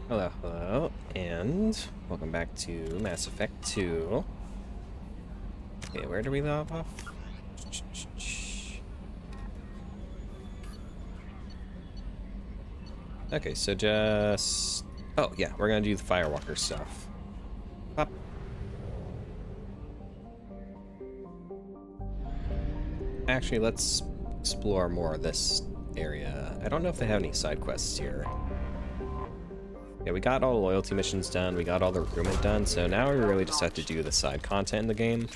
Hello, hello, and welcome back to Mass Effect 2. Okay, where do we leave off? Okay, so just... Oh, yeah, we're gonna do the Firewalker stuff. Pop. Actually, let's explore more of this area. I don't know if they have any side quests here. Yeah, we got all the loyalty missions done, we got all the recruitment done, so now we really just have to do the side content in the game.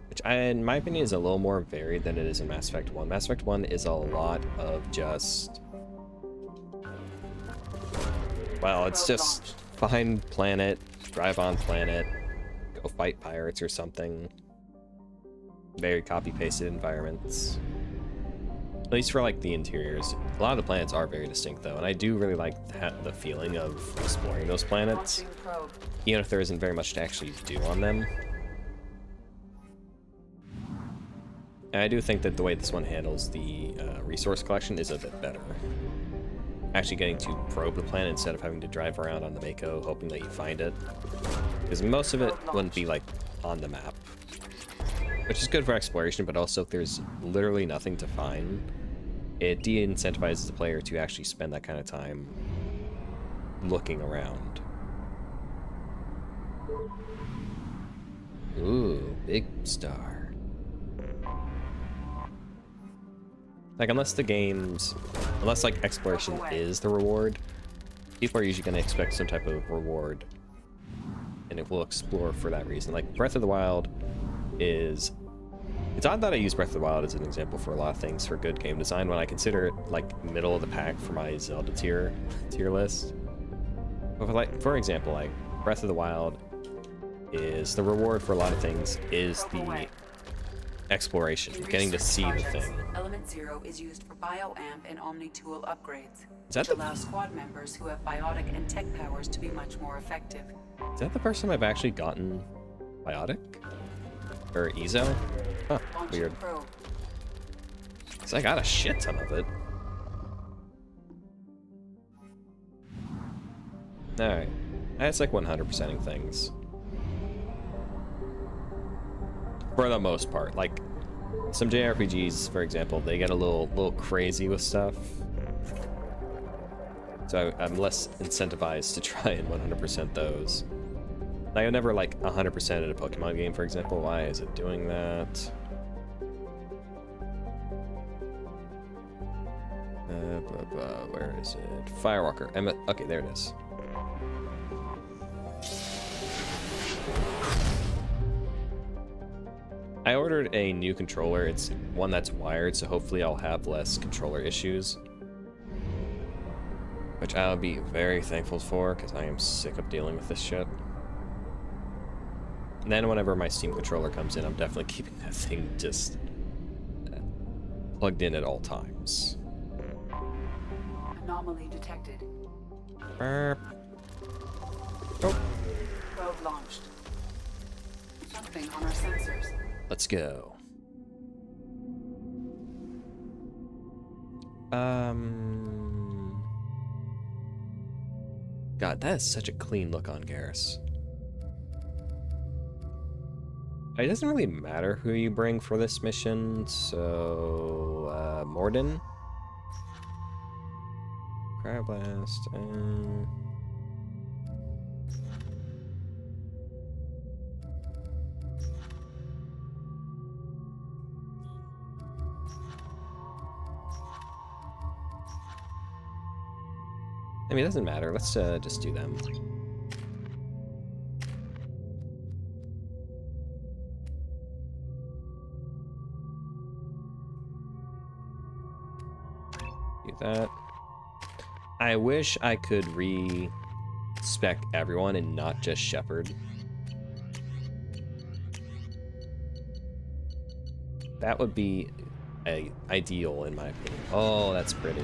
Which, in my opinion, is a little more varied than it is in Mass Effect 1. Mass Effect 1 is a lot of just... Well, it's just find planet, drive on planet, go fight pirates or something. Very copy-pasted environments. At least for, like, the interiors. A lot of the planets are very distinct, though, and I do really like the feeling of exploring those planets, even if there isn't very much to actually do on them. And I do think that the way this one handles the resource collection is a bit better. Actually getting to probe the planet instead of having to drive around on the Mako, hoping that you find it. Because most of it wouldn't be, like, on the map. Which is good for exploration, but also if there's literally nothing to find, it de-incentivizes the player to actually spend that kind of time looking around. Ooh, big star. Like, unless like exploration is the reward, people are usually going to expect some type of reward, and it will explore for that reason. Like, Breath of the Wild is... It's odd that I use Breath of the Wild as an example for a lot of things for good game design when I consider it, like, middle of the pack for my Zelda tier list. But for example, like, Breath of the Wild is... The reward for a lot of things is the exploration, getting to see the thing. Element 0 is used for bioamp and omni-tool upgrades, which allows squad members who have biotic and tech powers to be much more effective. Is that the first time I've actually gotten biotic? Or Ezo? Huh, weird. Because I got a shit ton of it. Alright. That's like 100%ing things. For the most part. Like, some JRPGs, for example, they get a little crazy with stuff. So I'm less incentivized to try and 100% those. I would never, like, 100% in a Pokemon game, for example. Why is it doing that? Where is it? Firewalker. Okay, there it is. I ordered a new controller. It's one that's wired, so hopefully I'll have less controller issues. Which I'll be very thankful for, because I am sick of dealing with this shit. And then whenever my Steam controller comes in, I'm definitely keeping that thing just plugged in at all times. Anomaly detected. Burp. Oh. Probe launched. Something on our sensors. Let's go. God, that is such a clean look on Garrus. It doesn't really matter who you bring for this mission, so... Morden? Crab Blast, I mean, it doesn't matter. Let's just do them. Do that. I wish I could re-spec everyone and not just Shepard. That would be ideal in my opinion. Oh, that's pretty.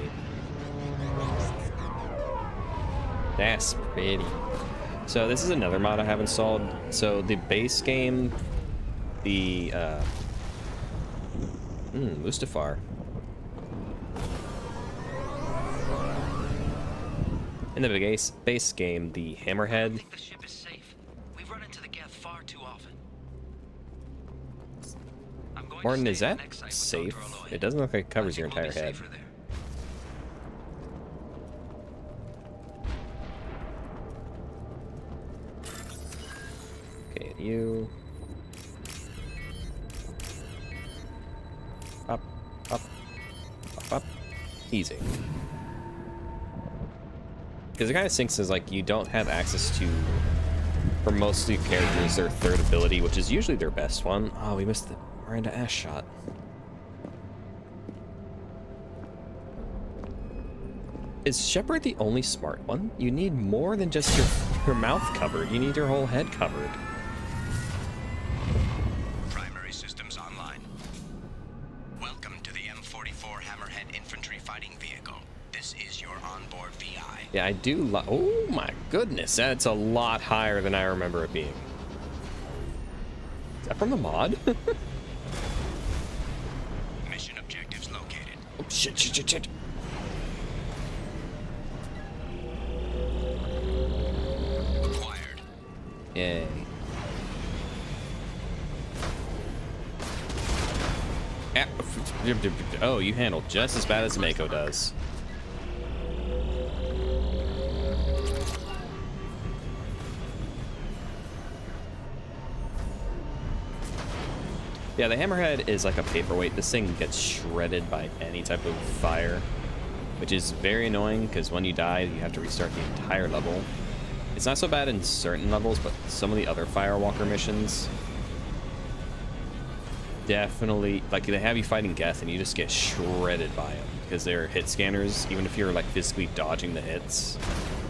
That's pretty. So this is another mod I have installed. So the base game, the Mustafar. In the base game, the I hammerhead. think the ship is safe. We've run into the geth far too often. I'm going Morton, to is stay at that the next site with safe? Dr. Aloy. It doesn't look like it I covers think your we'll be entire head. safer there. Okay, and you. Up, up, up, up. Easy. Because it kind of sinks as like you don't have access to, for most of your characters, their third ability, which is usually their best one. Oh, we missed the Miranda Ash shot. Is Shepard the only smart one? You need more than just your mouth covered. You need your whole head covered. Primary systems online. Welcome to the M44 Hammerhead Infantry Fighting Vehicle. This is your onboard VI. Yeah, I do oh my goodness, that's a lot higher than I remember it being. Is that from the mod? Mission objectives located. Oh, shit. Acquired. Yay. Oh, you handle just as bad as Mako does. Yeah, the hammerhead is like a paperweight. This thing gets shredded by any type of fire, which is very annoying because when you die, you have to restart the entire level. It's not so bad in certain levels, but some of the other Firewalker missions definitely, like, they have you fighting Geth and you just get shredded by them because they're hit scanners. Even if you're like physically dodging the hits,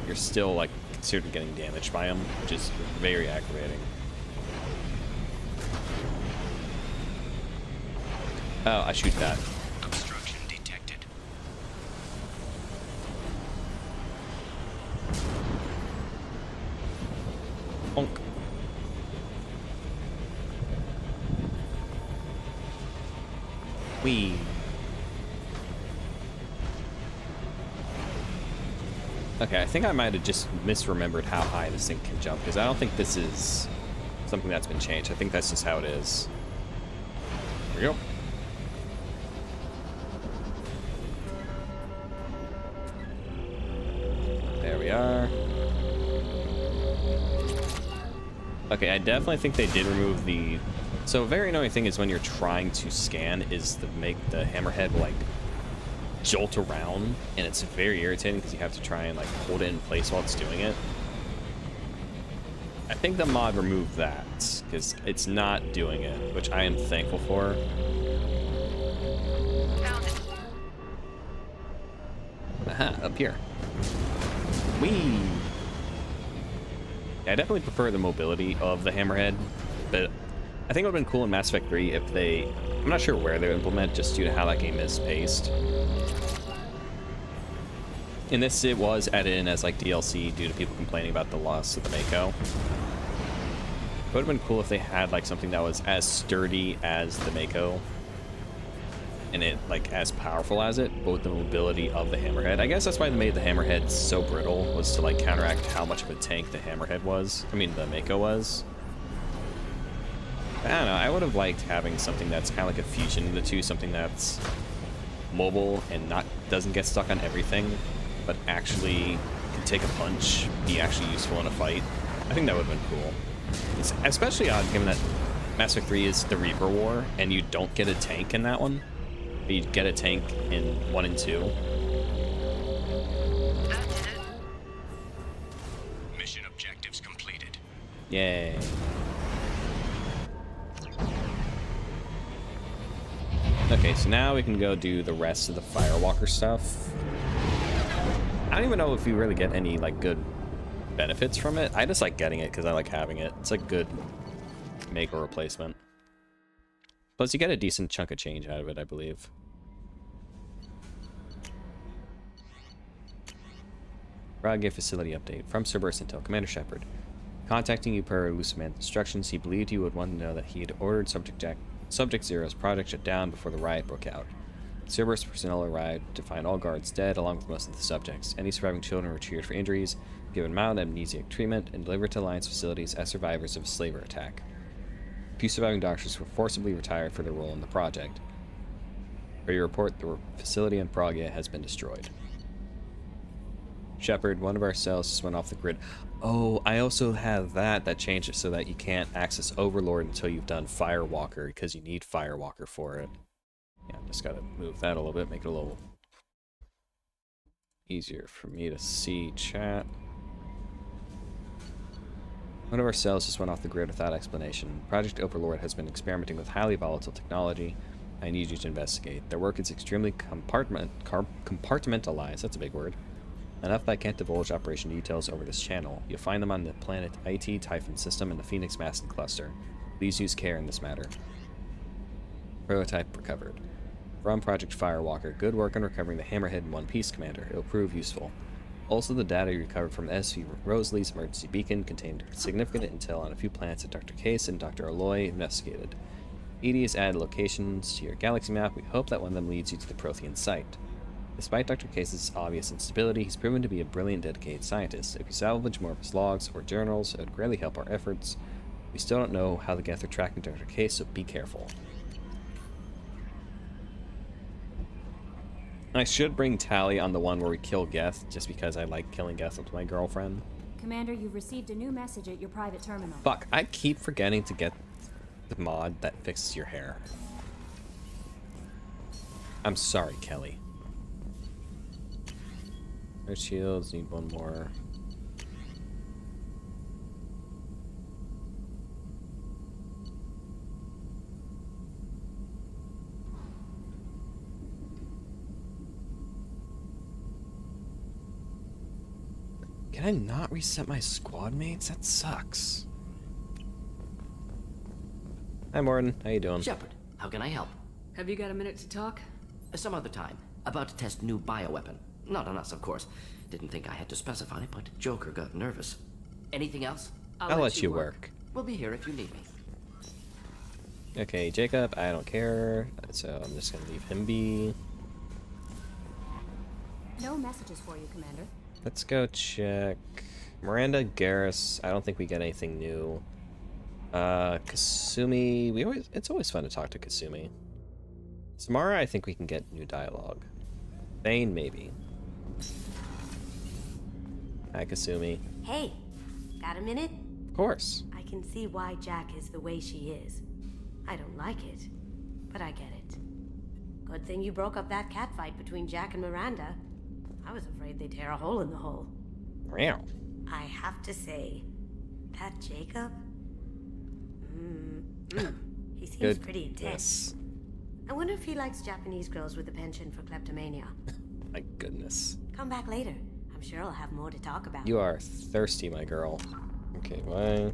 you're still like considered getting damaged by them, which is very aggravating. Oh, I shoot that. Obstruction detected. Bonk. Wee. Okay, I think I might have just misremembered how high this thing can jump, because I don't think this is something that's been changed. I think that's just how it is. There we go. There we are. Okay, I definitely think they did remove the... So a very annoying thing is when you're trying to scan is to make the hammerhead like jolt around, and it's very irritating because you have to try and like hold it in place while it's doing it. I think the mod removed that because it's not doing it, which I am thankful for. Found it. Aha, up here. Whee! Yeah, I definitely prefer the mobility of the hammerhead, but I think it would have been cool in Mass Effect 3 if they... I'm not sure where they would implement, just due to how that game is paced. In this, it was added in as like DLC due to people complaining about the loss of the Mako. It would have been cool if they had like something that was as sturdy as the Mako, and it like as powerful as it, but with the mobility of the hammerhead. I guess that's why they made the hammerhead so brittle, was to like counteract how much of a tank the hammerhead was. I mean, the Mako was. I don't know, I would have liked having something that's kind of like a fusion of the two, something that's mobile and doesn't get stuck on everything, but actually can take a punch, be actually useful in a fight. I think that would have been cool. It's especially odd given that Mass Effect 3 is the Reaper War, and you don't get a tank in that one. But you get a tank in 1 and 2. That did it. Mission objectives completed. Yay. Okay, so now we can go do the rest of the Firewalker stuff. I don't even know if we really get any like good benefits from it. I just like getting it because I like having it. It's a good make or replacement. Plus you get a decent chunk of change out of it, I believe. Rogge facility update from Cerberus Intel. Commander Shepard. Contacting you per Luciman's instructions, he believed you would want to know that he had ordered Subject Zero's project shut down before the riot broke out. Cerberus personnel arrived to find all guards dead, along with most of the subjects. Any surviving children were treated for injuries, given mild amnesiac treatment, and delivered to Alliance facilities as survivors of a slaver attack. A few surviving doctors were forcibly retired for their role in the project. Per your report, the facility in Pragia has been destroyed. Shepard, one of our cells just went off the grid. Oh, I also have that changed it so that you can't access Overlord until you've done Firewalker, because you need Firewalker for it. Yeah, just gotta move that a little bit, make it a little easier for me to see chat. One of our cells just went off the grid without explanation. Project Overlord has been experimenting with highly volatile technology. I need you to investigate. Their work is extremely compartmentalized, that's a big word. Enough that I can't divulge operation details over this channel. You'll find them on the planet IT Typhon system and the Phoenix Massive Cluster. Please use care in this matter. Prototype recovered. From Project Firewalker, good work on recovering the Hammerhead in one piece, Commander. It'll prove useful. Also, the data you recovered from SV Rosalie's emergency beacon contained significant intel on a few planets that Dr. Case and Dr. Aloy investigated. ED has added locations to your galaxy map. We hope that one of them leads you to the Prothean site. Despite Dr. Case's obvious instability, he's proven to be a brilliant, dedicated scientist. If you salvage more of his logs or journals, it would greatly help our efforts. We still don't know how the Geth are tracking Dr. Case, so be careful. I should bring Tally on the one where we kill Geth, just because I like killing Geth with my girlfriend. Commander, you've received a new message at your private terminal. Fuck, I keep forgetting to get the mod that fixes your hair. I'm sorry, Kelly. Our shields need one more. Can I not reset my squad mates? That sucks. Hi, Morton. How you doing? Shepard, how can I help? Have you got a minute to talk? Some other time. About to test new bioweapon. Not on us, of course. Didn't think I had to specify, but Joker got nervous. Anything else? I'll let you work. We'll be here if you need me. Okay, Jacob, I don't care. So I'm just gonna leave him be. No messages for you, Commander. Let's go check Miranda, Garrus. I don't think we get anything new. Kasumi. It's always fun to talk to Kasumi. Samara, I think we can get new dialogue. Thane, maybe. Hi, Kasumi. Hey, got a minute? Of course. I can see why Jack is the way she is. I don't like it, but I get it. Good thing you broke up that catfight between Jack and Miranda. I was afraid they'd tear a hole in the hole. Meow. I have to say, that Jacob? He seems pretty intense. I wonder if he likes Japanese girls with a penchant for kleptomania. My goodness. Come back later. I'm sure I'll have more to talk about. You are thirsty, my girl. Okay, bye.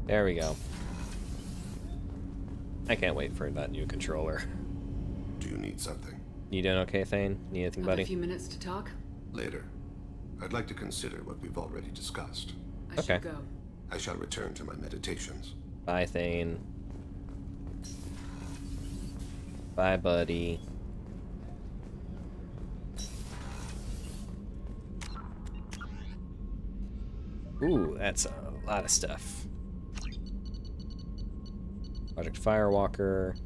There we go. I can't wait for that new controller. Do you need something? You doing okay, Thane? Need anything, buddy? A few minutes to talk? Later. I'd like to consider what we've already discussed. I Okay. should go. I shall return to my meditations. Bye, Thane. Bye, buddy. Ooh, that's a lot of stuff. Project Firewalker.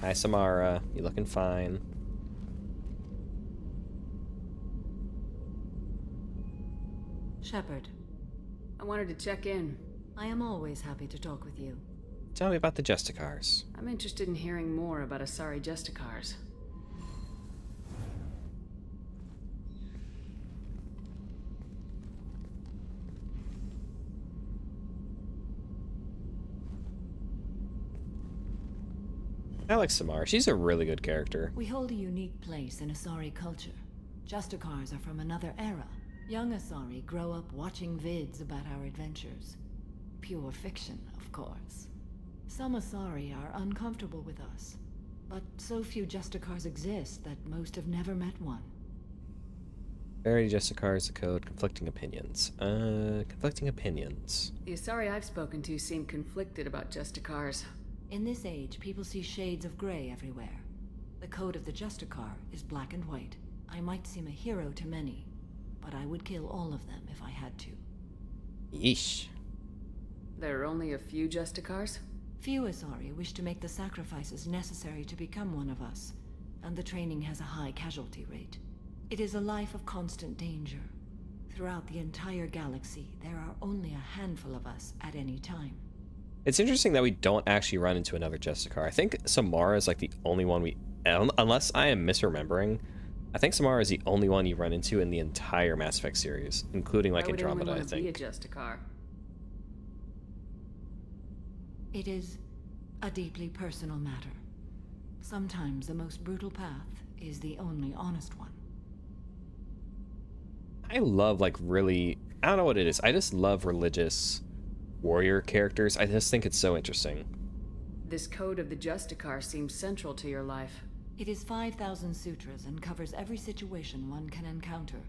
Hi, Samara. You looking fine? Shepard, I wanted to check in. I am always happy to talk with you. Tell me about the Justicars. I'm interested in hearing more about Asari Justicars. I like Samara. She's a really good character. We hold a unique place in Asari culture. Justicars are from another era. Young Asari grow up watching vids about our adventures. Pure fiction, of course. Some Asari are uncomfortable with us, but so few Justicars exist that most have never met one. Verity Justicars, the code, conflicting opinions. Conflicting opinions. The Asari I've spoken to seem conflicted about Justicars. In this age, people see shades of gray everywhere. The code of the Justicar is black and white. I might seem a hero to many, but I would kill all of them if I had to. Yeesh. There are only a few Justicars? Few Asari wish to make the sacrifices necessary to become one of us, and the training has a high casualty rate. It is a life of constant danger. Throughout the entire galaxy, there are only a handful of us at any time. It's interesting that we don't actually run into another Justicar. I think Samara is like the only one we... Unless I am misremembering, I think Samara is the only one you run into in the entire Mass Effect series, including like Andromeda, I think. Be a Justicar? It is a deeply personal matter. Sometimes the most brutal path is the only honest one. I love like really... I don't know what it is. I just love religious warrior characters. I just think it's so interesting. This code of the Justicar seems central to your life. It is 5,000 sutras and covers every situation one can encounter.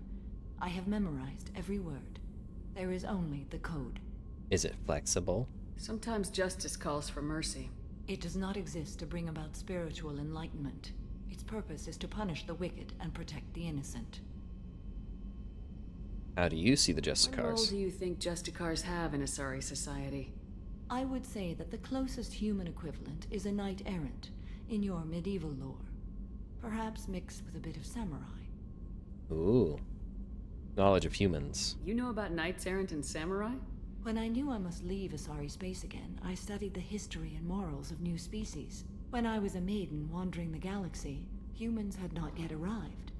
I have memorized every word. There is only the code. Is it flexible? Sometimes justice calls for mercy. It does not exist to bring about spiritual enlightenment. Its purpose is to punish the wicked and protect the innocent. How do you see the What role Justicars? do you think Justicars have in Asari society? I would say that the closest human equivalent is a knight-errant in your medieval lore. Perhaps mixed with a bit of samurai. Ooh. Knowledge of humans. You know about knights errant and samurai? When I knew I must leave Asari space again, I studied the history and morals of new species. When I was a maiden wandering the galaxy, humans had not yet arrived.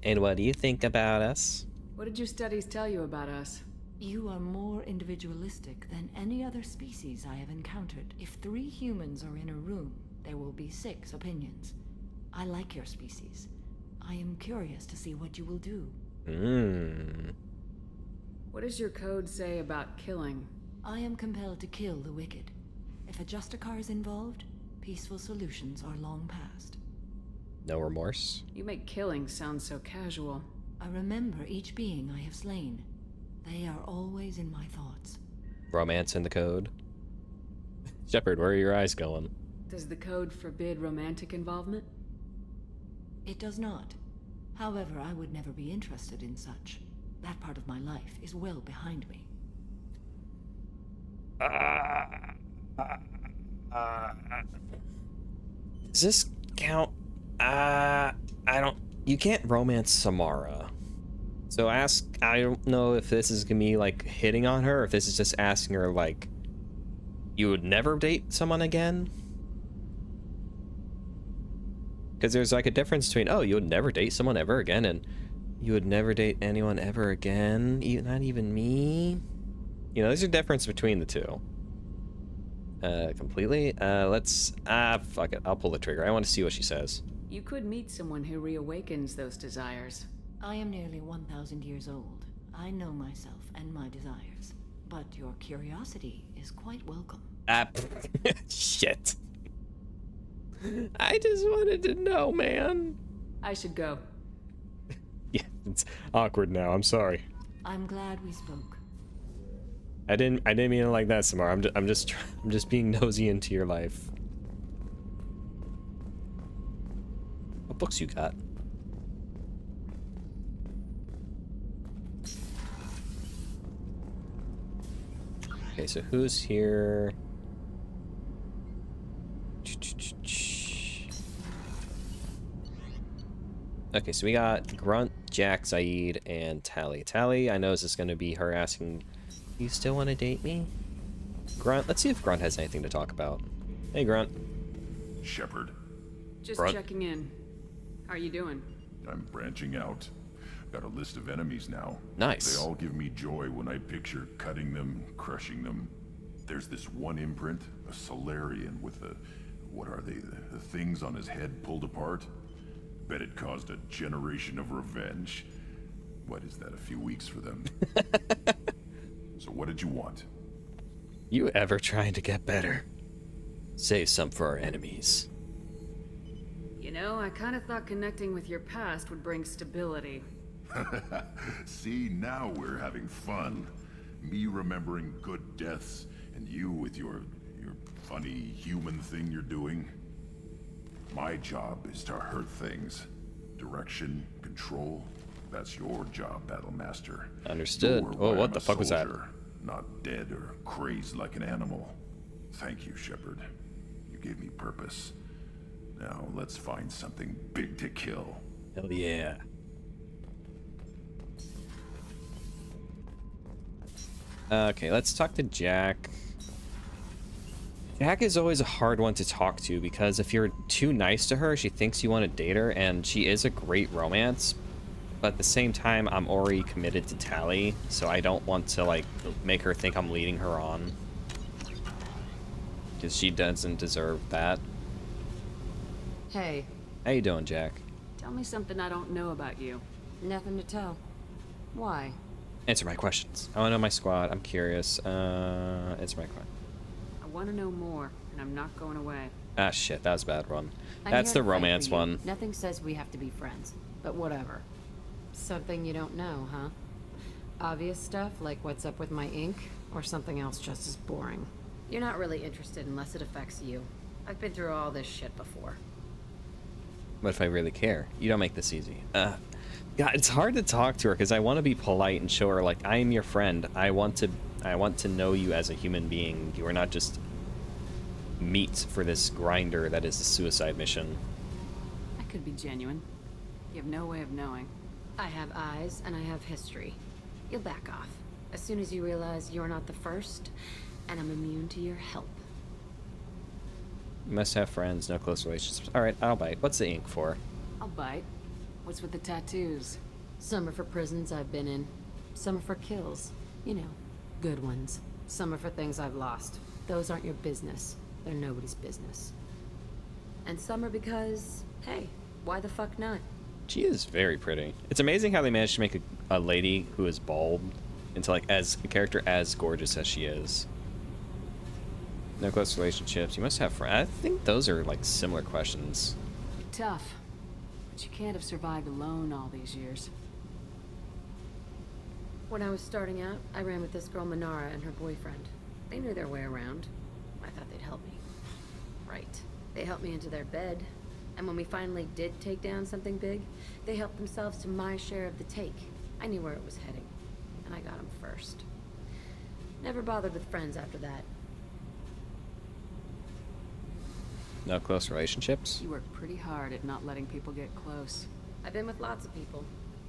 And what do you think about us? What did your studies tell you about us? You are more individualistic than any other species I have encountered. If 3 humans are in a room, there will be 6 opinions. I like your species. I am curious to see what you will do. What does your code say about killing? I am compelled to kill the wicked. If a Justicar is involved, peaceful solutions are long past. No remorse? You make killing sound so casual. I remember each being I have slain. They are always in my thoughts. Romance in the code? Shepard, where are your eyes going? Does the code forbid romantic involvement? It does not. However, I would never be interested in such. That part of my life is well behind me. Does this count? I don't... You can't romance Samara. So ask... I don't know if this is gonna be, like, hitting on her, or if this is just asking her, like... You would never date someone again? Because there's, like, a difference between, oh, you would never date someone ever again, and you would never date anyone ever again, not even me? You know, there's a difference between the two. Completely? Let's... fuck it. I'll pull the trigger. I want to see what she says. You could meet someone who reawakens those desires. I am nearly 1,000 years old. I know myself and my desires. But your curiosity is quite welcome. Shit. I just wanted to know, man. I should go. Yeah, it's awkward now. I'm sorry. I'm glad we spoke. I didn't mean it like that, Samara. I'm just being nosy into your life. What books you got? Okay, so who's here? Okay, so we got Grunt, Jack, Zaid, and Tally. Tally, I know is this going to be her asking, "Do you still want to date me?" Grunt, let's see if Grunt has anything to talk about. Hey, Grunt. Shepard. Just Grunt. checking in. How are you doing? I'm branching out. Got a list of enemies now. Nice. They all give me joy when I picture cutting them, crushing them. There's this one imprint, a Solarian with the... what are they? The things on his head pulled apart? Bet it caused a generation of revenge. What is that, a few weeks for them? So what did you want? You ever trying to get better? Save some for our enemies. You know, I kind of thought connecting with your past would bring stability. See, now we're having fun. Me remembering good deaths, and you with your funny human thing you're doing. My job is to hurt things. Direction, control, that's your job, Battle Master. Understood. You're Oh, why what I'm the a fuck was that? soldier, not dead or crazed like an animal. Thank you, Shepard. You gave me purpose. Now let's find something big to kill. Hell yeah. Okay, let's talk to Jack. Jack is always a hard one to talk to because if you're too nice to her, she thinks you want to date her, and she is a great romance. But at the same time, I'm already committed to Tally, so I don't want to, like, make her think I'm leading her on. Because she doesn't deserve that. Hey, How you doing, Jack? tell me something I don't know about you. Nothing to tell. Why? Answer my questions. I want to know my squad. I'm curious. Answer my question. I want to know more, and I'm not going away. Ah, shit. That was a bad one. I'm That's here the to fight for romance you. one. Nothing says we have to be friends, but whatever. Something you don't know, huh? Obvious stuff, like what's up with my ink, or something else just as boring? You're not really interested unless it affects you. I've been through all this shit before. What if I really care? You don't make this easy. God, it's hard to talk to her because I want to be polite and show her, like, I am your friend. I want to know you as a human being. You are not just meat for this grinder that is the suicide mission. I could be genuine. You have no way of knowing. I have eyes, and I have history. You'll back off. As soon as you realize you're not the first, and I'm immune to your help. You must have friends, no close relationships. Alright, I'll bite. What's the ink for? I'll bite. What's with the tattoos? Some are for prisons I've been in. Some are for kills. You know, good ones. Some are for things I've lost. Those aren't your business. They're nobody's business. And some are because, hey, why the fuck not? She is very pretty. It's amazing how they managed to make a lady who is bald into, like, as a character as gorgeous as she is. No close relationships. You must have friends. I think those are, like, similar questions. Tough. But you can't have survived alone all these years. When I was starting out, I ran with this girl Manara and her boyfriend. They knew their way around. I thought they'd help me. Right. They helped me into their bed. And when we finally did take down something big, they helped themselves to my share of the take. I knew where it was heading. And I got them first. Never bothered with friends after that. No close relationships? You work pretty hard at not letting people get close. I've been with lots of people.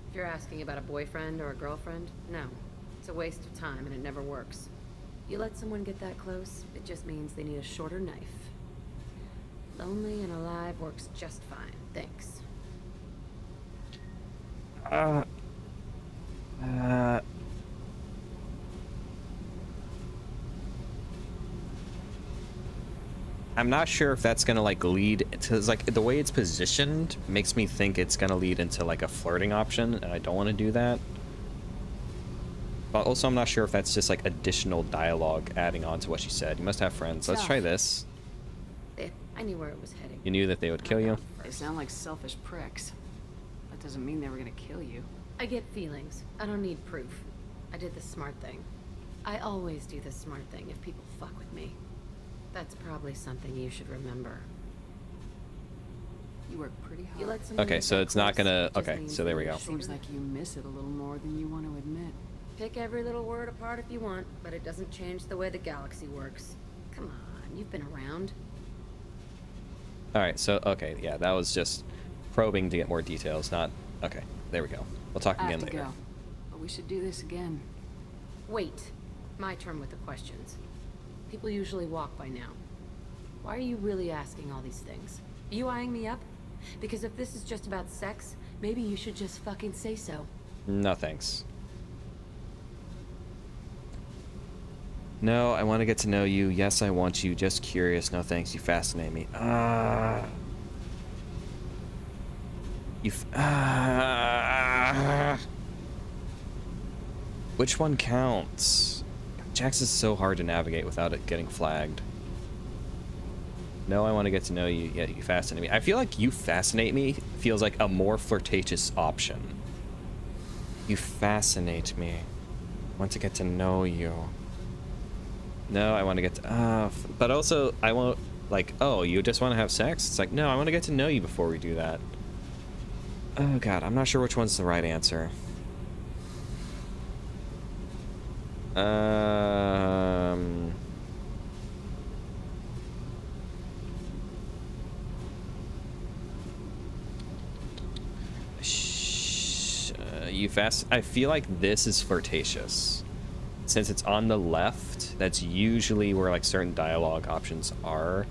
If you're asking about a boyfriend or a girlfriend, no. It's a waste of time and it never works. You let someone get that close, it just means they need a shorter knife. Lonely and alive works just fine, thanks. I'm not sure if that's gonna, like, lead to, like, the way it's positioned makes me think it's gonna lead into, like, a flirting option, and I don't want to do that. But also I'm not sure if that's just, like, additional dialogue adding on to what she said. You must have friends. Let's try this. There, I knew where it was heading. You knew that they would kill you? They sound like selfish pricks. That doesn't mean they were gonna kill you. I get feelings. I don't need proof. I did the smart thing. I always do the smart thing if people fuck with me. That's probably something you should remember. You work pretty hard. You let someone Okay, get so that it's not close, gonna... it just Okay, means so there we they go. need a shorter Seems like you miss it a little more than you want to admit. Pick every little word apart if you want, but it doesn't change the way the galaxy works. Come on, you've been around. Alright, so, okay, yeah, that was just probing to get more details, not... Okay, there we go. We'll talk I again have to later. go, but we should do this again. Wait. My turn with the questions. People usually walk by now. Why are you really asking all these things? Are you eyeing me up? Because if this is just about sex, maybe you should just fucking say so. No, thanks. No, I want to get to know you. Yes, I want you. Just curious. No, thanks. You fascinate me. Which one counts? Jax is so hard to navigate without it getting flagged. No, I want to get to know you. Yeah, you fascinate me. I feel like you fascinate me feels like a more flirtatious option. You fascinate me. I want to get to know you. No, I want to get to... but also, I won't... Like, oh, you just want to have sex? It's like, no, I want to get to know you before we do that. Oh, God, I'm not sure which one's the right answer. I feel like this is flirtatious. Since it's on the left, that's usually where like certain dialogue options are.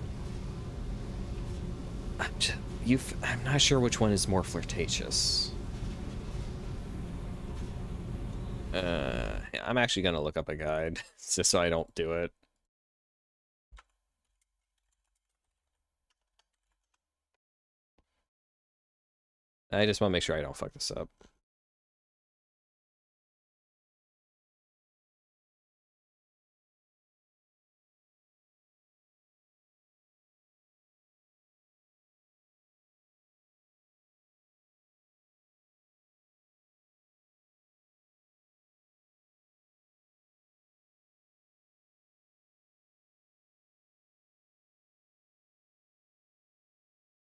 I'm not sure which one is more flirtatious. I'm actually gonna look up a guide just so I don't do it. I just want to make sure I don't fuck this up.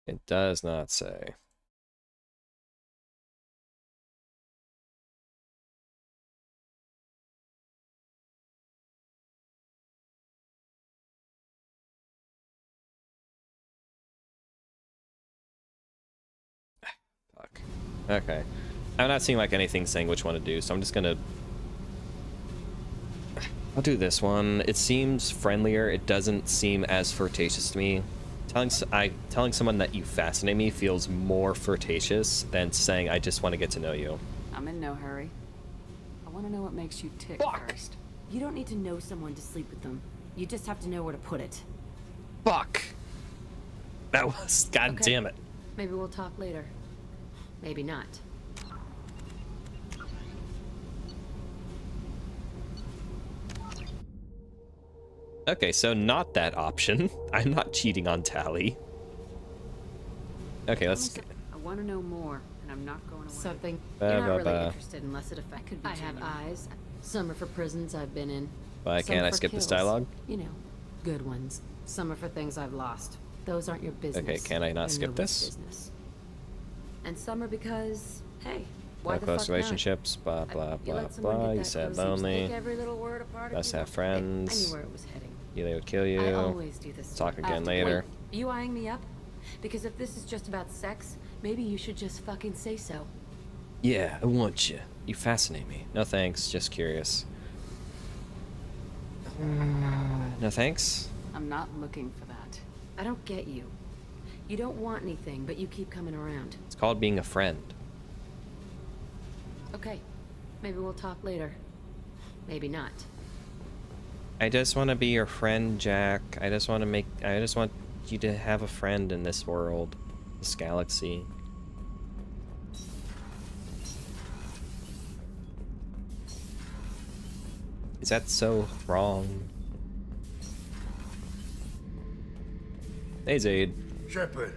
It does not say. Fuck. Okay. I'm not seeing like anything saying which one to do, so I'm just gonna... I'll do this one. It seems friendlier. It doesn't seem as flirtatious to me. Telling someone that you fascinate me feels more flirtatious than saying I just want to get to know you. I'm in no hurry. I want to know what makes you tick first. You don't need to know someone to sleep with them. You just have to know where to put it. Fuck! That was... God damn it. Maybe we'll talk later. Maybe not. Okay, so not that option. I'm not cheating on Tally. Okay, let's... I want to know more, and I'm not going away. Something you're not really interested unless it affects. I have eyes. Some are for prisons I've been in. Why can't I skip this dialogue? You know, good ones. Some are for things I've lost. Those aren't your business. Okay, can I not skip this? Business. And some are because, hey, why the close fuck relationships, blah, blah, blah, blah. You said lonely. Let's have friends. I knew where it was heading. Yeah, they would kill you. I always do this. Talk again later. Wait, you eyeing me up? Because if this is just about sex, maybe you should just fucking say so. Yeah, I want you. You fascinate me. No thanks, just curious. No thanks? I'm not looking for that. I don't get you. You don't want anything, but you keep coming around. It's called being a friend. Okay, maybe we'll talk later. Maybe not. I just want to be your friend, Jack. I just want you to have a friend in this world, this galaxy. Is that so wrong? Hey, Zaid. Shepard,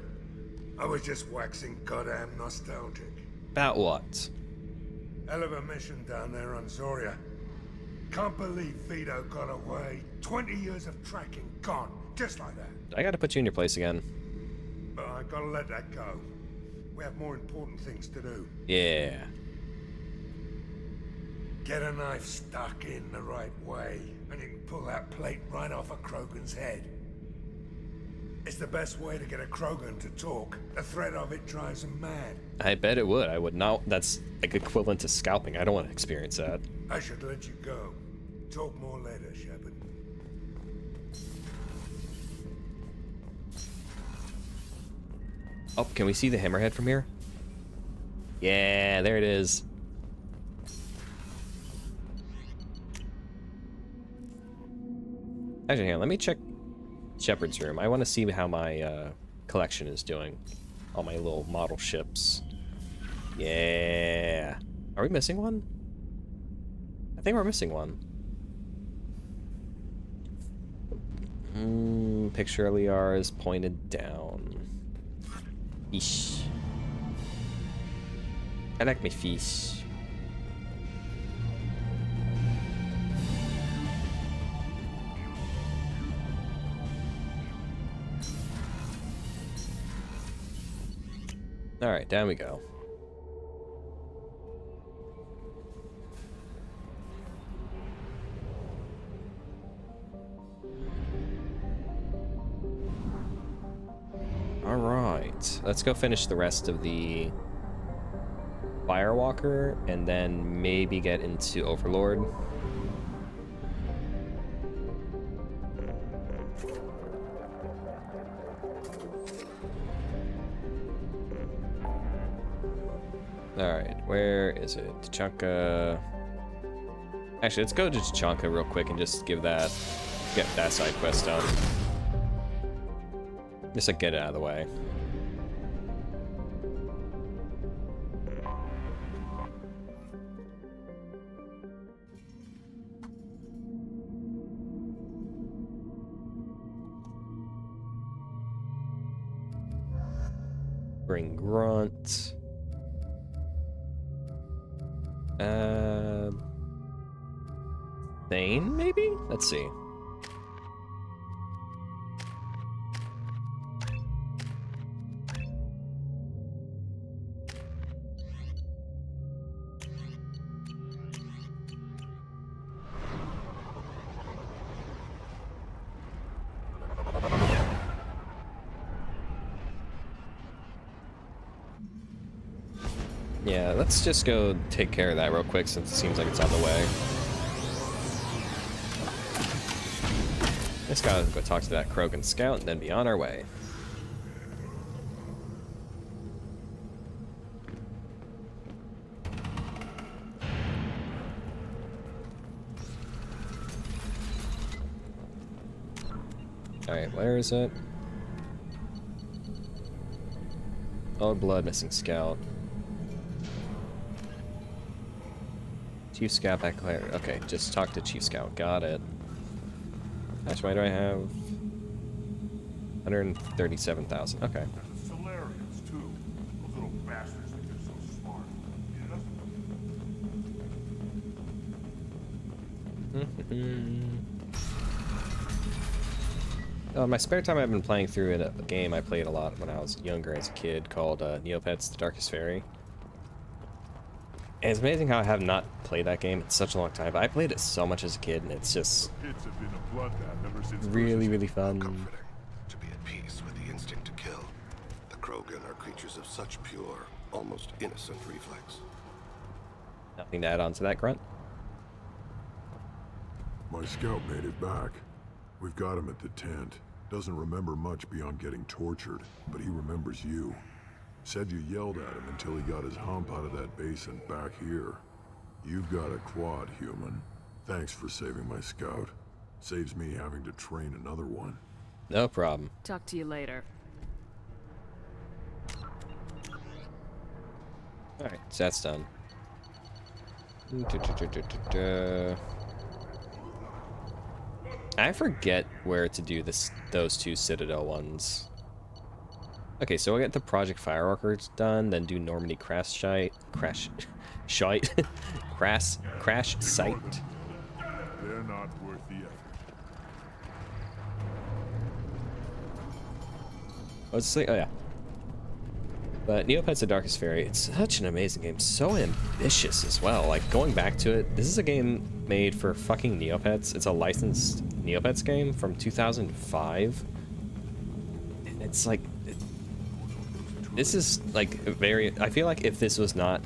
I was just waxing goddamn nostalgic. About what? Hell of a mission down there on Zoria. Can't believe Vito got away. 20 years of tracking gone, just like that. I gotta put you in your place again. But I gotta let that go. We have more important things to do. Yeah. Get a knife stuck in the right way, and you can pull that plate right off a Krogan's head. It's the best way to get a Krogan to talk. The threat of it drives him mad. I bet it would. I would not. That's like equivalent to scalping. I don't want to experience that. I should let you go. Talk more later, Shepard. Oh, can we see the hammerhead from here? Yeah, there it is. Actually, here, let me check Shepard's room. I want to see how my collection is doing. All my little model ships. Yeah. Are we missing one? I think we're missing one. Picture of Liara is pointed down. Fish. I like my fish. Alright, down we go. Alright, let's go finish the rest of the Firewalker and then maybe get into Overlord. Alright, where is it? Tachanka. Actually, let's go to Tachanka real quick and just get that side quest done. Just like get it out of the way. Bring Grunt. Thane, maybe? Let's see. Yeah, let's just go take care of that real quick since it seems like it's on the way. Just gotta go talk to that Krogan scout and then be on our way. Alright, where is it? Old blood, missing scout. Chief Scout back there. Okay, just talk to Chief Scout. Got it. That's why do I have 137,000? Okay. Solarians too. Those little bastards think they're so smart. In my spare time, I've been playing through a game I played a lot when I was younger as a kid called Neopets: The Darkest Fairy. And it's amazing how I have not played that game in such a long time, but I played it so much as a kid, and it's just really, really fun. Comforting to be at peace with the instinct to kill. The Krogan are creatures of such pure, almost innocent reflex. Nothing to add on to that, Grunt? My scout made it back. We've got him at the tent. Doesn't remember much beyond getting tortured, but he remembers you. Said you yelled at him until he got his hump out of that basin back here. You've got a quad, human. Thanks for saving my scout. Saves me having to train another one. No problem. Talk to you later. Alright, so that's done. I forget where to do those two Citadel ones. Okay, so we'll get the Project Fireworkers done, then do Normandy Crash Site. They're not worth the effort. Let's see. Oh yeah. But Neopets: The Darkest Fairy, it's such an amazing game, so ambitious as well. Like, going back to it, this is a game made for fucking Neopets. It's a licensed Neopets game from 2005. And it's like, this is like very, I feel like if this was like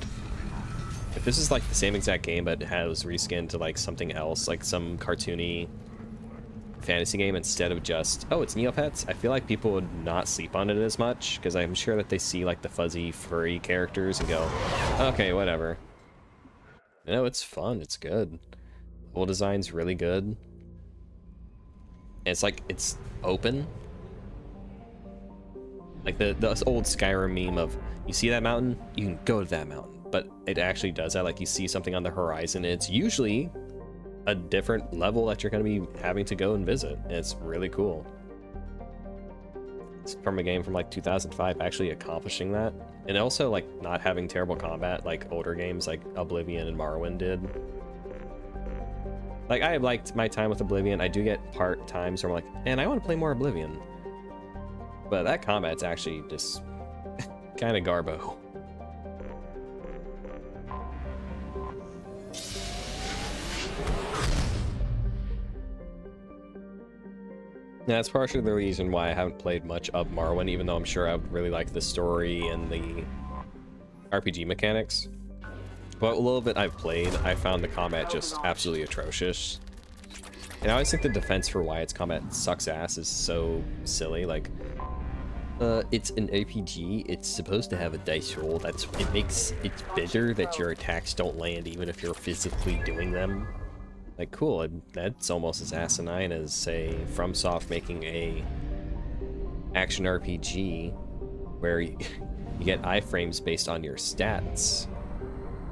the same exact game but has reskinned to like something else, like some cartoony fantasy game instead of just, oh, it's Neopets, I feel like people would not sleep on it as much, because I'm sure that they see like the fuzzy furry characters and go, okay, whatever. No, it's fun, it's good. Level design's really good. And it's like, it's open. Like the old Skyrim meme of, you see that mountain, you can go to that mountain. But it actually does that, like you see something on the horizon, it's usually a different level that you're going to be having to go and visit. And it's really cool. It's from a game from like 2005 actually accomplishing that. And also like not having terrible combat like older games like Oblivion and Morrowind did. Like, I liked my time with Oblivion. I do get times where I'm like, man, I want to play more Oblivion. But that combat's actually just kind of garbo. Yeah, that's partially the reason why I haven't played much of Morrowind, even though I'm sure I would really like the story and the RPG mechanics. But a little bit I've played, I found the combat just absolutely atrocious. And I always think the defense for why its combat sucks ass is so silly. Like, it's an RPG, it's supposed to have a dice roll. It makes it better that your attacks don't land even if you're physically doing them. Like, cool, that's almost as asinine as, say, FromSoft making a action RPG where you get iframes based on your stats.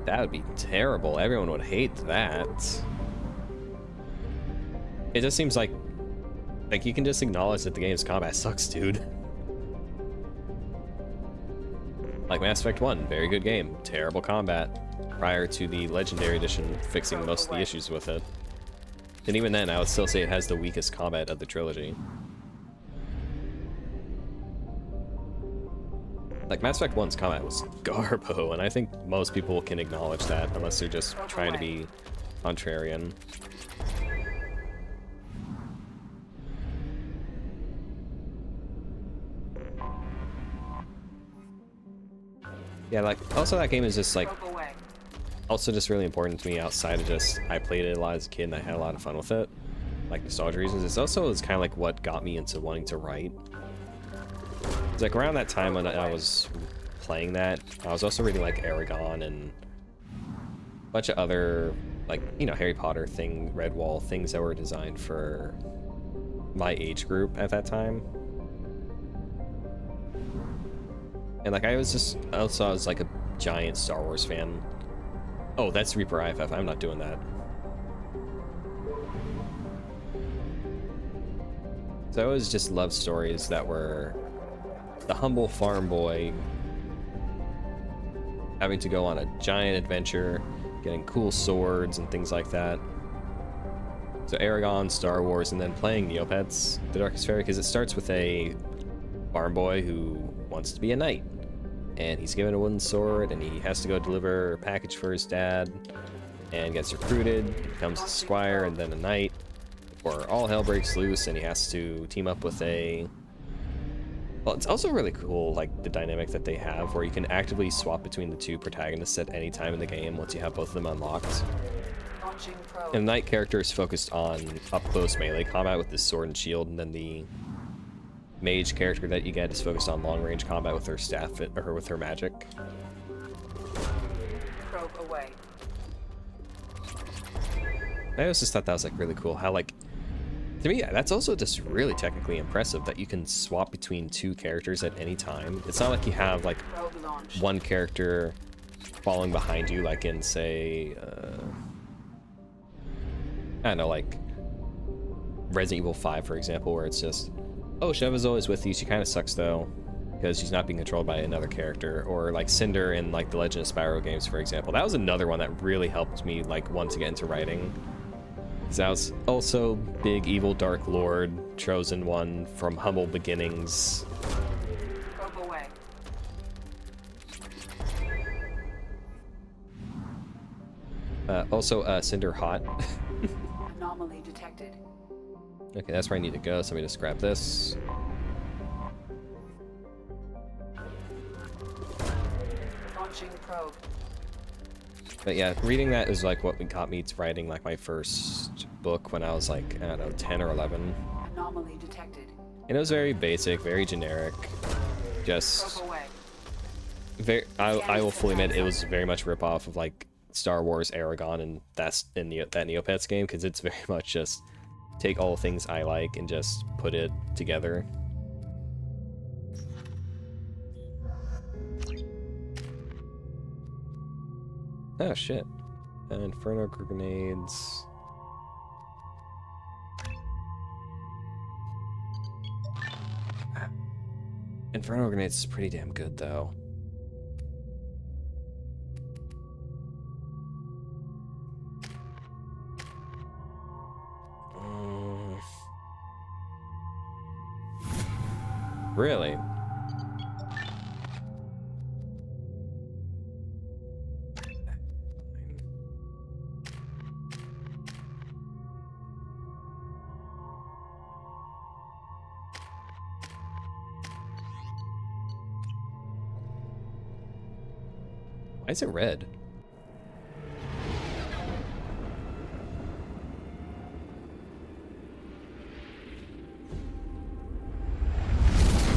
That would be terrible. Everyone would hate that. It just seems like you can just acknowledge that the game's combat sucks, dude. Like Mass Effect 1, very good game, terrible combat, prior to the Legendary Edition fixing most of the issues with it. And even then, I would still say it has the weakest combat of the trilogy. Like, Mass Effect 1's combat was garbo, and I think most people can acknowledge that, unless they're just trying to be contrarian. Yeah, like, also that game is just, like, also just really important to me outside of just, I played it a lot as a kid and I had a lot of fun with it. Like, nostalgia reasons. It's also kind of like what got me into wanting to write. It's like around that time when I was playing that, I was also reading like Aragon and a bunch of other, like, you know, Harry Potter thing, Redwall, things that were designed for my age group at that time. And like I was like a giant Star Wars fan. Oh, that's Reaper IFF. I'm not doing that. So I always just loved stories that were the humble farm boy having to go on a giant adventure, getting cool swords and things like that. So Aragon, Star Wars, and then playing Neopets, The Darkest Fairy, because it starts with a farm boy who wants to be a knight. And he's given a wooden sword, and he has to go deliver a package for his dad, and gets recruited, becomes a squire, and then a knight, before all hell breaks loose, and he has to team up with a... Well, it's also really cool, like, the dynamic that they have, where you can actively swap between the two protagonists at any time in the game once you have both of them unlocked. And the knight character is focused on up-close melee combat with his sword and shield, and then the mage character that you get is focused on long-range combat with her staff or with her magic. Probe away. I always just thought that was like really cool. How like, to me, that's also just really technically impressive that you can swap between two characters at any time. It's not like you have like one character following behind you, like in say, I don't know, like Resident Evil 5, for example, where it's just, oh, Sheva's always with you. She kind of sucks, though, because she's not being controlled by another character. Or, like, Cinder in, like, the Legend of Spyro games, for example. That was another one that really helped me, like, want to get into writing. Because that was also big, evil, dark lord, chosen one from humble beginnings. Probe away. Also, Cinder hot. Anomaly detected. Okay, that's where I need to go, so let me just grab this. Launching probe. But yeah, reading that is like what got me to writing like my first book when I was like, I don't know, 10 or 11. Anomaly detected. And it was very basic, very generic. Just Probe away. very, I will fully admit it was very much a ripoff of like Star Wars, Aragon, and that Neopets game, because it's very much just take all the things I like and just put it together. Oh shit. Inferno grenades. Inferno grenades is pretty damn good though. Really? Why is it red?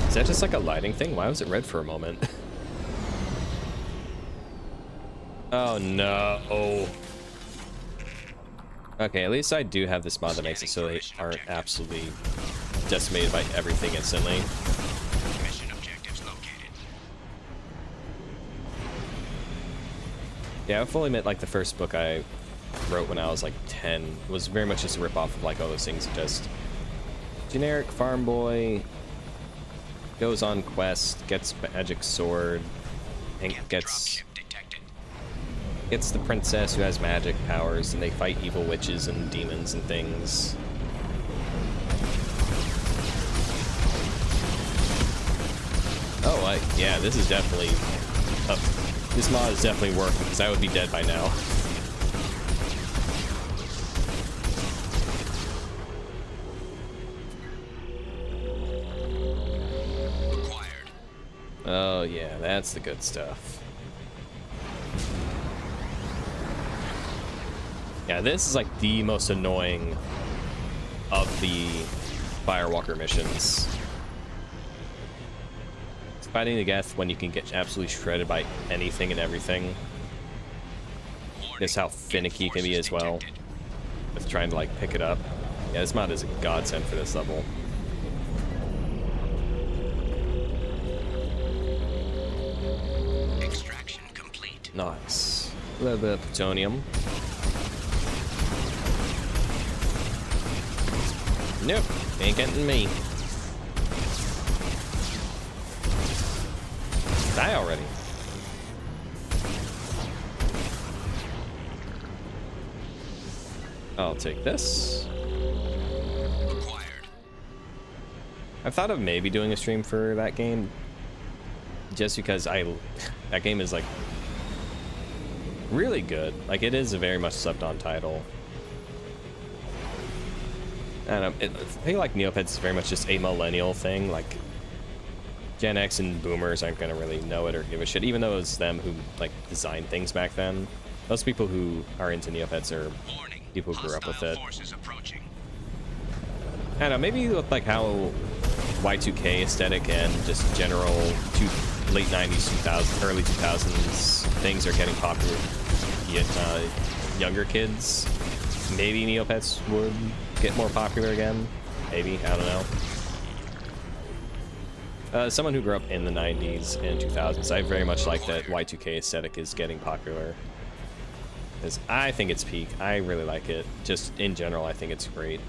Is that just like a lighting thing? Why was it red for a moment? Oh no. Okay, at least I do have this mod that makes it so they aren't absolutely decimated by everything instantly. Mission objectives located. Yeah, I'll fully admit, like, the first book I wrote when I was like 10 was very much just a rip-off of like all those things, just generic farm boy goes on quest, gets magic sword, and gets the princess who has magic powers, and they fight evil witches and demons and things. Oh, yeah, this is definitely this mod is definitely working, because I would be dead by now. Oh yeah, that's the good stuff. Yeah, this is like the most annoying of the Firewalker missions. It's fighting the Geth when you can get absolutely shredded by anything and everything. Just how finicky it can be as well with trying to like pick it up. Yeah, this mod is a godsend for this level. Extraction complete. Nice. A little bit of plutonium. Nope, ain't getting me. Die already. I'll take this. I've thought of maybe doing a stream for that game, just because that game is like really good. Like, it is a very much slept on title. And I think like Neopets is very much just a millennial thing. Like, Gen X and Boomers aren't gonna really know it or give a shit, even though it was them who like designed things back then. Most people who are into Neopets are people who grew up with it. I don't know, maybe with like how Y2K aesthetic and just general late 90s, 2000s, early 2000s things are getting popular with younger kids. Maybe Neopets would get more popular again. Maybe, I don't know. Someone who grew up in the 90s and 2000s, I very much like that Y2K aesthetic is getting popular. Because I think it's peak. I really like it. Just in general, I think it's great.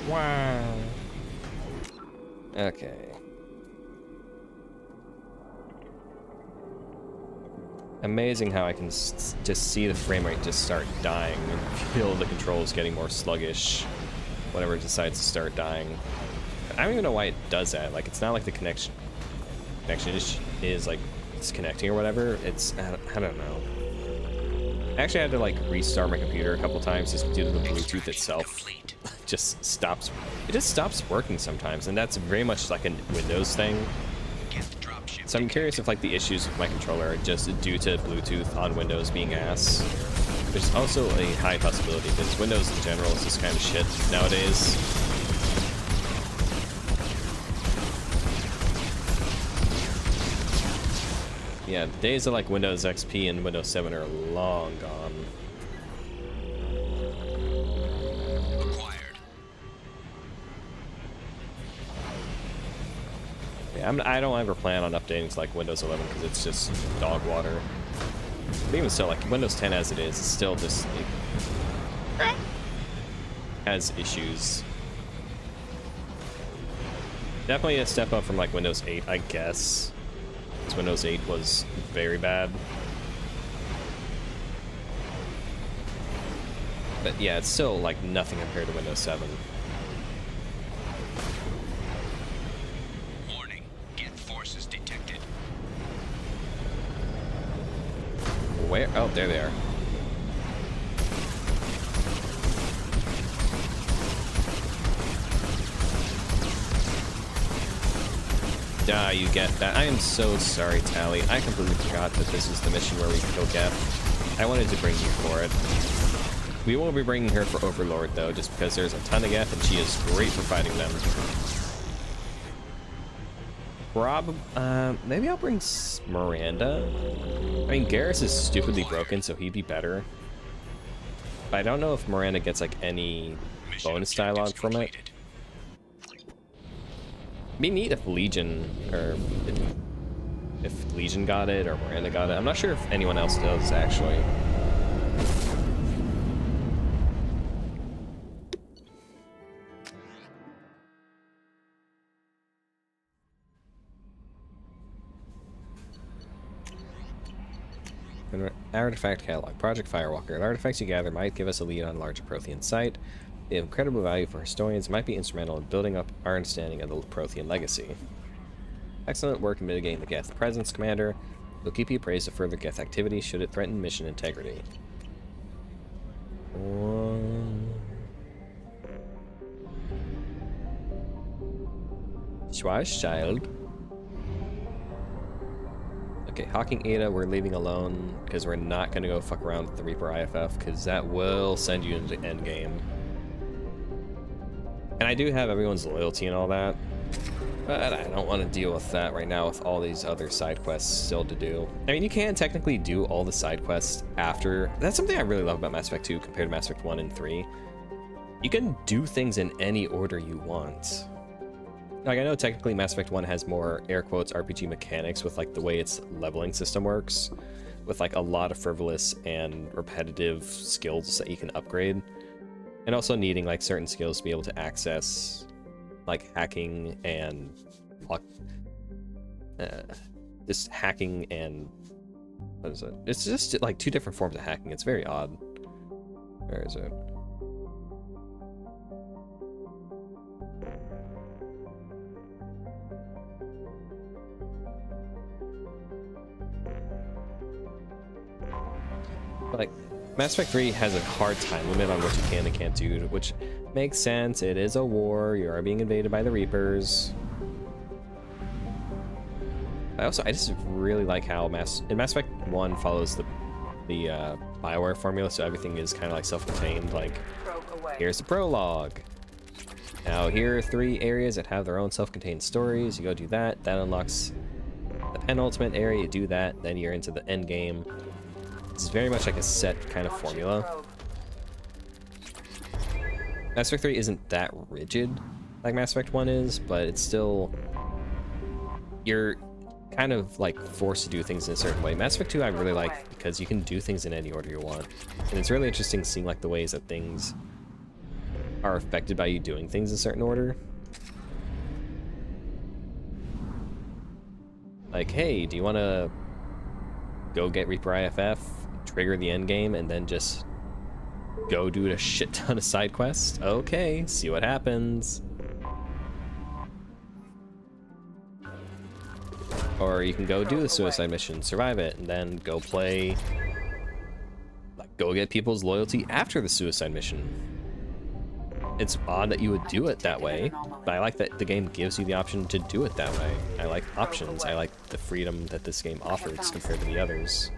Wow. Okay. Amazing how I can just see the frame rate just start dying and feel the controls getting more sluggish whenever it decides to start dying. I don't even know why it does that. Like, it's not like the connection is like disconnecting or whatever. It's, I don't know. I actually had to like restart my computer a couple times just due to the Bluetooth itself. It just stops working sometimes, and that's very much like a Windows thing. So I'm curious if like the issues with my controller are just due to Bluetooth on Windows being ass. There's also a high possibility because Windows in general is just kind of shit nowadays. Yeah, the days of like Windows XP and Windows 7 are long gone. Yeah, I don't ever plan on updating to like Windows 11 because it's just dog water. But even still, like Windows 10 as it is, it's still just like, has issues. Definitely a step up from like Windows 8, I guess. Because Windows 8 was very bad. But yeah, it's still like nothing compared to Windows 7. Where? Oh, there they are. Ah, you get that. I am so sorry, Tally. I completely forgot that this is the mission where we kill Geth. I wanted to bring you for it. We won't be bringing her for Overlord, though, just because there's a ton of Geth and she is great for fighting them. Maybe I'll bring Miranda. I mean, Garrus is stupidly broken, so he'd be better. But I don't know if Miranda gets, like, any bonus dialogue from it. It'd be neat if Legion, or if Legion got it, or Miranda got it. I'm not sure if anyone else does, actually. Artifact catalog. Project Firewalker. The artifacts you gather might give us a lead on larger Prothean site. They have incredible value for historians, might be instrumental in building up our understanding of the Prothean legacy. Excellent work in mitigating the Geth presence, Commander. We'll keep you appraised of further Geth activity should it threaten mission integrity. Schwarzschild. Okay, Hawking Ada, we're leaving alone because we're not going to go fuck around with the Reaper IFF because that will send you into endgame. And I do have everyone's loyalty and all that, but I don't want to deal with that right now with all these other side quests still to do. I mean, you can technically do all the side quests after. That's something I really love about Mass Effect 2 compared to Mass Effect 1 and 3. You can do things in any order you want. Like, I know technically Mass Effect 1 has more, air quotes, RPG mechanics with, like, the way its leveling system works, with, like, a lot of frivolous and repetitive skills that you can upgrade, and also needing, like, certain skills to be able to access, like, hacking and, just hacking and, what is it? It's just, like, two different forms of hacking. It's very odd. Where is it? Like, Mass Effect 3 has a hard time limit on what you can and can't do, which makes sense. It is a war. You are being invaded by the Reapers. I just really like how Mass Effect 1 follows the BioWare formula, so everything is kind of like self-contained. Like, here's the prologue. Now here are 3 areas that have their own self-contained stories. You go do that. That unlocks the penultimate area. You do that, then you're into the end game. It's very much like a set kind of formula. Mass Effect 3 isn't that rigid like Mass Effect 1 is, but it's still... You're kind of like forced to do things in a certain way. Mass Effect 2 I really like because you can do things in any order you want. And it's really interesting seeing like the ways that things are affected by you doing things in a certain order. Like, hey, do you want to go get Reaper IFF, trigger the end game, and then just go do a shit ton of side quests? Okay, see what happens. Or you can go do the suicide mission, survive it, and then go play, like, go get people's loyalty after the suicide mission. It's odd that you would do it that way, but I like that the game gives you the option to do it that way. I like options. I like the freedom that this game offers compared to the others.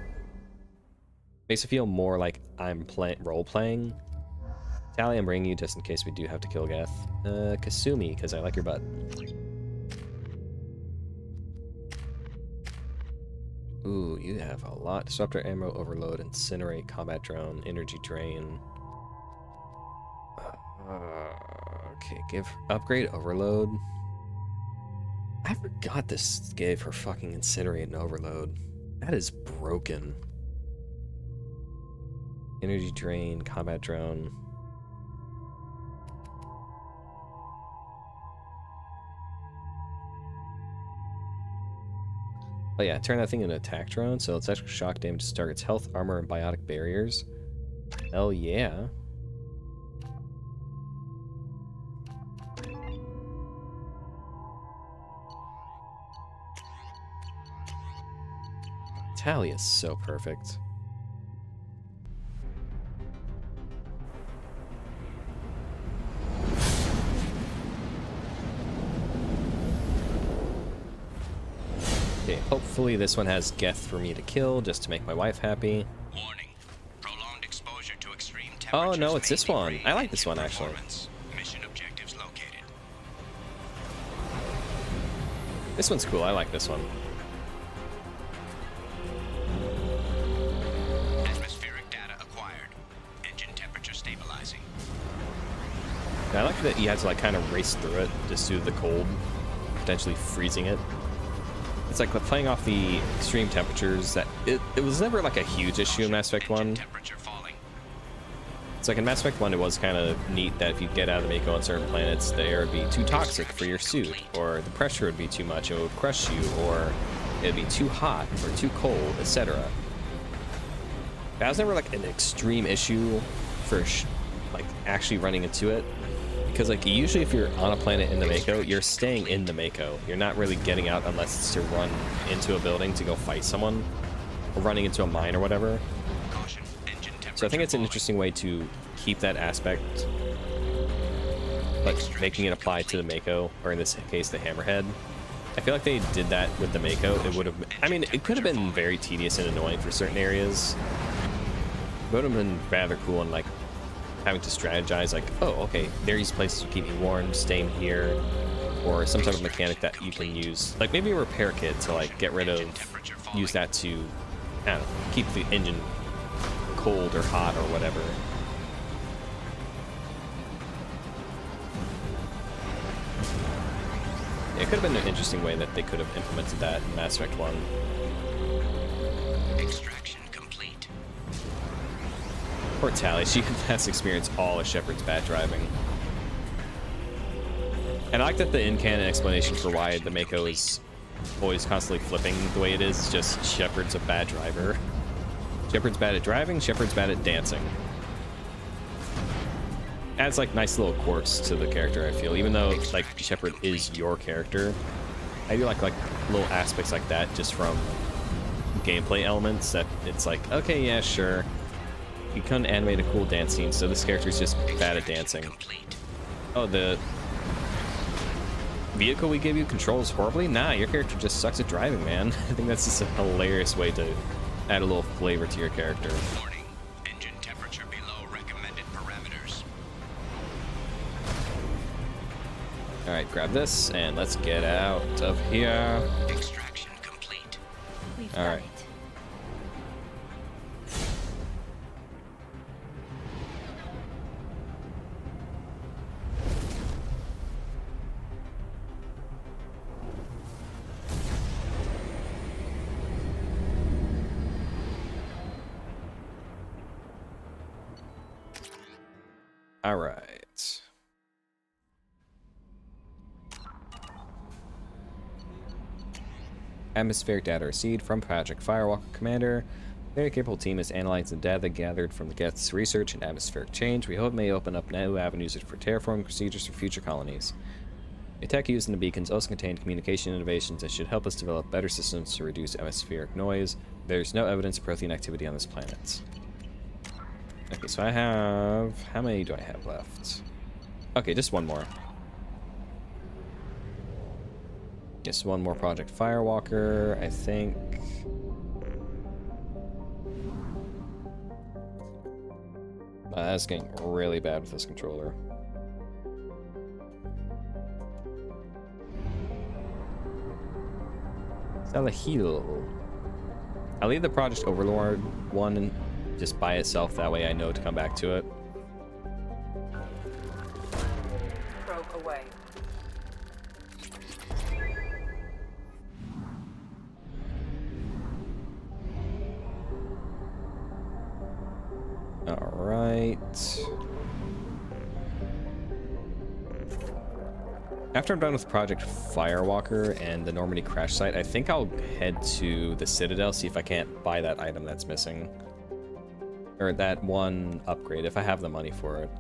Makes it feel more like I'm role-playing. Tally, I'm bringing you just in case we do have to kill Geth. Kasumi, because I like your butt. Ooh, you have a lot. Disruptor, ammo, overload, incinerate, combat drone, energy drain. Okay, upgrade overload. I forgot this gave her fucking incinerate and overload. That is broken. Energy drain, combat drone. Oh yeah, turn that thing into attack drone, so it's extra shock damage to target's health, armor, and biotic barriers. Hell yeah. Tally is so perfect. Hopefully this one has Geth for me to kill, just to make my wife happy. Warning. Prolonged exposure to extreme Oh temperatures no, it's this may one. degrade I like this engine one actually. performance. Mission objectives located. This one's cool. I like this one. Atmospheric data acquired. Engine temperature stabilizing. And I like that you have to like kind of race through it to soothe the cold, potentially freezing it. It's like playing off the extreme temperatures that it was never like a huge issue in Mass Effect 1. It's like in Mass Effect 1 it was kind of neat that if you get out of the Mako on certain planets, the air would be too toxic for your suit, or the pressure would be too much and it would crush you, or it'd be too hot or too cold, etc. That was never like an extreme issue for like actually running into it. Because like usually if you're on a planet in the Mako, you're staying in the Mako. You're not really getting out unless it's to run into a building to go fight someone, or running into a mine or whatever. So I think it's an interesting way to keep that aspect, but making it apply to the Mako, or in this case the Hammerhead. I feel like they did that with the Mako. It would have, I mean, it could have been very tedious and annoying for certain areas. It would have been rather cool and like having to strategize like, oh, okay, there's places to keep me warm, staying here, or some type of mechanic that you can use, like maybe a repair kit to like get rid of, use that to, I don't know, keep the engine cold or hot or whatever. It could have been an interesting way that they could have implemented that in Mass Effect 1. Extraction complete. Poor Tally, she has experienced all of Shepard's bad driving. And I like that the in-canon explanation for why the Mako is always constantly flipping the way it is just Shepard's a bad driver. Shepard's bad at driving, Shepard's bad at dancing. Adds like nice little quirks to the character, I feel. Even though like Shepard is your character, I do like little aspects like that just from gameplay elements that it's like, okay, yeah, sure. You couldn't animate a cool dance scene, so this character's just bad at dancing. Oh, the vehicle we gave you controls horribly? Nah, your character just sucks at driving, man. I think that's just a hilarious way to add a little flavor to your character. Warning. Engine temperature below recommended parameters. Alright, grab this and let's get out of here. Extraction complete. Alright. All right. Atmospheric data received from Project Firewalker Commander. Very capable team is analyzing the data gathered from the Geth's research and atmospheric change. We hope it may open up new avenues for terraforming procedures for future colonies. The tech used in the beacons also contained communication innovations that should help us develop better systems to reduce atmospheric noise. There's no evidence of Prothean activity on this planet. Okay, so I have... How many do I have left? Okay, just one more. Just one more Project Firewalker, I think. That's getting really bad with this controller. Salahil. I'll leave the Project Overlord one just by itself, that way I know to come back to it. Probe away. All right. After I'm done with Project Firewalker and the Normandy crash site, I think I'll head to the Citadel, see if I can't buy that item that's missing. Or that one upgrade, if I have the money for it.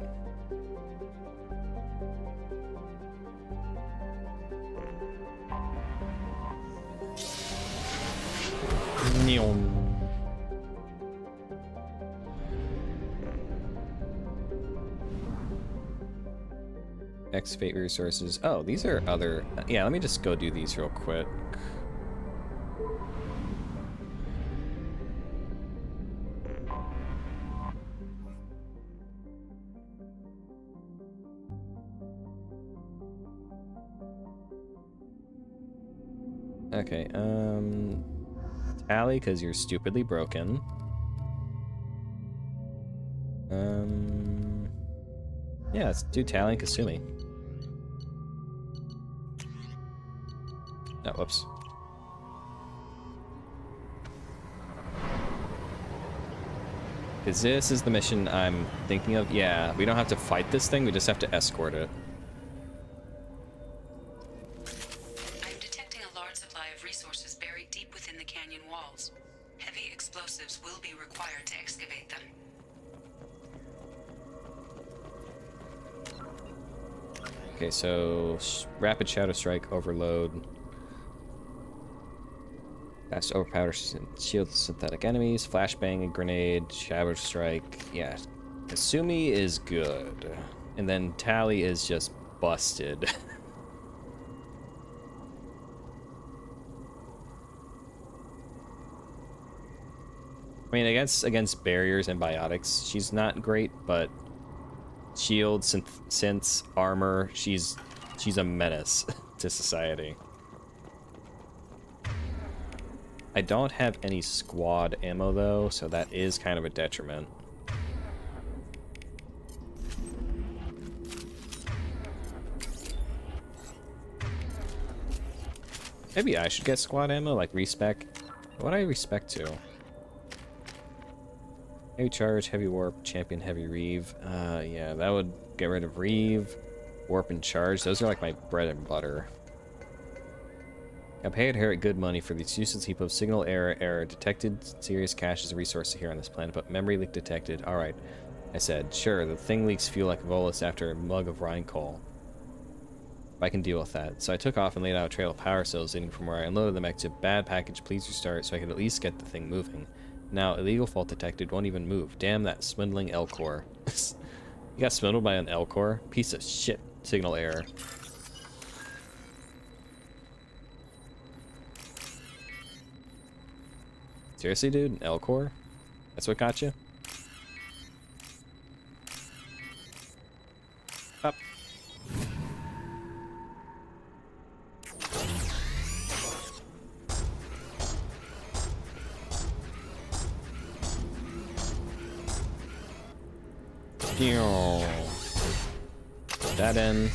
X-Fate resources. Oh, these are other... Yeah, let me just go do these real quick. Okay, Tally, because you're stupidly broken. Yeah, let's do Tally and Kasumi. Oh, whoops. Because this is the mission I'm thinking of. Yeah, we don't have to fight this thing, we just have to escort it. I'm detecting a large supply of resources buried deep within the canyon walls. Heavy explosives will be required to excavate them. Okay, so rapid shadow strike, overload. Fast overpower shield synthetic enemies, flashbang and grenade, shadow strike. Yeah, Kasumi is good, and then Tally is just busted. I mean, against barriers and biotics, she's not great, but shield, synths, armor, she's a menace to society. I don't have any squad ammo though, so that is kind of a detriment. Maybe I should get squad ammo, like respec. What do I respec to? Heavy charge, heavy warp, champion, heavy reeve. Yeah, that would get rid of reeve, warp, and charge. Those are like my bread and butter. I paid Herrick good money for this useless heap of signal error detected. Serious caches of resources here on this planet, but memory leak detected. Alright, I said. Sure, the thing leaks fuel like a bolus after a mug of Rhine coal. I can deal with that. So I took off and laid out a trail of power cells leading from where I unloaded them back to bad package, please restart, so I could at least get the thing moving. Now, illegal fault detected, won't even move. Damn that swindling L-core. You got swindled by an L-core? Piece of shit. Signal error. Seriously, dude? An L-core? That's what got you? Up. Put that in.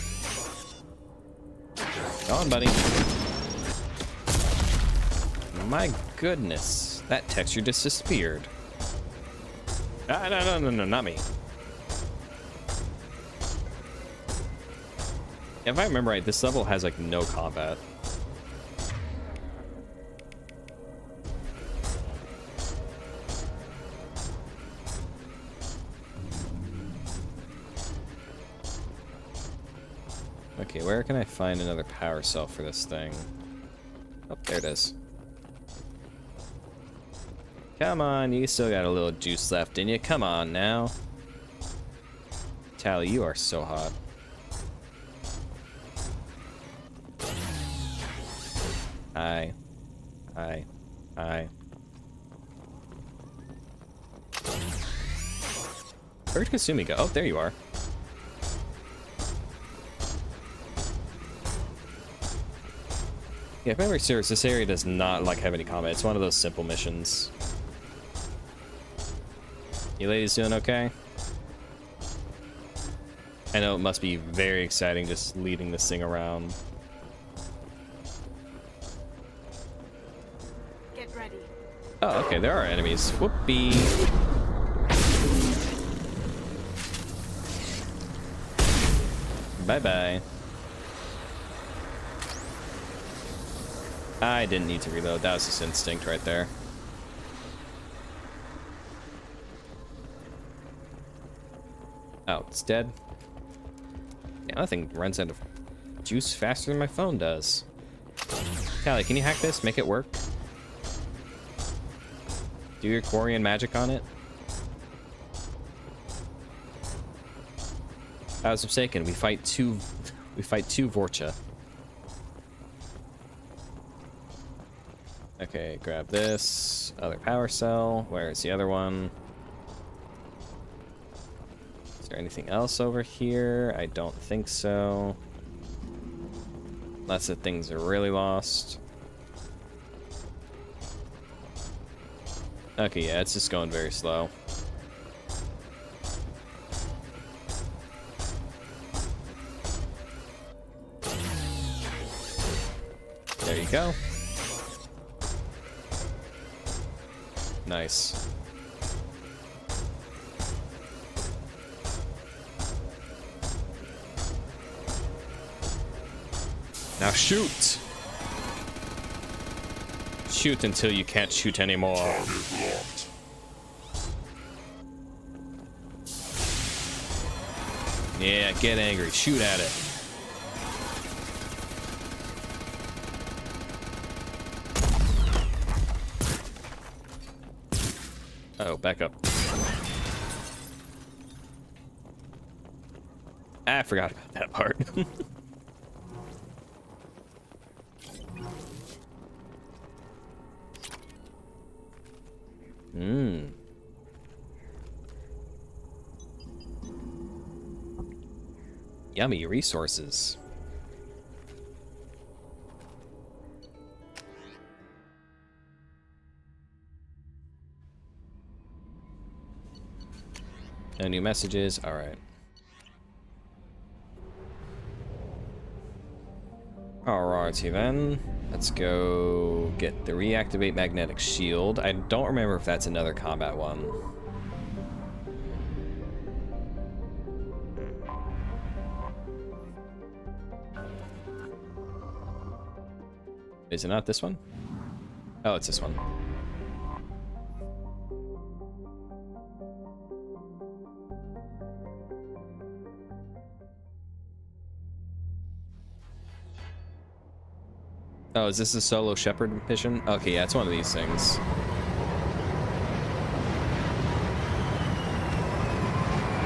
Go on, buddy. My goodness, that texture just disappeared. No, not me. If I remember right, this level has like no combat. Okay, where can I find another power cell for this thing? Oh, there it is. Come on, you still got a little juice left in you. Come on now. Tally, you are so hot. Hi. Hi. Hi. Where'd Kasumi go? Oh, there you are. Yeah, if memory serves, this area does not like have any combat. It's one of those simple missions. You ladies doing okay? I know it must be very exciting just leading this thing around. Get ready. Oh, okay, there are enemies. Whoopee. Bye-bye. I didn't need to reload. That was just instinct right there. Oh, it's dead. Yeah, that thing runs out of juice faster than my phone does. Callie, can you hack this? Make it work? Do your Quarian magic on it? I was mistaken. We fight two Vorcha. Okay, grab this. Other power cell. Where's the other one? Is there anything else over here? I don't think so. Unless the things are really lost. Okay, yeah, it's just going very slow. There you go. Nice. Now shoot! Shoot until you can't shoot anymore. Yeah, get angry. Shoot at it. Oh, back up. I forgot about that part. Yummy resources. No new messages. All right. Alrighty then. Let's go get the reactivate magnetic shield. I don't remember if that's another combat one. Is it not this one? Oh, it's this one. Oh, is this a solo shepherd mission? Okay, yeah, it's one of these things.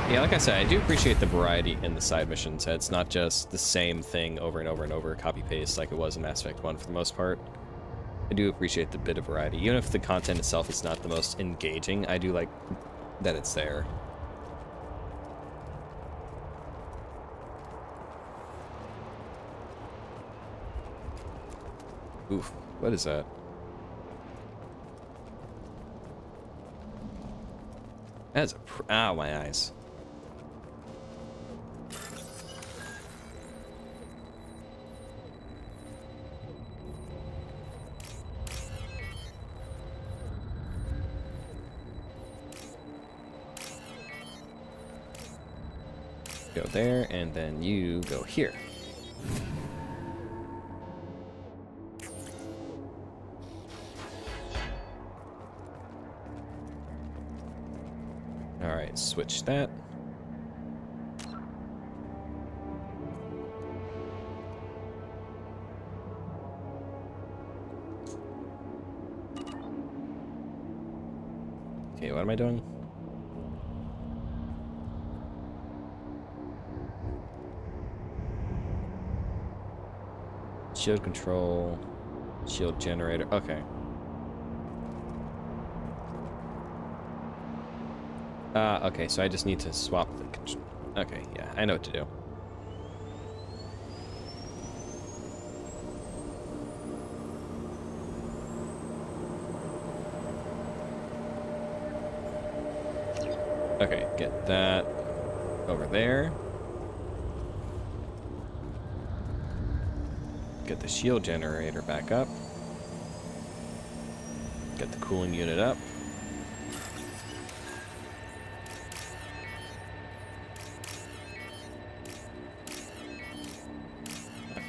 Yeah, like I said, I do appreciate the variety in the side missions. It's not just the same thing over and over and over, copy-paste like it was in Mass Effect 1 for the most part. I do appreciate the bit of variety. Even if the content itself is not the most engaging, I do like that it's there. Oof, what is that? That's a ow, my eyes. Go there, and then you go here. Alright, switch that. Okay, what am I doing? Shield control, shield generator, okay. Okay, so I just need to swap the okay, yeah, I know what to do. Okay, get that over there. Get the shield generator back up. Get the cooling unit up.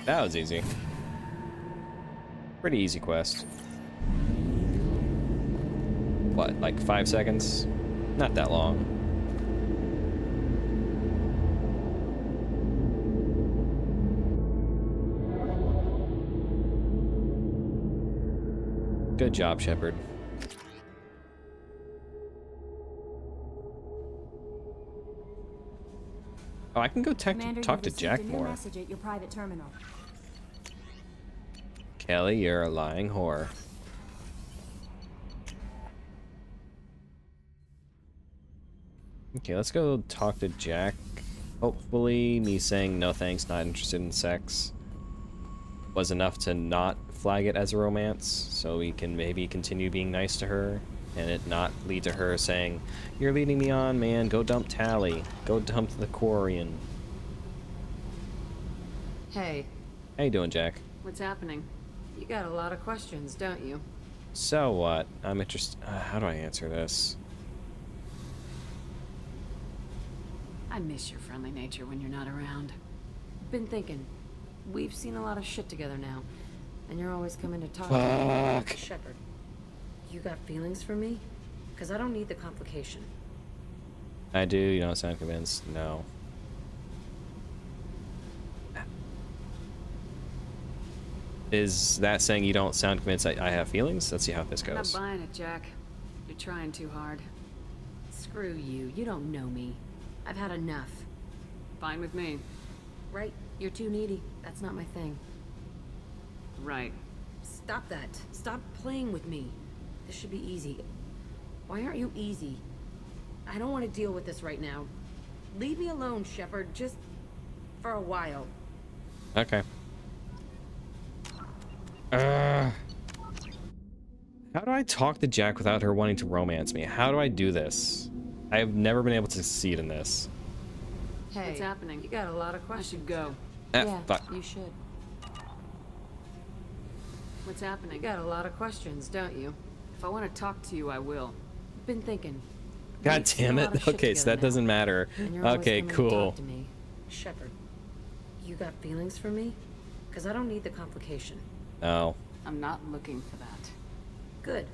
That was easy. Pretty easy quest. What, like 5 seconds? Not that long. Good job, Shepard. Oh, I can go talk to Jack more. Message at your private terminal. Kelly, you're a lying whore. Okay, let's go talk to Jack. Hopefully, me saying no thanks, not interested in sex, was enough to not flag it as a romance, so we can maybe continue being nice to her. and it not lead to her saying, "You're leading me on, man. Go dump Tally. Go dump the Quarian." Hey, How you doing, Jack? what's happening? You got a lot of questions, don't you? So what? I'm interested. How do I answer this? I miss your friendly nature when you're not around. Been thinking, we've seen a lot of shit together now, and you're always coming to talk to me. Shepard, you got feelings for me? Because I don't need the complication. I do. You don't sound convinced. No. Is that saying you don't sound convinced I have feelings? Let's see how this I'm not goes. buying it, Jack. You're trying too hard. Screw you. You don't know me. I've had enough. Fine with me. Right. You're too needy. That's not my thing. Right. Stop that. Stop playing with me. This should be easy. Why aren't you easy? I don't want to deal with this right now. Leave me alone, Shepard. Just for a while. Okay. How do I talk to Jack without her wanting to romance me? How do I do this? I have never been able to succeed in this. Hey, what's happening? You got a lot of questions. I should go. Yeah, fuck. You should. What's happening? You got a lot of questions, don't you? If I want to talk to you, I will. Been thinking. God damn it. Okay, so that doesn't matter. Okay, cool. Shepard, you got feelings for me? Because I don't need the complication. Oh. I'm not looking for that. Good.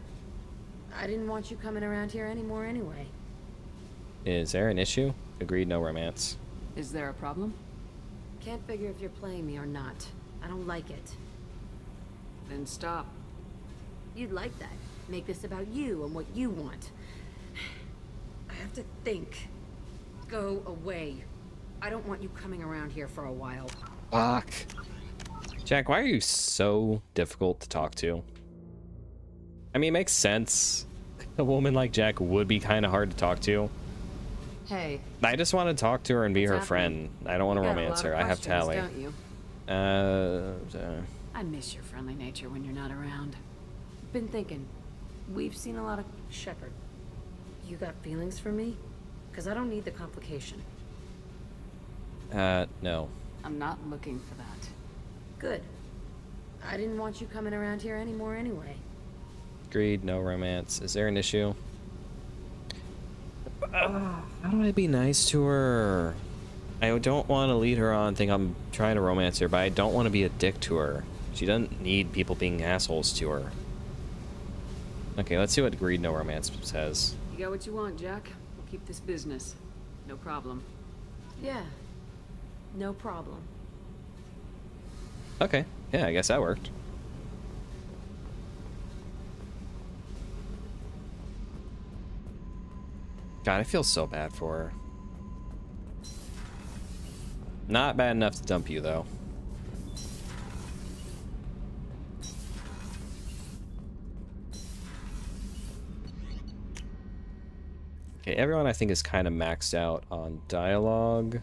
I didn't want you coming around here anymore anyway. Is there an issue? Agreed, no romance. Is there a problem? Can't figure if you're playing me or not. I don't like it. Then stop. You'd like that. Make this about you and what you want. I have to think. Go away. I don't want you coming around here for a while. Fuck. Jack, why are you so difficult to talk to? I mean, it makes sense. A woman like Jack would be kind of hard to talk to. Hey. I just want to talk to her and be her friend. I don't want to romance her. I have Tally. Don't you? I miss your friendly nature when you're not around. Been thinking, we've seen a lot of... Shepard, you got feelings for me? Because I don't need the complication. No. I'm not looking for that. Good. I didn't want you coming around here anymore anyway. Agreed, no romance. Is there an issue? How do I be nice to her? I don't want to lead her on, think I'm trying to romance her, but I don't want to be a dick to her. She doesn't need people being assholes to her. Okay, let's see what agreed, no romance says. You got what you want, Jack. We'll keep this business. No problem. Yeah. No problem. Okay, yeah, I guess that worked. God, I feel so bad for her. Not bad enough to dump you, though. Okay, everyone I think is kind of maxed out on dialogue.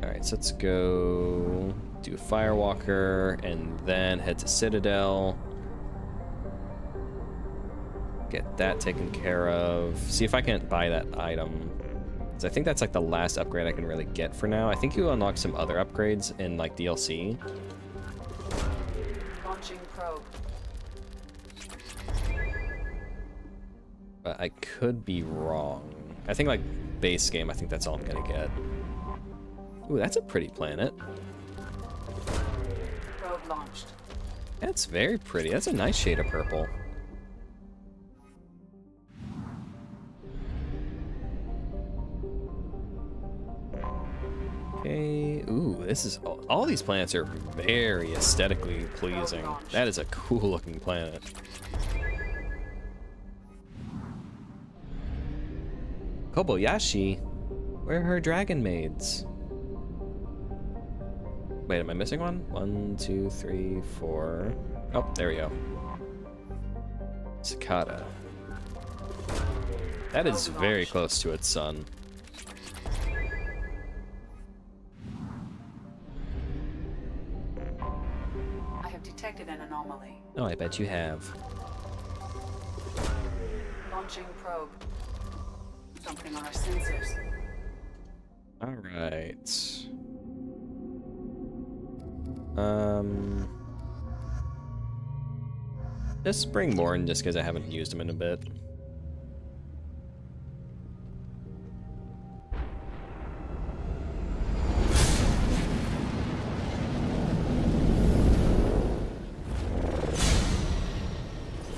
Alright, so let's go do Firewalker and then head to Citadel. Get that taken care of. See if I can't buy that item. Because I think that's like the last upgrade I can really get for now. I think you unlock some other upgrades in like DLC. Launching probe. But I could be wrong. I think like base game, I think that's all I'm gonna get. Ooh, that's a pretty planet. Probe launched. That's very pretty. That's a nice shade of purple. Okay. Ooh, this is all these planets are very aesthetically pleasing. That is a cool looking planet. Kobayashi? Where are her dragon maids? Wait, am I missing one? 1, 2, 3, 4. Oh, there we go. Cicada. That is very close to its sun. I have detected Oh, I bet you have. Launching probe. Something on our sensors. All right. Just bring Morn just because I haven't used him in a bit.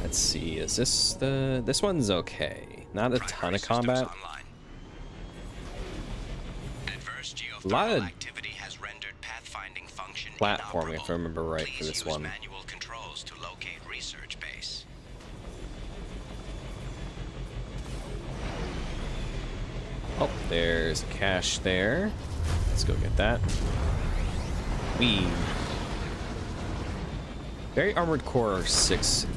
Let's see, is this one's okay. Not a ton of combat. A lot of activity has rendered pathfinding function platforming, if I remember right, for this one. manual controls to locate research base. Oh, there's a cache there. Let's go get that. Very Armored Core 6.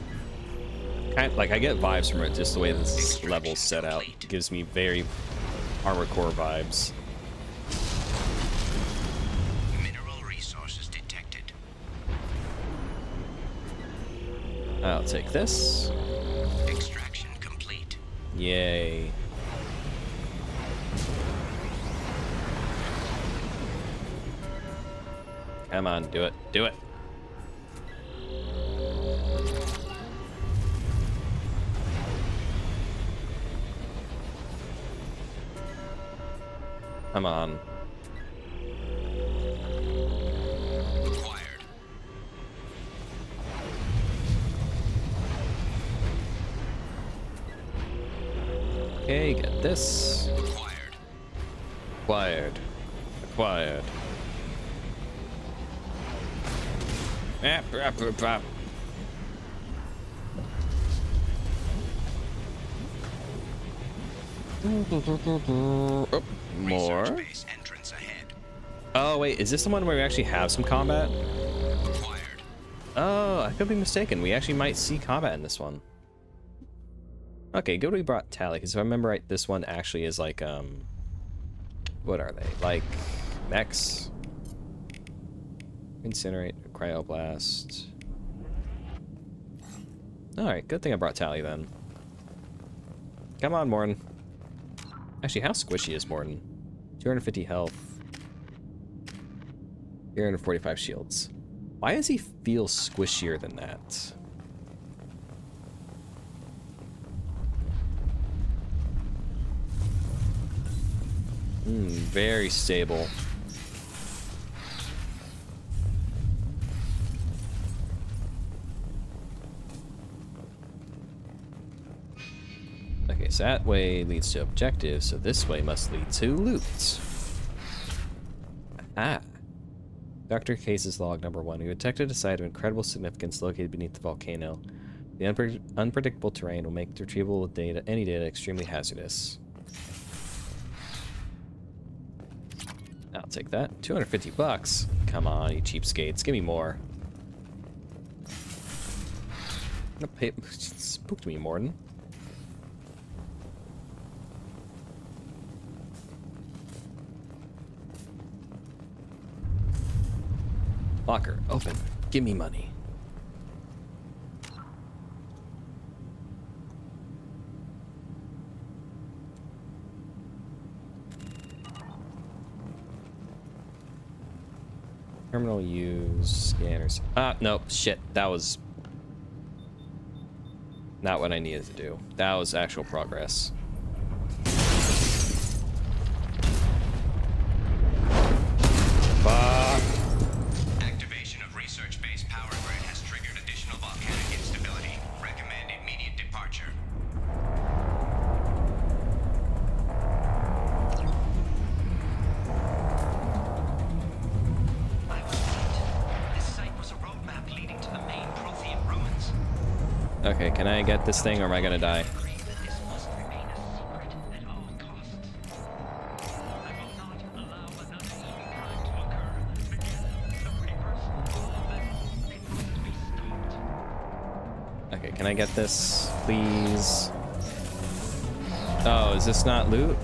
Like, I get vibes from it, just the way this level's set out. It gives me very Armored Core vibes. Mineral resources detected. I'll take this. Extraction complete. Yay. Come on, do it. Do it. Come on. Acquired. Okay, get this. Acquired. Acquired. Acquired. Oh, more. Base entrance ahead. Oh wait, is this the one where we actually have some combat? Acquired. Oh, I could be mistaken. We actually might see combat in this one. Okay, good we brought Tally, because if I remember right, this one actually is like, what are they? Like, mechs? Incinerate, cryoblast. Alright, good thing I brought Tally then. Come on, Morton. Actually, how squishy is Morton? 250 health. 345 shields. Why does he feel squishier than that? Very stable. Okay, so that way leads to objectives, so this way must lead to loot. Ah. Dr. Case's log number 1. We detected a site of incredible significance located beneath the volcano. The unpredictable terrain will make the retrieval of any data extremely hazardous. I'll take that. 250 bucks. Come on, you cheapskates. Give me more. Spooked me, Morton. Locker, open. Give me money. Terminal use scanners. Ah, nope. Shit. That was not what I needed to do. That was actual progress. Fuck. Activation of research base power grid has triggered additional volcanic instability. Recommend immediate departure. Okay, can I get this thing or am I gonna die? Okay, can I get this, please? Oh, is this not loot?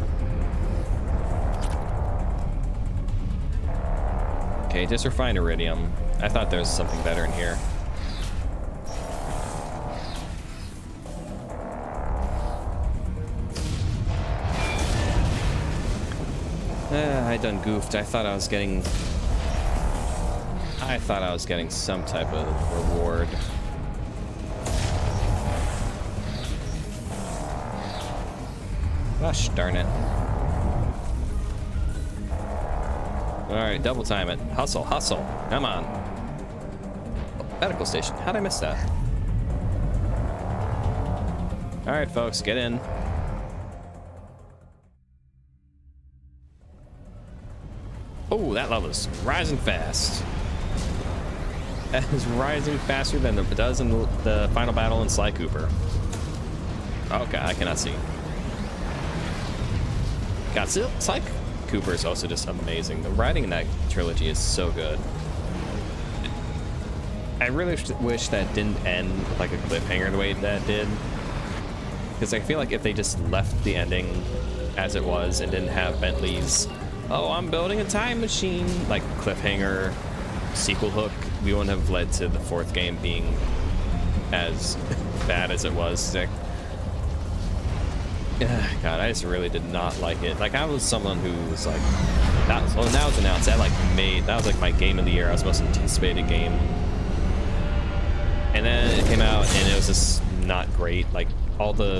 Okay, just refined iridium. I thought there was something better in here. I done goofed. I thought I was getting some type of reward. Gosh darn it. Alright, double time it. Hustle, hustle. Come on. Oh, medical station. How'd I miss that? Alright, folks, get in. Oh, that level's rising fast. That is rising faster than it does in the final battle in Sly Cooper. Okay, I cannot see. God, Sly Cooper is also just amazing. The writing in that trilogy is so good. I really wish that didn't end with like a cliffhanger the way that did. Because I feel like if they just left the ending as it was and didn't have Bentley's, oh, I'm building a time machine, like cliffhanger sequel hook, we wouldn't have led to the fourth game being as bad as it was. Like, God, I just really did not like it. Like, I was someone who was like, that was, well, now it's announced, that was like my game of the year. I was most anticipated game. And then it came out and it was just not great. Like, all the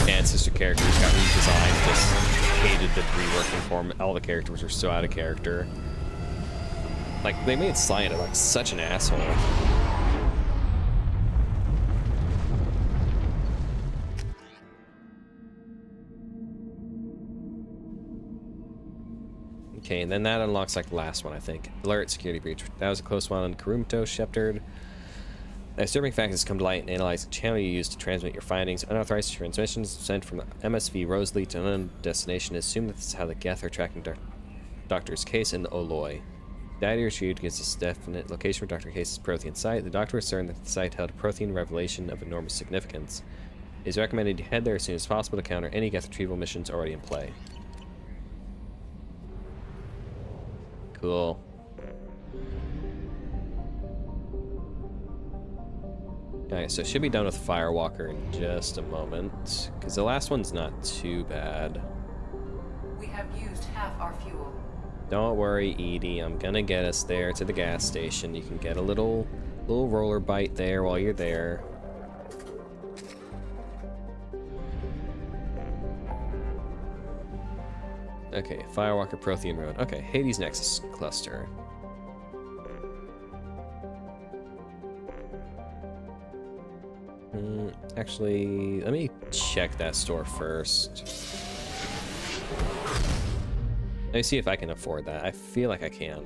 ancestor characters got redesigned, just hated the reworking form. All the characters were so out of character. Like, they made Sly into like such an asshole. Okay, and then that unlocks like the last one, I think. Alert, security breach. That was a close one on Karumto Shepard. Disturbing facts come to light and analyze the channel you use to transmit your findings. Unauthorized transmissions sent from the MSV Rosalie to an unknown destination. Assume that this is how the Geth are tracking Doctor's case in the Oloy. Data retrieved gives us definite location for Dr. Case's Prothean site. The doctor was certain that the site held a Prothean revelation of enormous significance. It is recommended you head there as soon as possible to counter any Geth retrieval missions already in play. Cool. Okay, so should be done with Firewalker in just a moment, because the last one's not too bad. We have used half our fuel. Don't worry, Edie. I'm gonna get us there to the gas station. You can get a little roller bite there while you're there. Okay, Firewalker, Prothean Road. Okay, Hades Nexus Cluster. Actually, let me check that store first. Let me see if I can afford that. I feel like I can.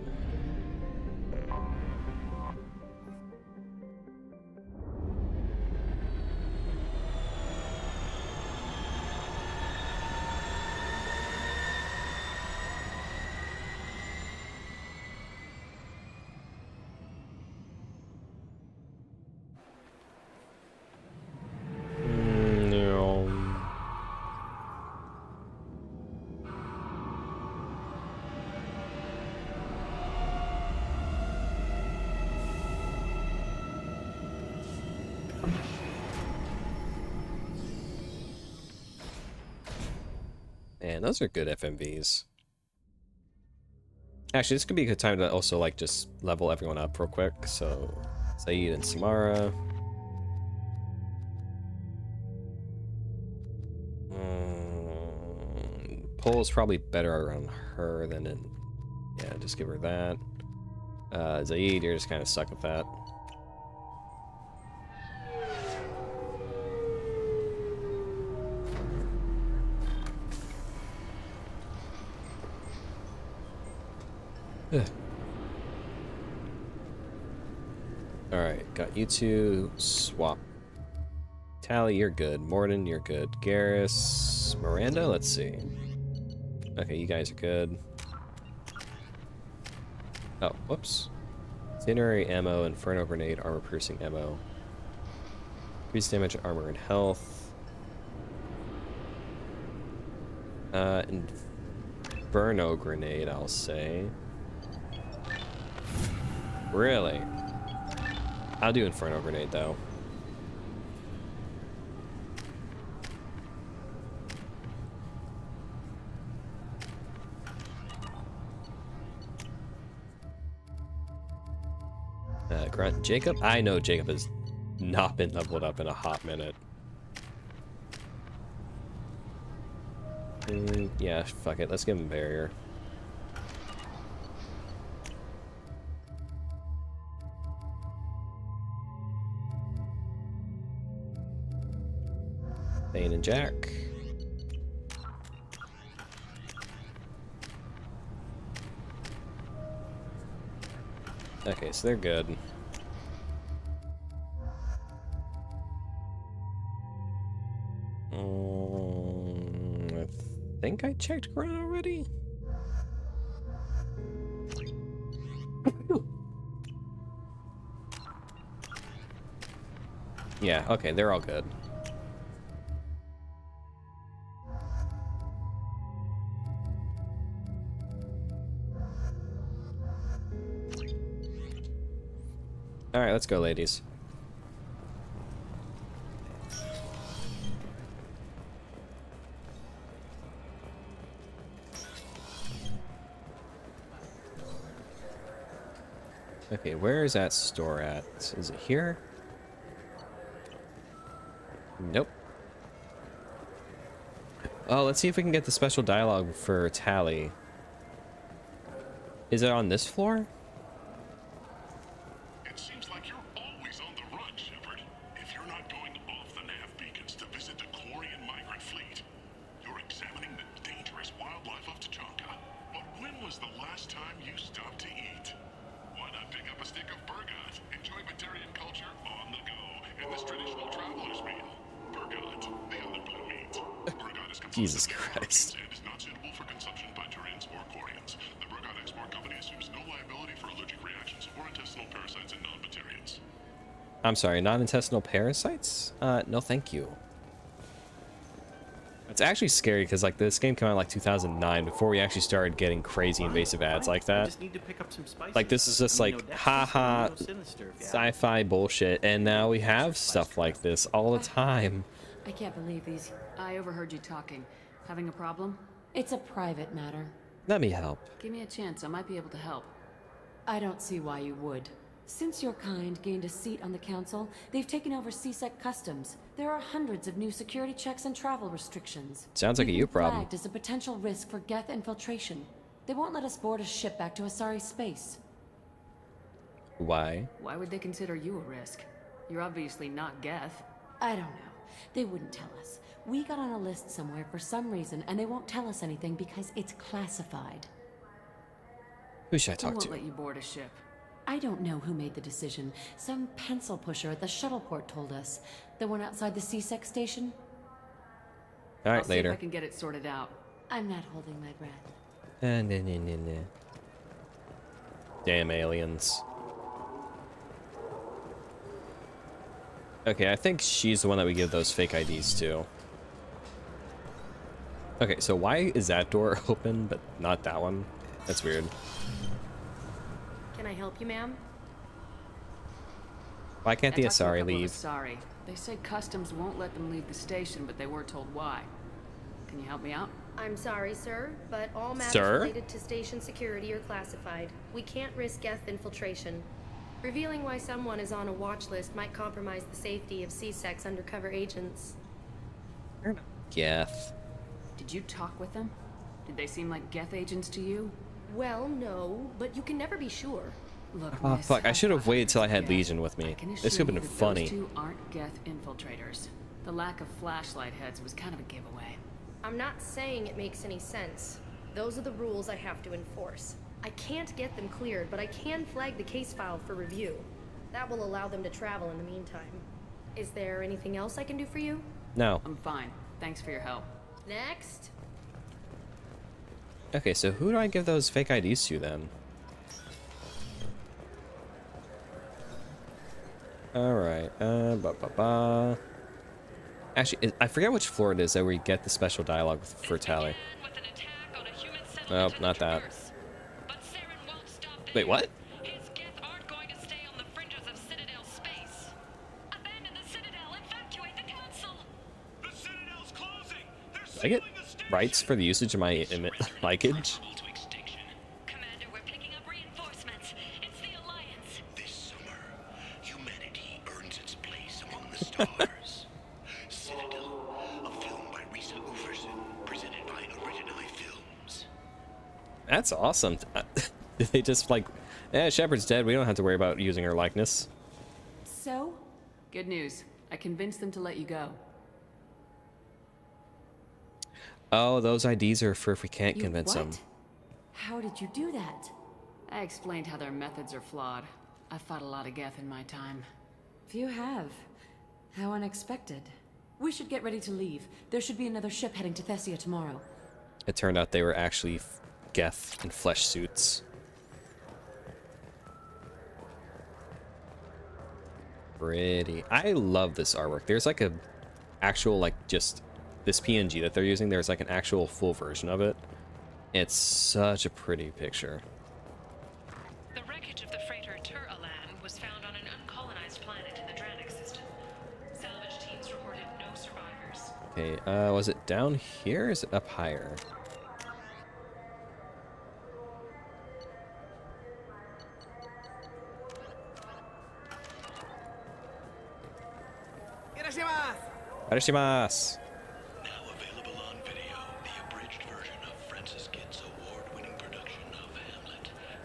Man, those are good FMVs. Actually, this could be a good time to also, like, just level everyone up real quick. So, Saeed and Samara. Pole's probably better around her than in... Yeah, just give her that. Zaid, you're just kind of stuck with that. Alright, got you two. Swap. Tally, you're good. Morden, you're good. Garrus, Miranda, let's see. Okay, you guys are good. Oh, whoops. Incendiary ammo, Inferno grenade, armor piercing ammo. Increase damage, armor, and health. Inferno grenade, I'll say. Really? I'll do Inferno grenade though. Grunt Jacob? I know Jacob has not been leveled up in a hot minute. Yeah, fuck it. Let's give him barrier. Thane and Jack. Okay, so they're good. I think I checked Grunt already. Yeah, okay, they're all good. All right, let's go, ladies. Okay, where is that store at? Is it here? Nope. Oh, let's see if we can get the special dialogue for Tally. Is it on this floor? It seems like you're always on the run, Shepard. If you're not going off the nav beacons to visit the Quarian migrant fleet, you're examining the dangerous wildlife of Tachanka. But when was the last time you stopped to eat? Why not pick up a stick of Burgot? Enjoy Batarian culture on the go in this traditional traveler's meal. Burgot, the other blue meat. Burgot is Jesus Christ. and is not suitable for consumption by Turians or Quarians. The Burgot Export Company assumes no liability for allergic reactions or intestinal parasites in non-Batarians. I'm sorry, non-intestinal parasites? No thank you. It's actually scary because like this game came out in like 2009 before we actually started getting crazy invasive ads like that. Just need to pick up some spices. Like this is just like haha sci-fi bullshit, and now we have stuff like this all the time. I can't believe these. I overheard you talking. Having a problem? It's a private matter. Let me help. Give me a chance. I might be able to help. I don't see why you would. Since your kind gained a seat on the council, they've taken over CSEC customs. There are hundreds of new security checks and travel restrictions. Sounds like a you problem. Flagged as a potential risk for Geth infiltration. They won't let us board a ship back to Asari space. Why? Why would they consider you a risk? You're obviously not Geth. I don't know. They wouldn't tell us. We got on a list somewhere for some reason, and they won't tell us anything because it's classified. Who should I Who talk won't to? let you board a ship? I don't know who made the decision. Some pencil pusher at the shuttle port told us. The one outside the CSEC station? All I'll right, see later. if I can get it sorted out. I'm not holding my breath. Nah. Damn aliens. Okay, I think she's the one that we give those fake IDs to. Okay, so why is that door open, but not that one? That's weird. Can I help you, ma'am? Why can't the I talked to a Asari couple of leave? Asari. They said customs won't let them leave the station, but they were told why. Can you help me out? I'm sorry, sir, but all matters Sir? related to station security are classified. We can't risk Geth infiltration. Revealing why someone is on a watch list might compromise the safety of CSEC's undercover agents. Geth. Did you talk with them? Did they seem like Geth agents to you? Well, no, but you can never be sure. Look, Oh miss, fuck, I should have waited till I had Geth. Legion with me. I can This assure could have you been that funny. Those two aren't Geth infiltrators. The lack of flashlight heads was kind of a giveaway. I'm not saying it makes any sense. Those are the rules I have to enforce. I can't get them cleared, but I can flag the case file for review. That will allow them to travel in the meantime. Is there anything else I can do for you? No. I'm fine. Thanks for your help. Next. Okay, so who do I give those fake IDs to then? Alright, Actually, I forget which floor it is that we get the special dialogue for Tally. Nope, not that. Wait, what? Did I get rights for the usage of my luggage? This summer, Stars. Citadel, a film by Risa Uferson, presented by Originally Films. That's awesome. Did they just like, Shepard's dead. We don't have to worry about using her likeness. So? Good news. I convinced them to let you go. Oh, those IDs are for if we can't convince them. How did you do that? I explained how their methods are flawed. I've fought a lot of Geth in my time. Few have. How unexpected. We should get ready to leave. There should be another ship heading to Thessia tomorrow. It turned out they were actually Geth in flesh suits. Pretty. I love this artwork. There's like a actual, like, just this PNG that they're using. There's like an actual full version of it. It's such a pretty picture. The wreckage of the freighter Tur-Alan was found on an uncolonized planet in the Dranik system. Salvage teams reported no survivors. Okay, was it down here or is it up higher? Arishimasu! Now available on video, the abridged version of Francis Kidd's award-winning production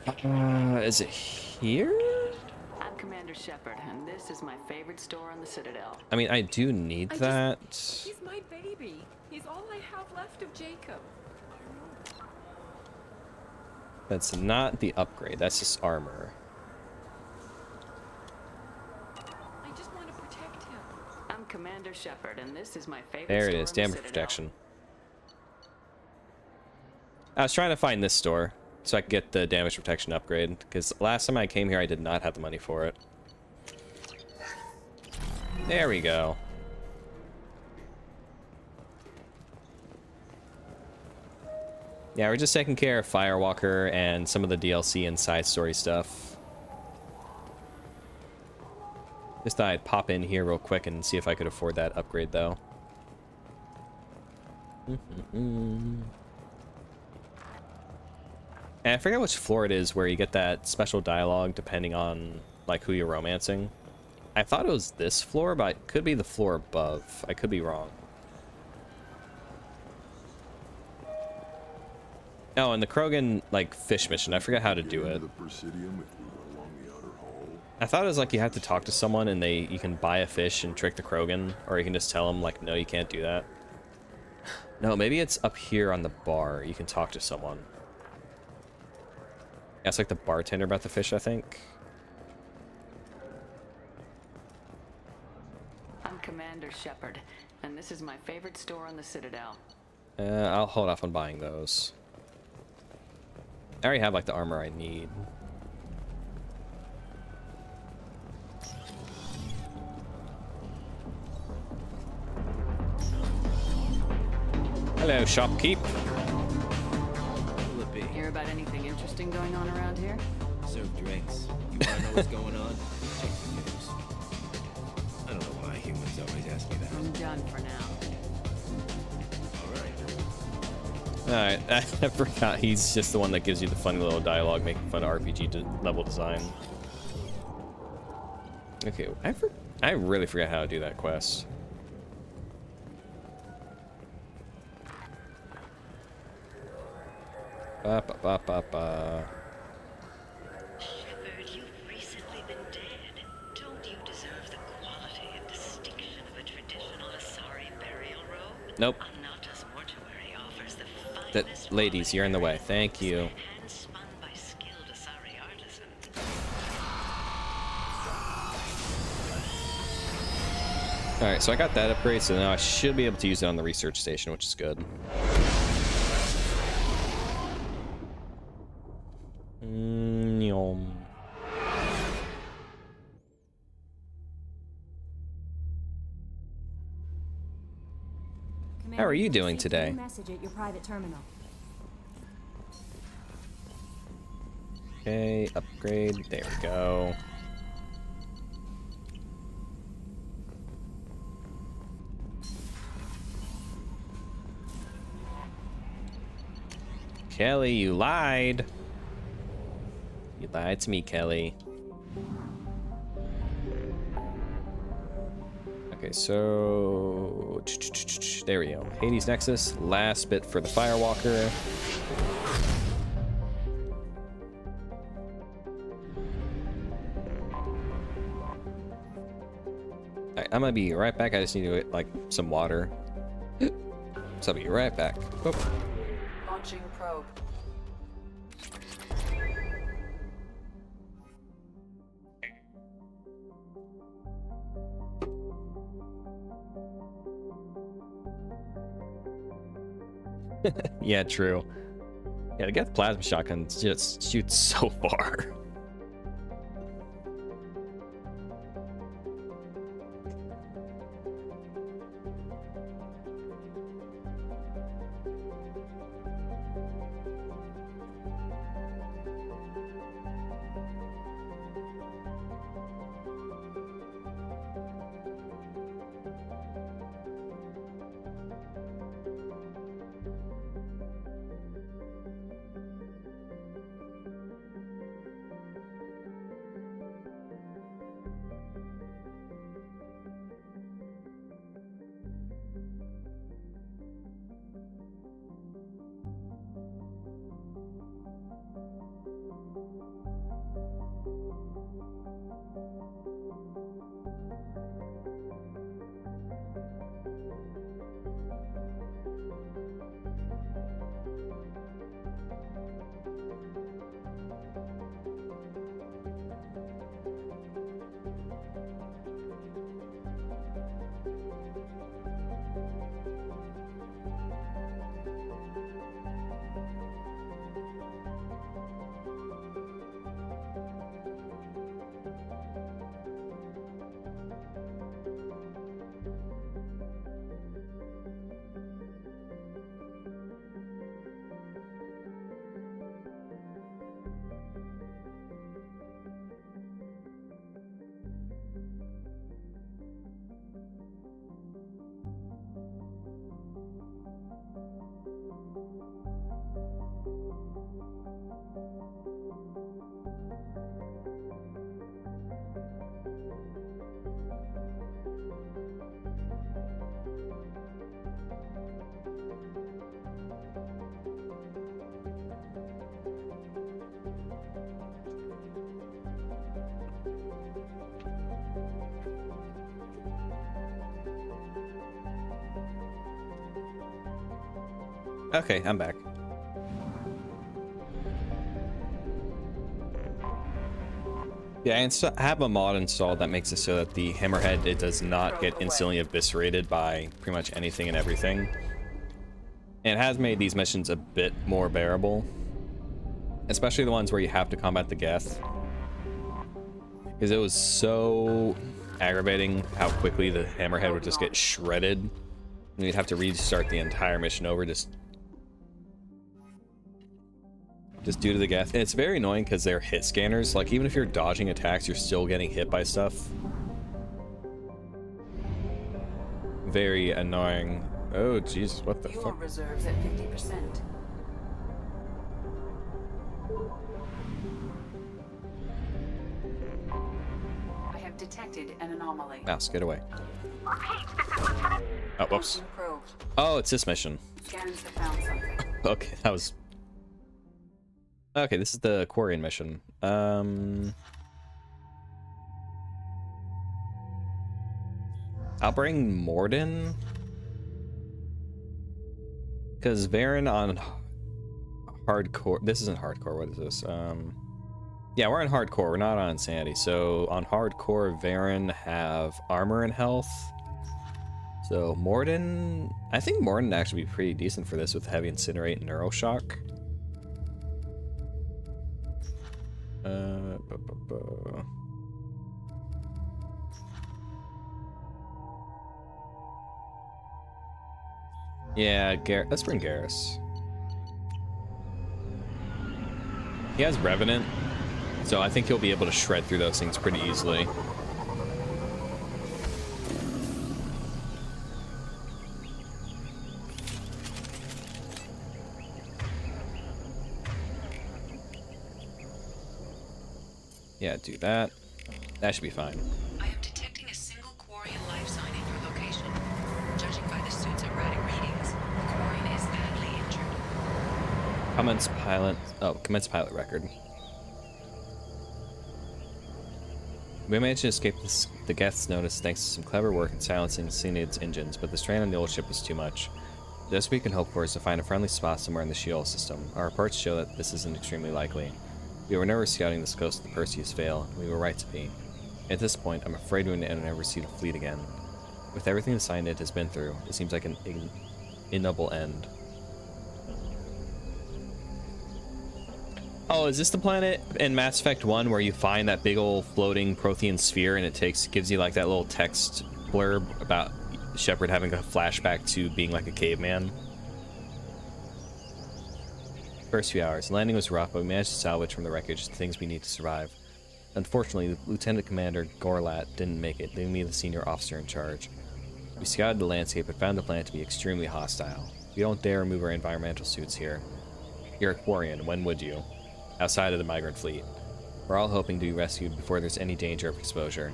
of Hamlet. Is it here? I'm Commander Shepard, and this is my favorite store on the Citadel. I mean, I do need that. He's my baby. He's all I have left of Jacob. That's not the upgrade. That's just armor. I just want to protect him. I'm Commander Shepard, and this is my favorite There it store is. on the Damage Citadel. protection. I was trying to find this store so I could get the damage protection upgrade, because last time I came here I did not have the money for it. There we go. Yeah, we're just taking care of Firewalker and some of the DLC and side story stuff. Just thought I'd pop in here real quick and see if I could afford that upgrade, though. And I forget which floor it is where you get that special dialogue depending on, like, who you're romancing. I thought it was this floor, but it could be the floor above. I could be wrong. Oh, and the Krogan, like, fish mission. I forget how to do it. I thought it was like you had to talk to someone and you can buy a fish and trick the Krogan, or you can just tell them, like, no, you can't do that. No, maybe it's up here on the bar. You can talk to someone. Yeah, it's like the bartender about the fish, I think. I'm Commander Shepard, and this is my favorite store on the Citadel. I'll hold off on buying those. I already have, like, the armor I need. Hello, shopkeep. Will it be? Hear about anything interesting going on around here? Serve drinks. You wanna know what's going on? Check the news. I don't know why humans always ask me that. I'm done for now. Alright, I forgot he's just the one that gives you the funny little dialogue making fun of RPG level design. Okay, I really forgot how to do that quest. Ba-ba-ba-ba-ba. Shepard, you've recently been dead. Don't you deserve the quality and distinction of a traditional Asari burial robe? Nope. Anata's mortuary offers the That, finest ladies, you're in the way. Thank you. hand-spun by skilled Asari artisans. Alright, so I got that upgrade, so now I should be able to use it on the research station, which is good. Nyom. How are you doing today? Message at your private terminal. Okay, upgrade. There we go. Kelly, you lied. You lied to me, Kelly. Okay, so there we go. Hades Nexus, last bit for the Firewalker. Alright, I'm gonna be right back. I just need to get like some water. So I'll be right back. Oh. Launching probe. Yeah, true. Yeah, to get the plasma shotgun just shoots so far. Okay, I'm back. Yeah, I have a mod installed that makes it so that the hammerhead, it does not get instantly eviscerated by pretty much anything and everything. And it has made these missions a bit more bearable. Especially the ones where you have to combat the Geth. Because it was so aggravating how quickly the hammerhead would just get shredded. And you'd have to restart the entire mission over just due to the Geth. And it's very annoying because they're hit scanners. Like, even if you're dodging attacks, you're still getting hit by stuff. Very annoying. Oh, Jesus, what the fuck? Reserves at 50%. I have detected an anomaly. Mouse, get away. Oh, whoops. Oh, it's this mission. Scans have found something. Okay, that was... Okay, this is the Quarian mission. I'll bring Morden. Because Varen on hardcore... This isn't hardcore, what is this? Yeah, we're on hardcore, we're not on insanity. So on hardcore, Varen have armor and health. So Morden... I think Morden would actually be pretty decent for this with heavy incinerate and neuroshock. Yeah, let's bring Garrus. He has Revenant, so I think he'll be able to shred through those things pretty easily. Yeah, do that. That should be fine. I am detecting a single Quarian life sign in your Commence pilot. Oh, commence pilot record. We managed to escape the guest's notice thanks to some clever work in silencing Cyanid's engines, but the strain on the old ship was too much. The best we can hope for is to find a friendly spot somewhere in the Sheol system. Our reports show that this isn't extremely likely. We were never scouting this coast of the Perseus Vale, and we were right to be. At this point, I'm afraid we will never see the fleet again. With everything the Cyanid has been through, it seems like an ignoble end. Oh, is this the planet in Mass Effect 1 where you find that big old floating Prothean sphere and it gives you like that little text blurb about Shepard having a flashback to being like a caveman? First few hours. Landing was rough, but we managed to salvage from the wreckage the things we need to survive. Unfortunately, Lieutenant Commander Gorlat didn't make it, leaving me the senior officer in charge. We scouted the landscape and found the planet to be extremely hostile. We don't dare remove our environmental suits here. You're a Quarian, when would you? Outside of the migrant fleet. We're all hoping to be rescued before there's any danger of exposure.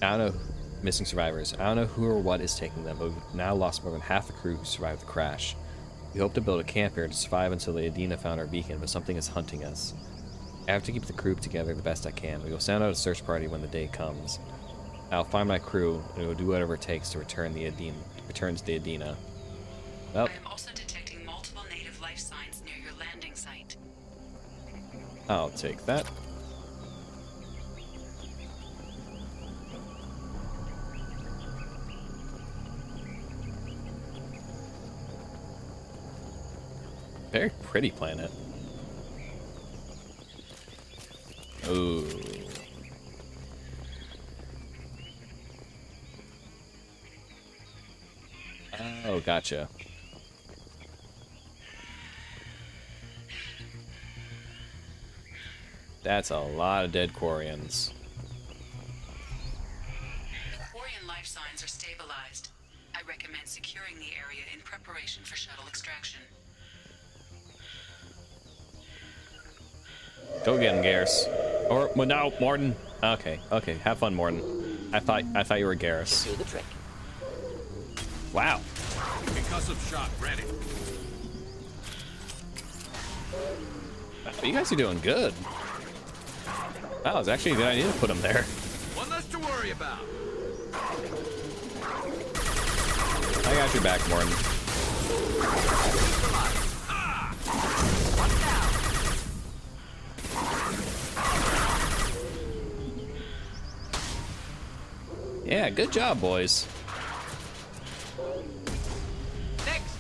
I don't know missing survivors. I don't know who or what is taking them, but we've now lost more than half the crew who survived the crash. We hope to build a camp here to survive until the Adina found our beacon, but something is hunting us. I have to keep the crew together the best I can. We will send out a search party when the day comes. I'll find my crew, and we will do whatever it takes to return to the Adina. Oh. I am also detecting multiple native life signs near your landing site. I'll take that. Very pretty planet. Ooh. Oh, gotcha. That's a lot of dead Quarians. Quarian life signs are stabilized. I recommend securing the area in preparation for shuttle extraction. Go get him, Garrus. Or well, no, Morden. Okay, have fun, Morden. I thought you were Garrus. Do the trick. Wow. Concussive shock ready. Wow, you guys are doing good. Wow, it's actually a good idea to put him there. One less to worry about. I got your back, Morden. Yeah, good job, boys. Next.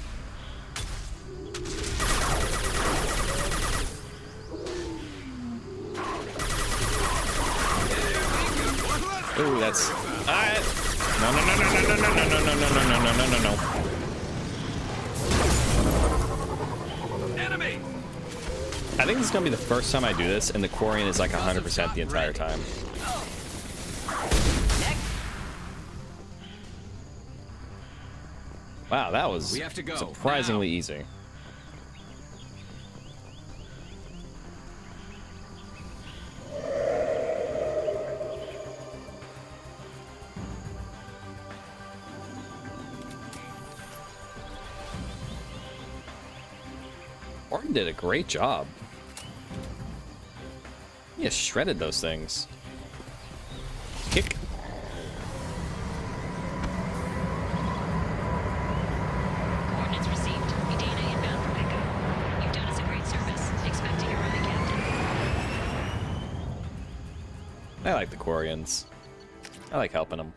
Ooh, that's no. Enemy. I think this is gonna be the first time I do this, and the Quarian is like 100% the entire time. Wow, that was surprisingly easy. Morton did a great job. He just shredded those things. Kick. Coordinates received. Adina inbound for pickup. You've done us a great service. Expect to hear from the captain. I like the Quarians. I like helping them.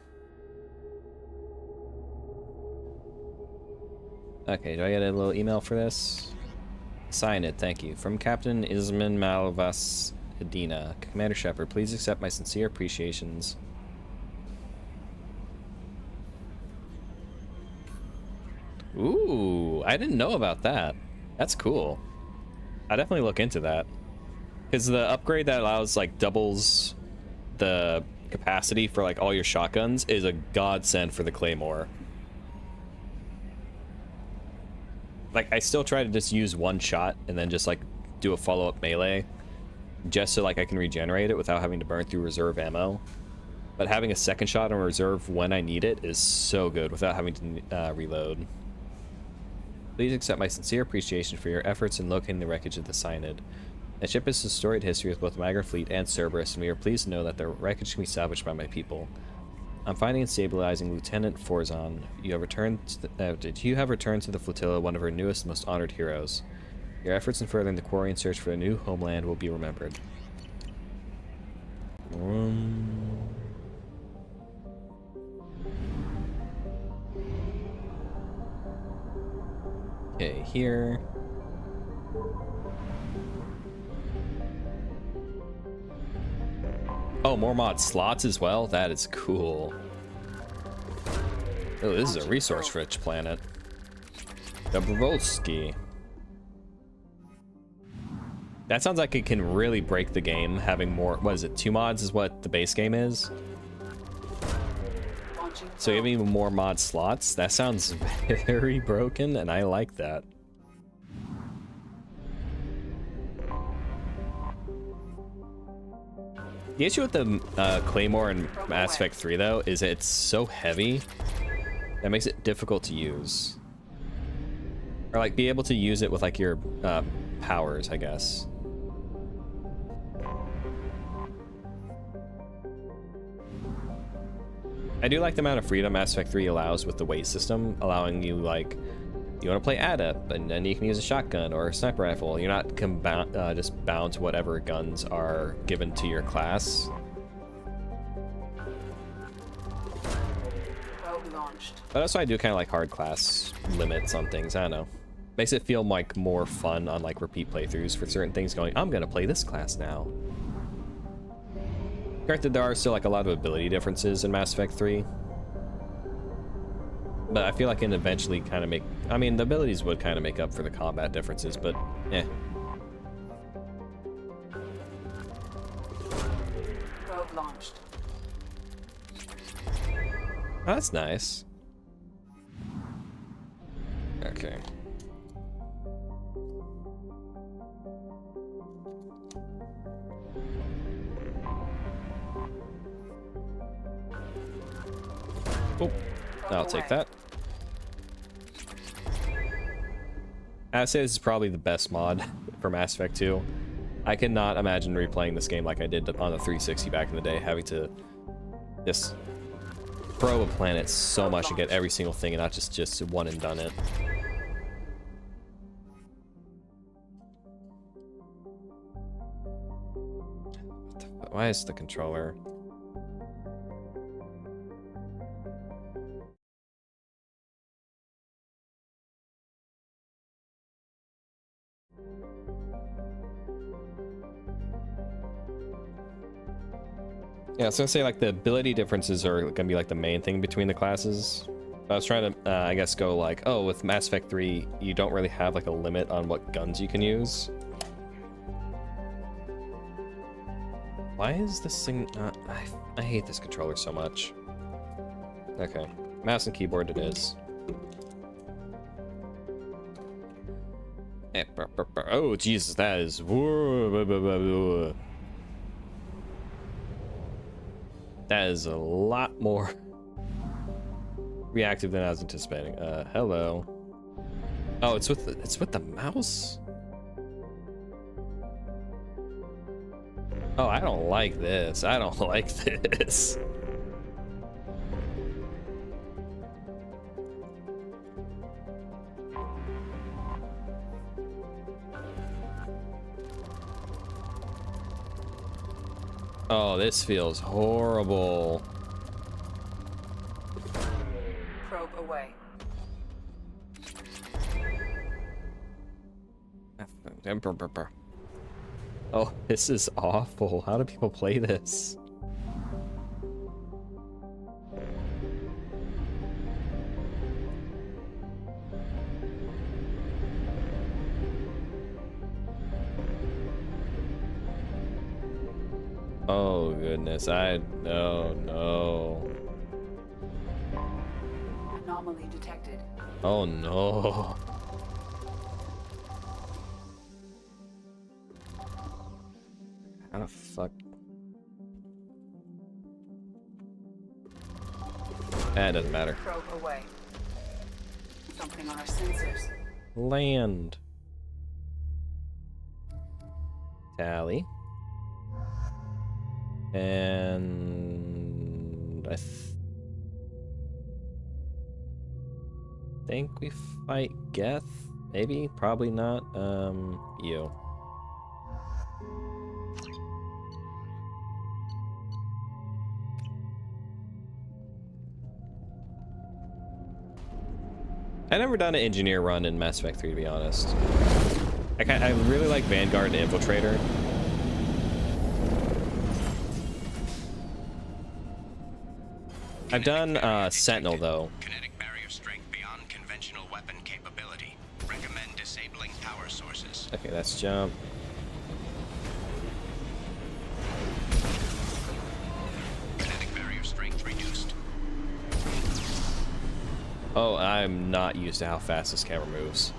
Okay, do I get a little email for this? Sign it, thank you. From Captain Isman Malvas Adina. Commander Shepard, please accept my sincere appreciations. Ooh, I didn't know about that. That's cool. I definitely look into that. Because the upgrade that allows, like, doubles the capacity for, like, all your shotguns is a godsend for the Claymore. Like, I still try to just use one shot and then just, like, do a follow-up melee. Just so, like, I can regenerate it without having to burn through reserve ammo. But having a second shot on reserve when I need it is so good without having to reload. Please accept my sincere appreciation for your efforts in locating the wreckage of the Cyanid. The ship has a storied history with both Magra Fleet and Cerberus, and we are pleased to know that the wreckage can be salvaged by my people. I'm finding and stabilizing Lieutenant Forzan. You have returned to the flotilla, one of our newest, most honored heroes. Your efforts in furthering the Quarian search for a new homeland will be remembered. Okay, here. Oh, more mod slots as well? That is cool. Oh, this is a resource-rich planet. Dobrovolsky. That sounds like it can really break the game, having more... What is it, 2 mods is what the base game is? So you have even more mod slots? That sounds very broken, and I like that. The issue with the Claymore in Mass Effect 3, though, is it's so heavy that makes it difficult to use. Or, like, be able to use it with, like, your powers, I guess. I do like the amount of freedom Mass Effect 3 allows with the weight system, allowing you, like, you want to play adept, and then you can use a shotgun or a sniper rifle. You're not just bound to whatever guns are given to your class. But also I do kind of like hard class limits on things. I don't know. Makes it feel like more fun on like repeat playthroughs for certain things going, I'm gonna play this class now. Granted, there are still like a lot of ability differences in Mass Effect 3. But I feel like it can eventually kind of make... I mean, the abilities would kind of make up for the combat differences, but eh. Probe launched. Oh, that's nice. Okay. Oh, I'll take that. I'd say this is probably the best mod for Mass Effect 2. I cannot imagine replaying this game like I did on the 360 back in the day, having to just probe a planet so much and get every single thing and not just one and done it. Why is the controller? Yeah, I was gonna say like the ability differences are gonna be like the main thing between the classes. I was trying to, I guess, go like, oh, with Mass Effect 3, you don't really have like a limit on what guns you can use. Why is this thing? I hate this controller so much. Okay, mouse and keyboard it is. Oh Jesus, that is. That is a lot more reactive than I was anticipating. Hello. Oh, it's with the mouse? Oh, I don't like this. I don't like this. Oh, this feels horrible. Probe away. Oh, this is awful. How do people play this? Oh goodness, no. Anomaly detected. Oh no. How the fuck? That doesn't matter. Probe away. Something on our sensors. Land. Tally. And I think we fight Geth. Maybe, probably not. You. I never done an engineer run in Mass Effect 3, to be honest. I really like Vanguard and Infiltrator. I've done Sentinel though. Kinetic barrier strength beyond conventional weapon capability. Recommend disabling power sources. Okay, that's jump. Kinetic barrier strength reduced. Oh, I'm not used to how fast this camera moves.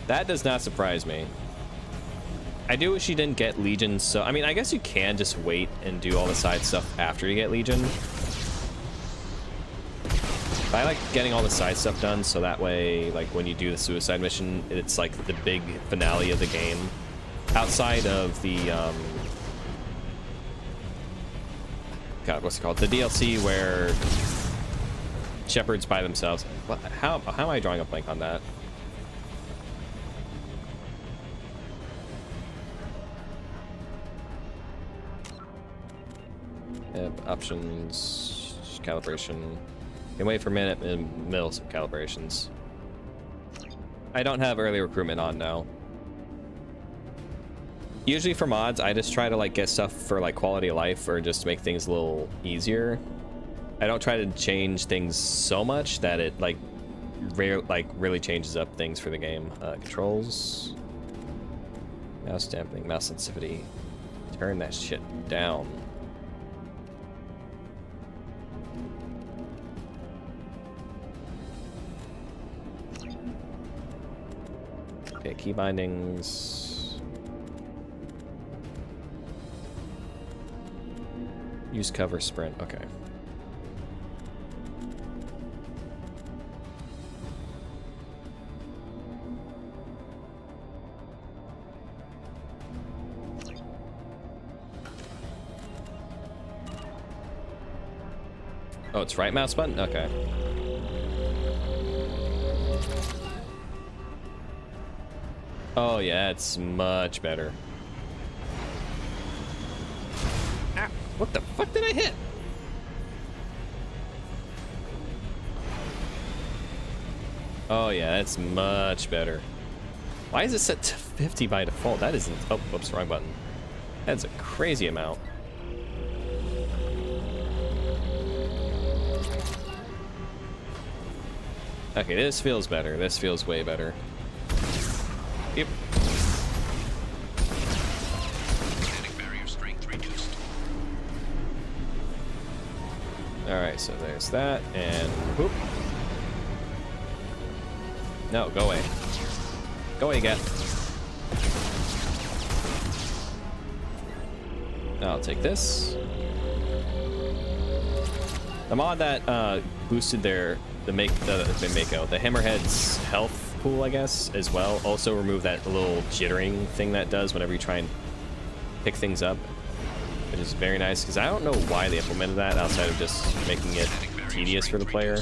That does not surprise me. I do wish you didn't get Legion, so... I mean, I guess you can just wait and do all the side stuff after you get Legion. But I like getting all the side stuff done, so that way, like, when you do the suicide mission, it's like the big finale of the game. Outside of the, God, what's it called? The DLC where Shepherds by themselves. What? How am I drawing a blank on that? Options, calibration. Can wait for a minute in middle of calibrations. I don't have early recruitment on now. Usually for mods, I just try to like get stuff for like quality of life or just to make things a little easier. I don't try to change things so much that it like really changes up things for the game. Controls, mouse dampening, mouse sensitivity. Turn that shit down. Okay, key bindings. Use cover sprint. Okay. Oh, it's right mouse button? Okay. Oh yeah, it's much better. Ah, what the fuck did I hit? Oh yeah, that's much better. Why is it set to 50 by default? That isn't... Oh, whoops, wrong button. That's a crazy amount. Okay, this feels better. This feels way better. Yep. Kinetic barrier strength reduced. Alright, so there's that, and whoop. No, go away. Go away, Geth. I'll take this. The mod that boosted the Hammerhead's health pool, I guess, as well. Also remove that little jittering thing that does whenever you try and pick things up, which is very nice, because I don't know why they implemented that outside of just making it tedious for the player.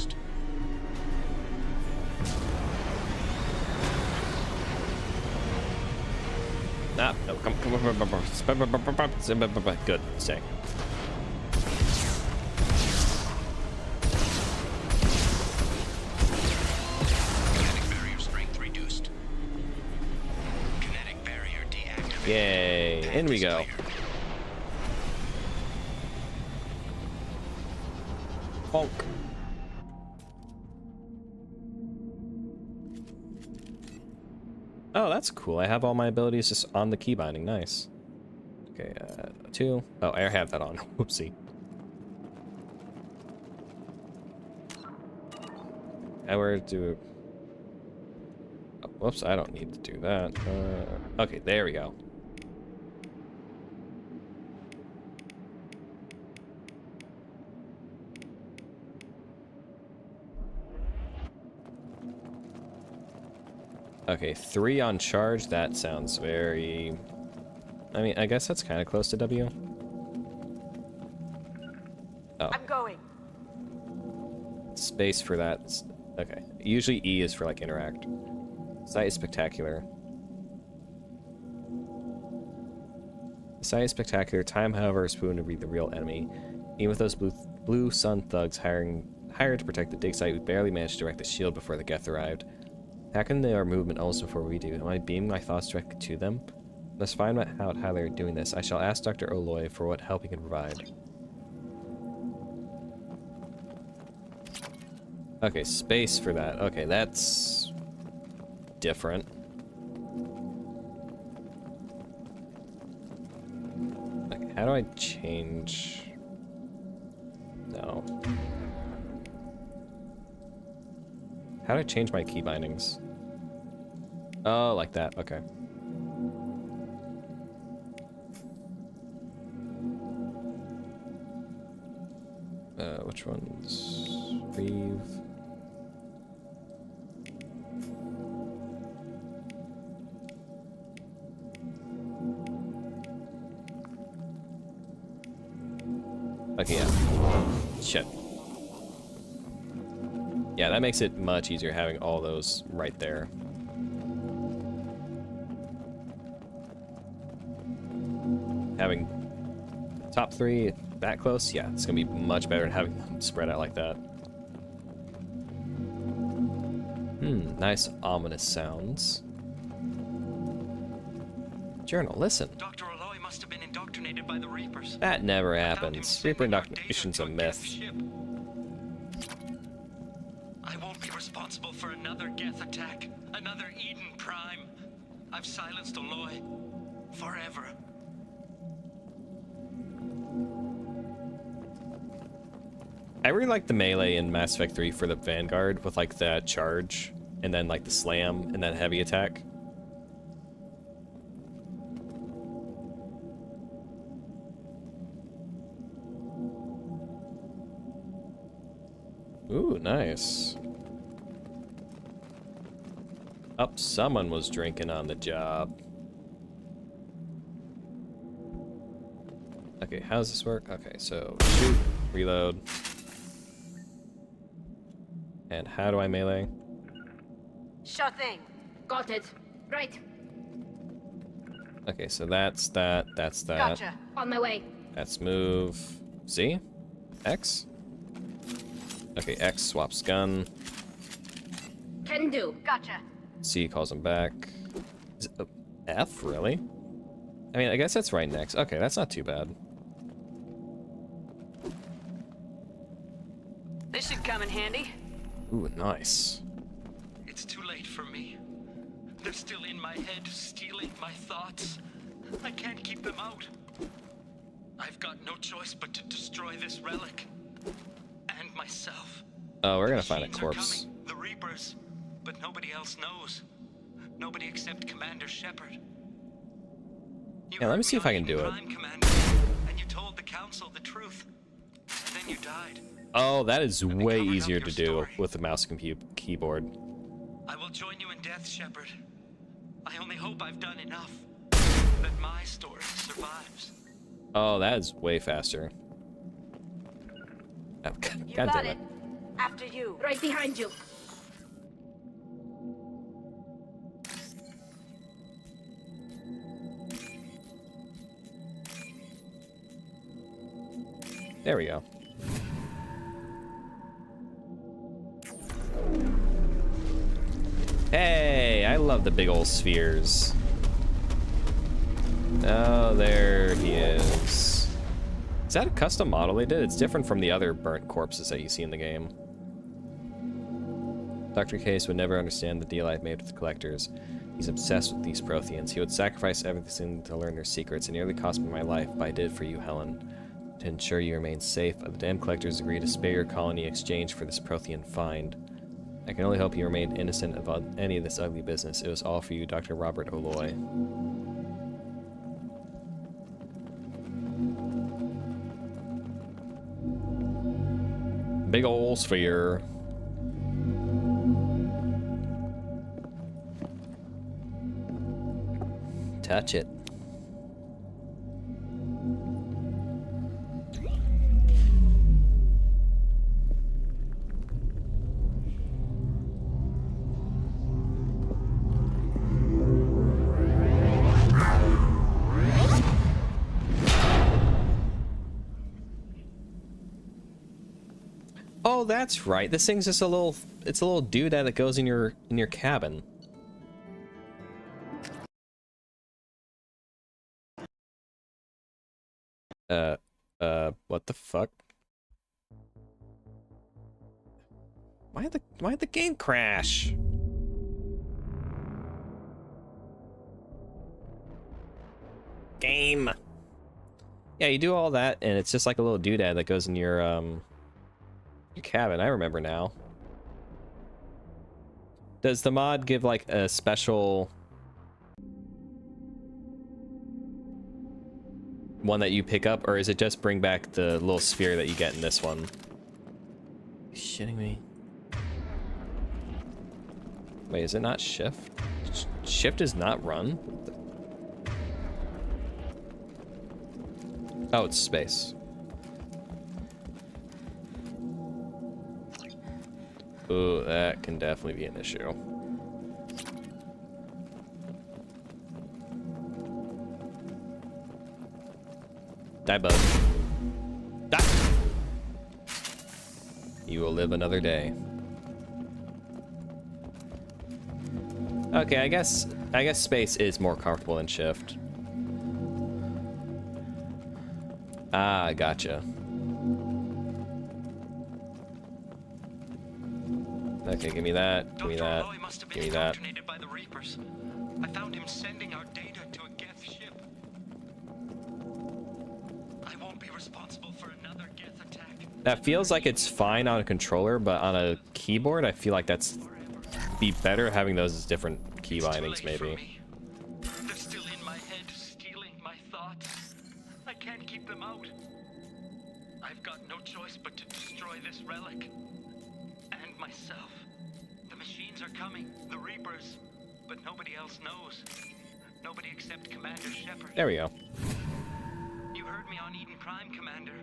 Ah, no, come, good, stay. Yay, in we go. Bonk. Oh, that's cool. I have all my abilities just on the key binding. Nice. Okay, 2. Oh, I have that on. Whoopsie. Now where to... Oh, whoops, I don't need to do that. Okay, there we go. Okay, 3 on charge. That sounds very... I mean, I guess that's kind of close to W. Oh. I'm going. Space for that. Okay. Usually E is for, like, interact. Sight is spectacular. Sight is spectacular. Time, however, is proven to be the real enemy. Even with those blue sun thugs hired to protect the dig site, we barely managed to direct the shield before the Geth arrived. Hacking their movement almost before we do. Am I beaming my thoughts directly to them? Let's find out how they're doing this. I shall ask Dr. Oloy for what help he can provide. Okay, space for that. Okay, that's different. Okay, how do I change? No. How do I change my key bindings? Oh, like that. Okay. Which ones? Reeve. Okay, yeah. Shit. Yeah, that makes it much easier having all those right there. Having top 3 that close, yeah, it's gonna be much better than having them spread out like that. Nice ominous sounds. Journal, listen. Dr. Oloy must have been indoctrinated by the Reapers. That never happens. Reaper indoctrination's a myth. I won't be responsible for another Geth attack, another Eden Prime. I've silenced Oloy forever. I really like the melee in Mass Effect 3 for the Vanguard with like that charge and then like the slam and then heavy attack. Ooh, nice. Up, someone was drinking on the job. Okay, how does this work? Okay, so shoot, reload. And how do I melee? Sure thing. Got it. Right. Okay, so that's that, that's that. Gotcha. On my way. That's move Z? X? Okay, X swaps gun. Can do. Gotcha. C calls him back. Is it, F, really? I mean, I guess that's right next. Okay, that's not too bad. This should come in handy. Ooh, nice. It's too late for me. They're still in my head, stealing my thoughts. I can't keep them out. I've got no choice but to destroy this relic. And myself. Oh, we're gonna find a Machines are corpse. coming, the Reapers, but nobody else knows. Nobody except Commander Shepard. Yeah, let me see if I can do it. Commander, and you told the Council the truth. And then you died. Oh, that is way easier to do with the mouse and keyboard. I will join you in death, Shepard. I only hope I've done enough. That my story survives. Oh, that is way faster. Oh, You God got damn it. After you. Right behind you. There we go. Hey, I love the big old spheres. Oh, there he is. Is that a custom model they did? It's different from the other burnt corpses that you see in the game. Dr. Case would never understand the deal I've made with the collectors. He's obsessed with these Protheans. He would sacrifice everything to learn their secrets. It nearly cost me my life, but I did it for you, Helen. To ensure you remain safe, the damned collectors agreed to spare your colony in exchange for this Prothean find. I can only hope you remain innocent of any of this ugly business. It was all for you, Dr. Robert Oloy. Big ol' sphere. touch it. Oh, that's right. This thing's just a little, it's a little doodad that goes in your cabin. What the fuck? Why'd the game crash? Game. Yeah, you do all that and it's just like a little doodad that goes in your cabin. I remember now. Does the mod give like a special one that you pick up, or is it just bring back the little sphere that you get in this one? You shitting me? Wait, is it not shift? Shift is not run? Oh, it's space. Ooh, that can definitely be an issue. Die, bug. Die! You will live another day. Okay, I guess space is more comfortable than shift. Ah, gotcha. Okay, give me that. Give me that. Give me that. By the Reapers. I found him sending our data to a Geth ship. I won't be responsible for another Geth attack. That feels like it's fine on a controller, but on a keyboard, I feel like that's be better having those as different key bindings, maybe. They're still in my head, stealing my thoughts. I can't keep them out. I've got no choice but to destroy this relic. And myself. The machines are coming, the Reapers. But nobody else knows. Nobody except Commander Shepard. There we go. You heard me on Eden Prime, Commander.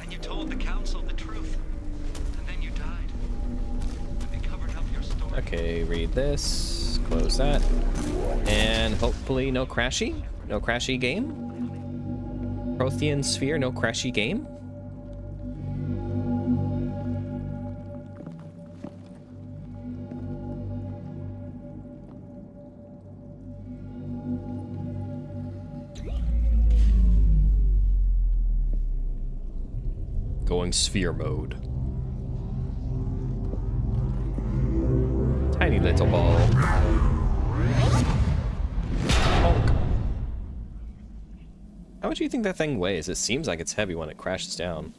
And you told the Council the truth. And then you died. They covered up your story. Okay, read this. Close that. And hopefully no crashy. No crashy game. Prothean Sphere, no crashy game. Going sphere mode. Tiny little ball. Honk. How much do you think that thing weighs? It seems like it's heavy when it crashes down.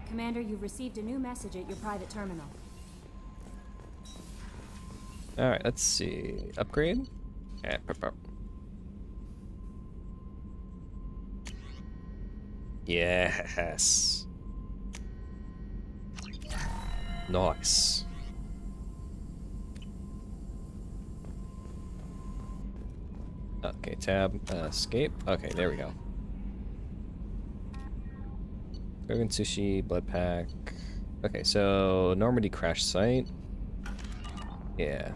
Commander, you've received a new message at your private terminal. Alright, let's see. Upgrade? Yeah, yes. Nice. Okay, tab, escape. Okay, there we go. Kogan Sushi, Blood Pack. Okay, so Normandy crash site. Yeah.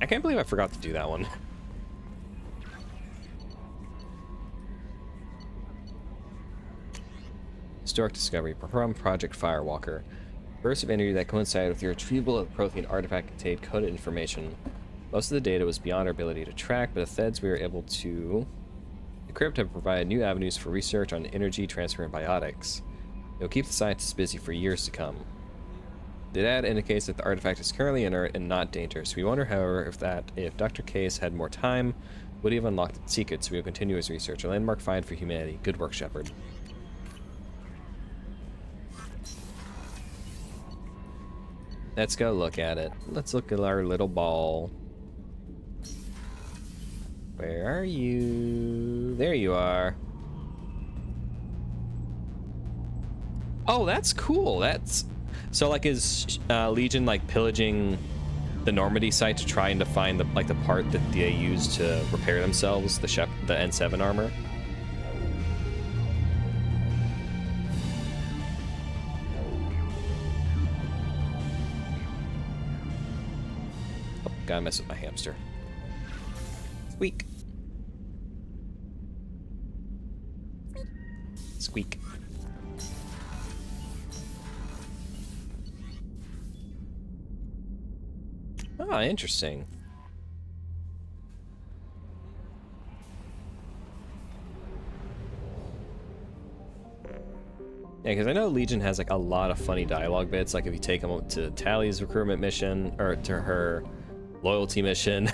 I can't believe I forgot to do that one. Historic discovery. Perform Project Firewalker. Burst of energy that coincided with your retrieval of the Prothean artifact contained coded information. Most of the data was beyond our ability to track, but the feds we were able to decrypt have provided new avenues for research on energy transfer and biotics. It will keep the scientists busy for years to come. The data indicates that the artifact is currently inert and not dangerous. We wonder, however, if Dr. Case had more time, would he have unlocked its secrets? We will continue his research. A landmark find for humanity. Good work, Shepard. Let's go look at it. Let's look at our little ball. Where are you? There you are. Oh, that's cool. That's so like is Legion like pillaging the Normandy site to trying to find the like the part that they use to repair themselves, the N7 armor. Oh, gotta mess with my hamster. Squeak. Squeak. Ah, interesting. Yeah, because I know Legion has like a lot of funny dialogue bits. Like if you take them to Tally's recruitment mission or to her loyalty mission,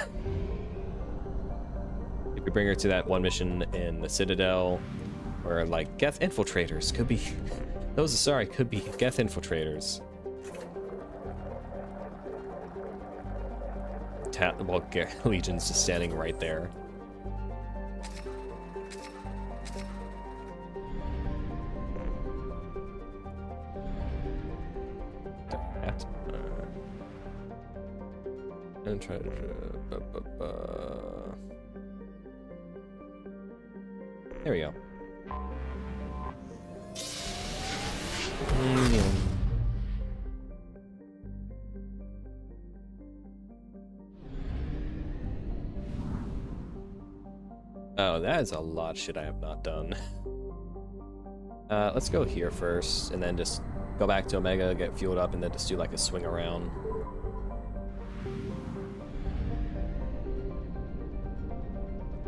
if you bring her to that one mission in the Citadel, where like Geth infiltrators could be, those sorry could be Geth infiltrators. Well, Legion's just standing right there. And try to. There we go. Oh, that is a lot of shit I have not done. Let's go here first, and then just go back to Omega, get fueled up, and then just do like a swing around.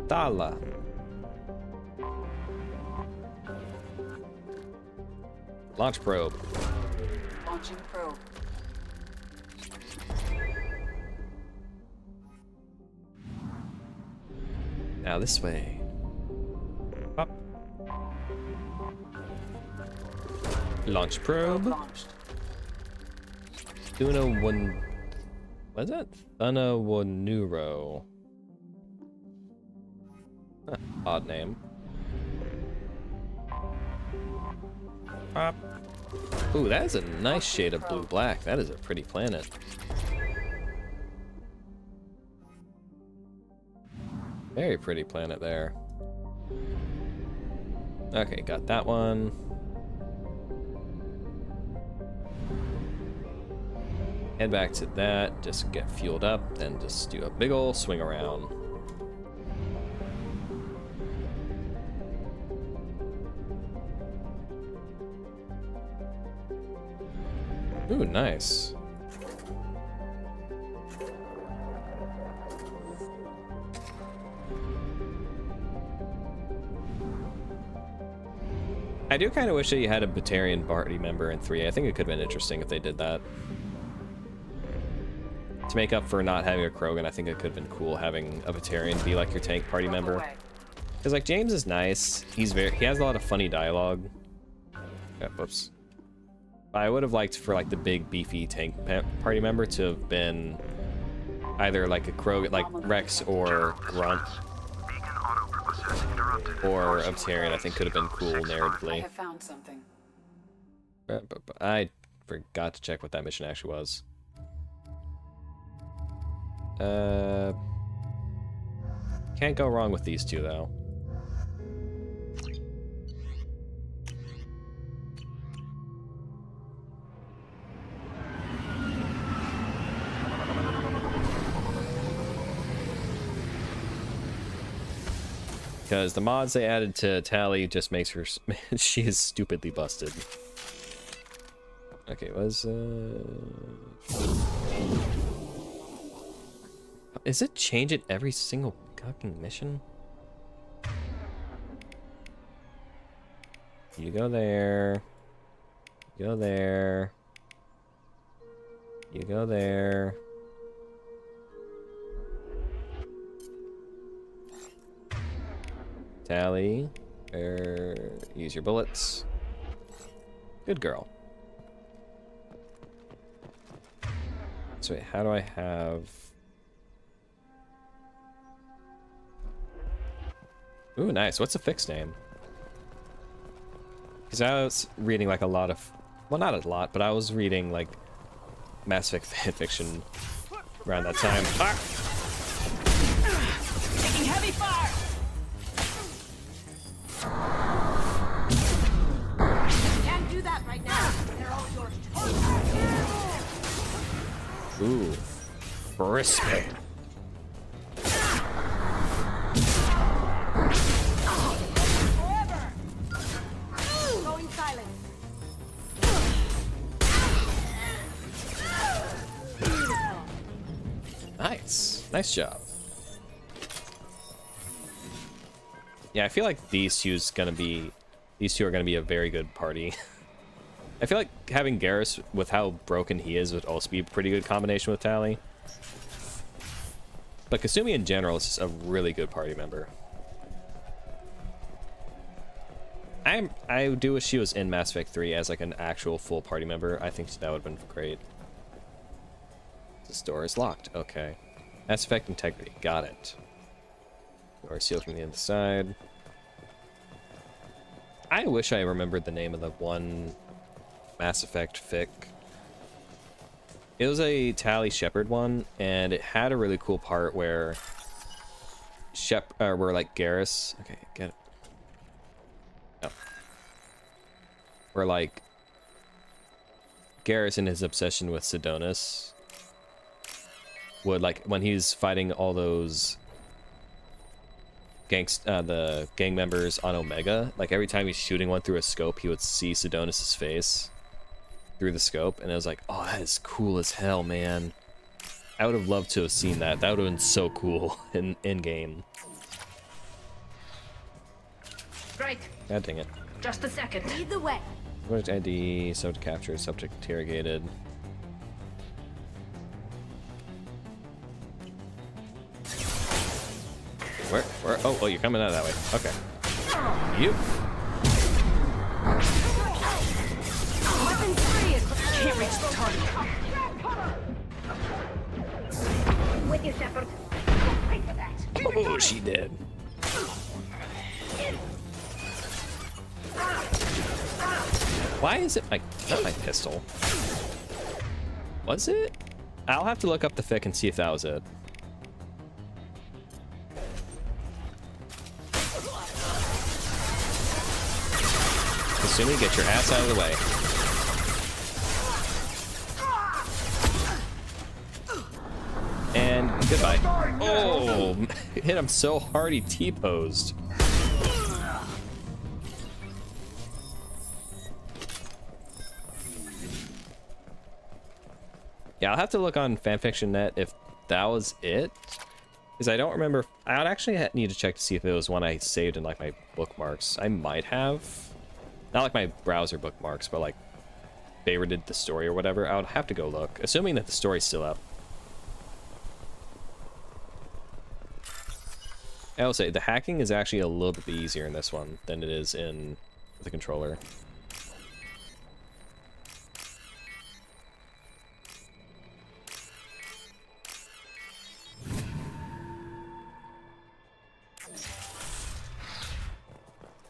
Tala. Launch probe. Launching probe. Now this way. Up. Launch probe. Tuna one. What is that? Thuna Wanuro. Huh, odd name. Pop. Ooh, that is a nice shade of blue-black. That is a pretty planet. Very pretty planet there. Okay, got that one. Head back to that, just get fueled up, then just do a big ol' swing around. Ooh, nice. I do kind of wish that you had a Batarian party member in 3. I think it could have been interesting if they did that. To make up for not having a Krogan, I think it could have been cool having a Batarian be like your tank party member. Because like James is nice. He has a lot of funny dialogue. Oh, whoops. I would have liked for like the big beefy tank party member to have been either like a Krogan, like Rex or Grunt. Or a Batarian, I think could have been cool narratively. I have found something. I forgot to check what that mission actually was. Can't go wrong with these two though. Because the mods they added to Tally just makes her... she is stupidly busted. Okay, is it change it every single fucking mission? You go there. You go there. You go there. Tally, use your bullets. Good girl. So wait, how do I have... Ooh, nice. What's the fixed name? Because I was reading like a lot of, well, not a lot, but I was reading like Mass Effect fan fiction around that time. Ah! Taking heavy fire. Can't do that right now. They're all yours. Ooh, crispy. Going silent. Nice. Nice job. Yeah, I feel like these two are gonna be a very good party. I feel like having Garrus, with how broken he is, would also be a pretty good combination with Tali. But Kasumi in general is just a really good party member. I do wish she was in Mass Effect 3 as like an actual full party member. I think that would have been great. This door is locked. Okay. Mass Effect Integrity. Got it. Door sealed from the inside. I wish I remembered the name of the one Mass Effect fic. It was a Tali Shepard one, and it had a really cool part where where like Garrus. Okay, get it. No. Where like Garrus, in his obsession with Sidonis, would like when he's fighting all those the gang members on Omega, like every time he's shooting one through a scope, he would see Sidonis' face through the scope, and I was like, oh, that is cool as hell, man. I would have loved to have seen that. That would have been so cool in game. Great. God dang it. Just a second. Lead the way. Subject ID, subject captured, subject interrogated. Where? Oh, you're coming out that way. Okay. You. Weapon free. Can't reach the target. With you, Shepard. Wait for that. Oh, she did. Why is it not my pistol? Was it? I'll have to look up the fic and see if that was it. Assuming, get your ass out of the way. And goodbye. Oh, hit him so hard he T-posed. Yeah, I'll have to look on fanfiction.net if that was it, because I don't remember. I would actually need to check to see if it was one I saved in like my bookmarks. I might have, not like my browser bookmarks, but like favorited the story or whatever. I would have to go look, assuming that the story's still up. I will say the hacking is actually a little bit easier in this one than it is in the controller.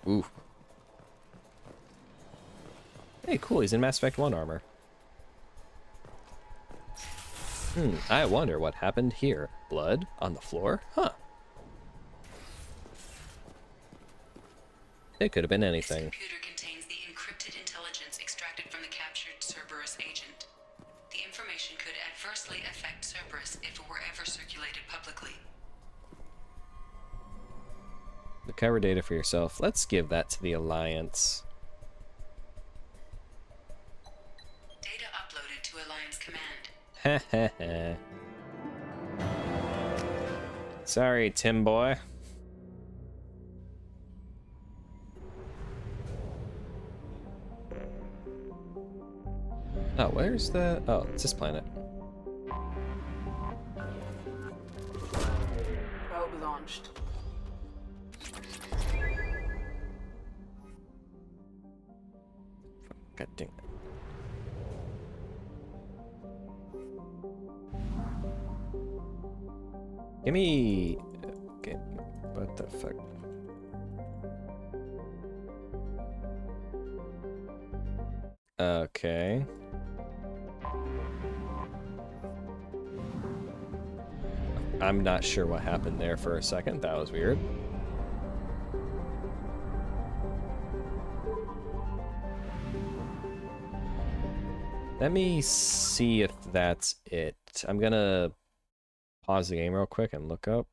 Ooh. Hey, cool, he's in Mass Effect 1 armor. I wonder what happened here. Blood on the floor? Huh. It could have been anything. This computer contains the encrypted intelligence extracted from the captured Cerberus agent. The information could adversely affect Cerberus if it were ever circulated publicly. Recover data for yourself. Let's give that to the Alliance. Data uploaded to Alliance Command. Heh. Sorry, Tim boy. Oh, where's the... Oh, it's this planet. Probe launched. God dang it. Give me... Okay, what the fuck? Okay. I'm not sure what happened there for a second. That was weird. Let me see if that's it. I'm gonna pause the game real quick and look up.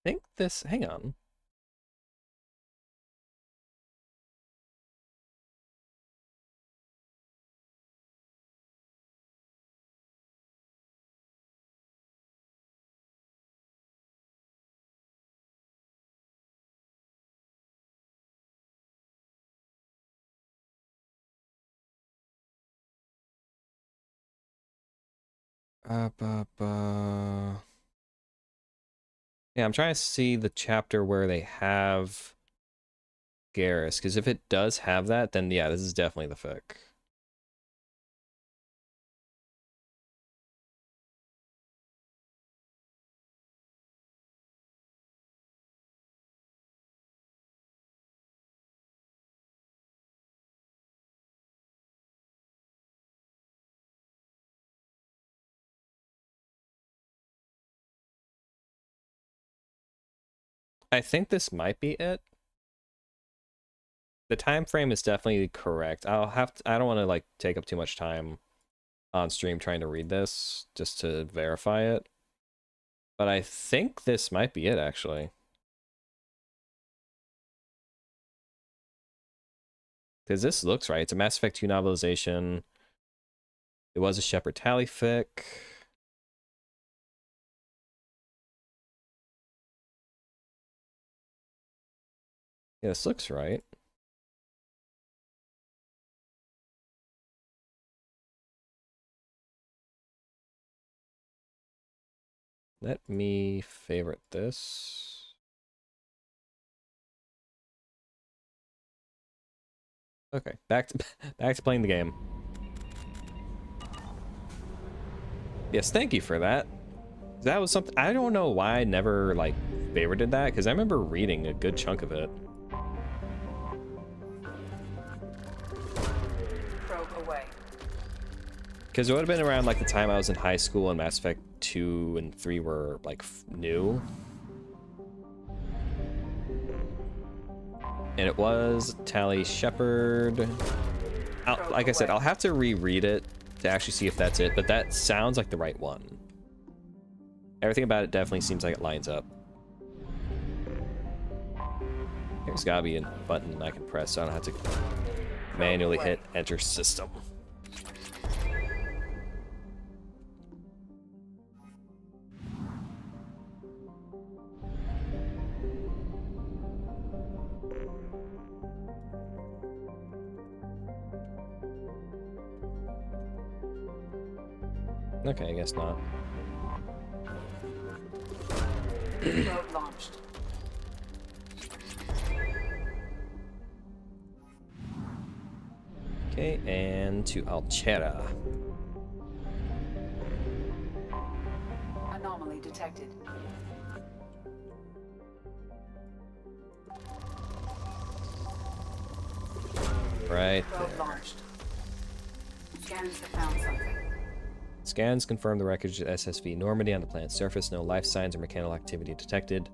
I think this, hang on. Yeah, I'm trying to see the chapter where they have Garrus, because if it does have that, then yeah, this is definitely the fic. I think this might be it. The time frame is definitely correct. I don't want to like take up too much time on stream trying to read this just to verify it. But I think this might be it actually. Because this looks right. It's a Mass Effect 2 novelization. It was a Shepard Tally fic. Yeah, this looks right. Let me favorite this. Okay, back to playing the game. Yes, thank you for that. That was something I don't know why I never like favorited that, because I remember reading a good chunk of it. Because it would have been around like the time I was in high school and Mass Effect 2 and 3 were like new. And it was Tally Shepard. Like I said, I'll have to reread it to actually see if that's it, but that sounds like the right one. Everything about it definitely seems like it lines up. There's gotta be a button I can press so I don't have to manually hit enter system. Okay, I guess not. Probe launched. Okay, and to Altera. Anomaly detected. Right Probe there. launched. Scans have found something. Scans confirm the wreckage of SSV Normandy on the planet's surface. No life signs or mechanical activity detected.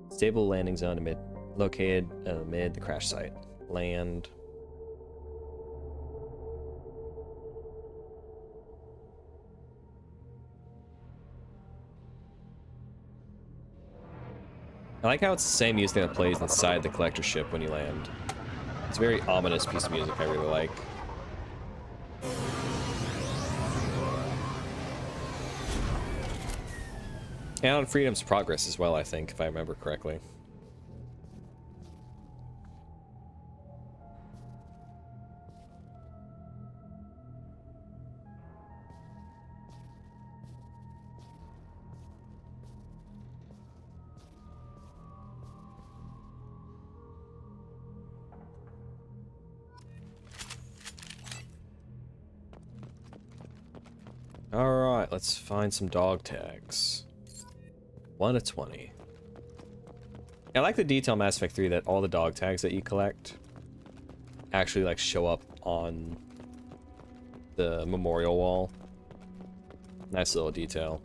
Stable landing zone located amid the crash site. Land. I like how it's the same music that plays inside the collector ship when you land. It's a very ominous piece of music I really like. And on Freedom's Progress as well, I think, if I remember correctly. Alright, let's find some dog tags. 1 of 20. I like the detail in Mass Effect 3 that all the dog tags that you collect actually like show up on the memorial wall. Nice little detail.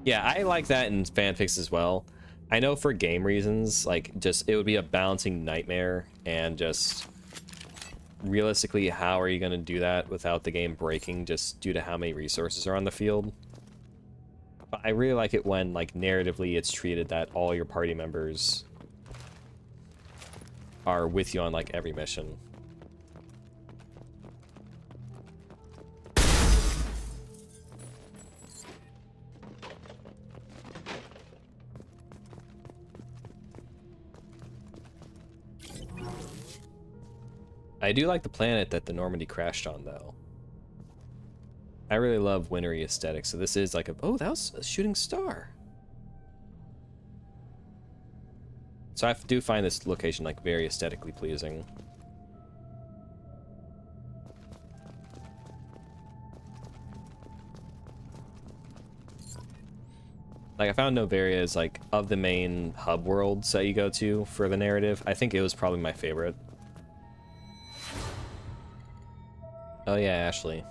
Yeah, I like that in fanfics as well. I know for game reasons, like, just it would be a balancing nightmare, and just realistically, how are you going to do that without the game breaking just due to how many resources are on the field? But I really like it when, like, narratively it's treated that all your party members are with you on, like, every mission. I do like the planet that the Normandy crashed on, though. I really love wintry aesthetics, so this is like a... Oh, that was a shooting star. So I do find this location, like, very aesthetically pleasing. Like, I found Novaria is, like, of the main hub worlds that you go to for the narrative, I think it was probably my favorite. Oh yeah, Ashley.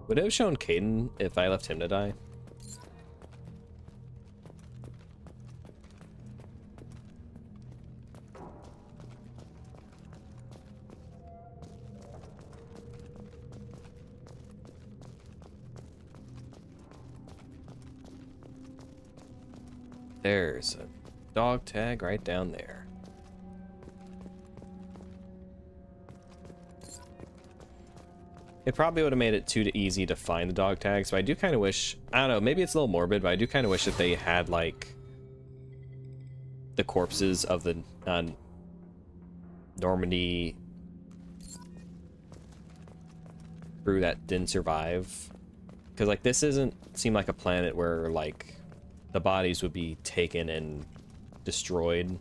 Would it have shown Caden if I left him to die? There's a dog tag right down there. It probably would have made it too easy to find the dog tags, but I do kind of wish... I don't know, maybe it's a little morbid, but I do kind of wish that they had, like, the corpses of the Normandy crew that didn't survive. Because, like, this doesn't seem like a planet where, like, the bodies would be taken and destroyed.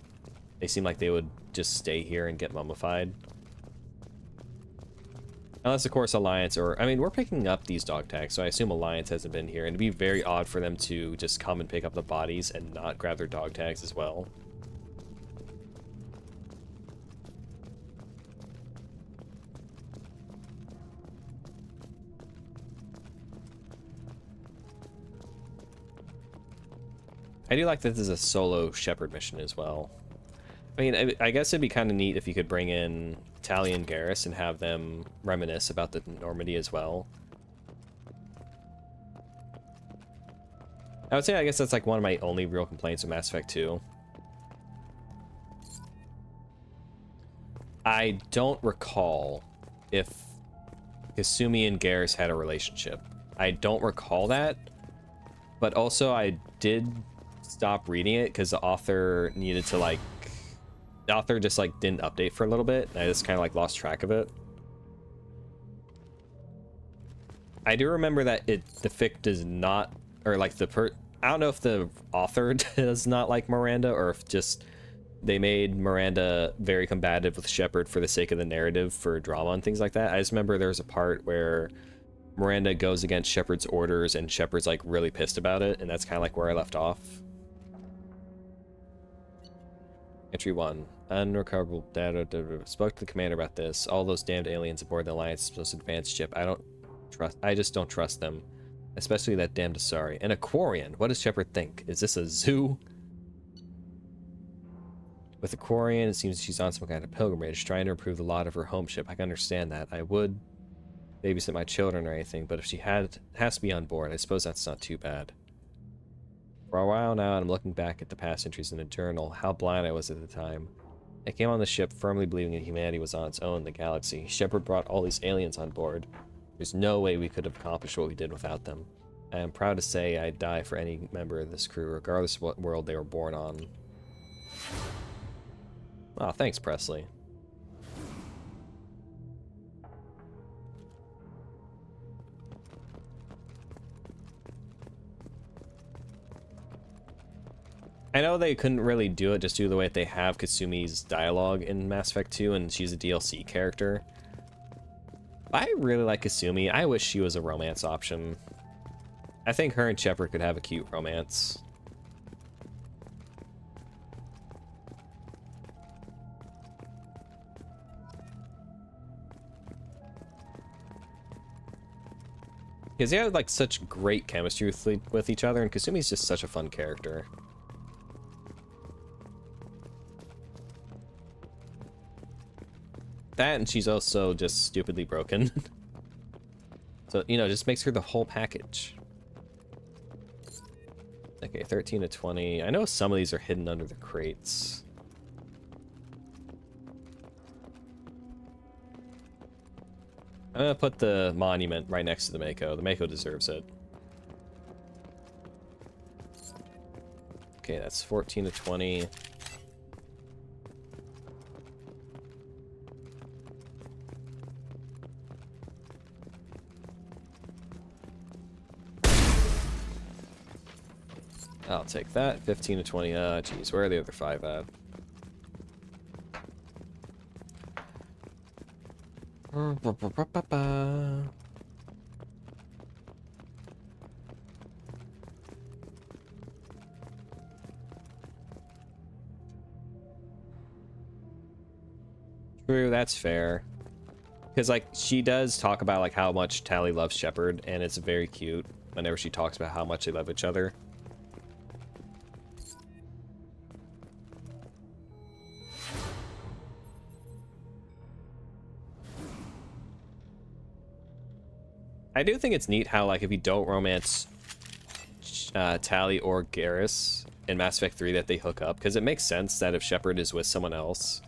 They seem like they would just stay here and get mummified. Unless, of course, Alliance or... I mean, we're picking up these dog tags, so I assume Alliance hasn't been here. And it'd be very odd for them to just come and pick up the bodies and not grab their dog tags as well. I do like that this is a solo Shepard mission as well. I mean, I guess it'd be kind of neat if you could bring in Tali and Garrus and have them reminisce about the Normandy as well. I would say I guess that's like one of my only real complaints with Mass Effect 2. I don't recall if Kasumi and Garrus had a relationship. I don't recall that, but also I did stop reading it because the author needed to, like, the author just, like, didn't update for a little bit, and I just kind of, like, lost track of it. I do remember that the fic does not, or, like, I don't know if the author does not like Miranda, or if just they made Miranda very combative with Shepard for the sake of the narrative for drama and things like that. I just remember there's a part where Miranda goes against Shepard's orders, and Shepard's, like, really pissed about it, and that's kind of, like, where I left off. Entry 1. Unrecoverable data. Spoke to the commander about this. All those damned aliens aboard the Alliance's most advanced ship. I just don't trust them. Especially that damned Asari. An Aquarian. What does Shepard think? Is this a zoo? With Aquarian, it seems she's on some kind of pilgrimage, trying to improve the lot of her home ship. I can understand that. I would babysit my children or anything, but if she has to be on board, I suppose that's not too bad. For a while now, and I'm looking back at the past entries in the journal, how blind I was at the time. I came on the ship firmly believing that humanity was on its own in the galaxy. Shepard brought all these aliens on board. There's no way we could have accomplished what we did without them. I am proud to say I'd die for any member of this crew, regardless of what world they were born on. Aw, thanks, Presley. I know they couldn't really do it just due to the way that they have Kasumi's dialogue in Mass Effect 2, and she's a DLC character. I really like Kasumi. I wish she was a romance option. I think her and Shepard could have a cute romance. Because they have like such great chemistry with each other, and Kasumi's just such a fun character. That, and she's also just stupidly broken. So, you know, just makes her the whole package. Okay, 13 to 20. I know some of these are hidden under the crates. I'm gonna put the monument right next to the Mako. The Mako deserves it. Okay, that's 14 to 20. I'll take that. 15 to 20. Geez, where are the other 5 at? True, that's fair. Because, like, she does talk about, like, how much Tali loves Shepard, and it's very cute whenever she talks about how much they love each other. I do think it's neat how, like, if you don't romance Tali or Garrus in Mass Effect 3 that they hook up, because it makes sense that if Shepard is with someone else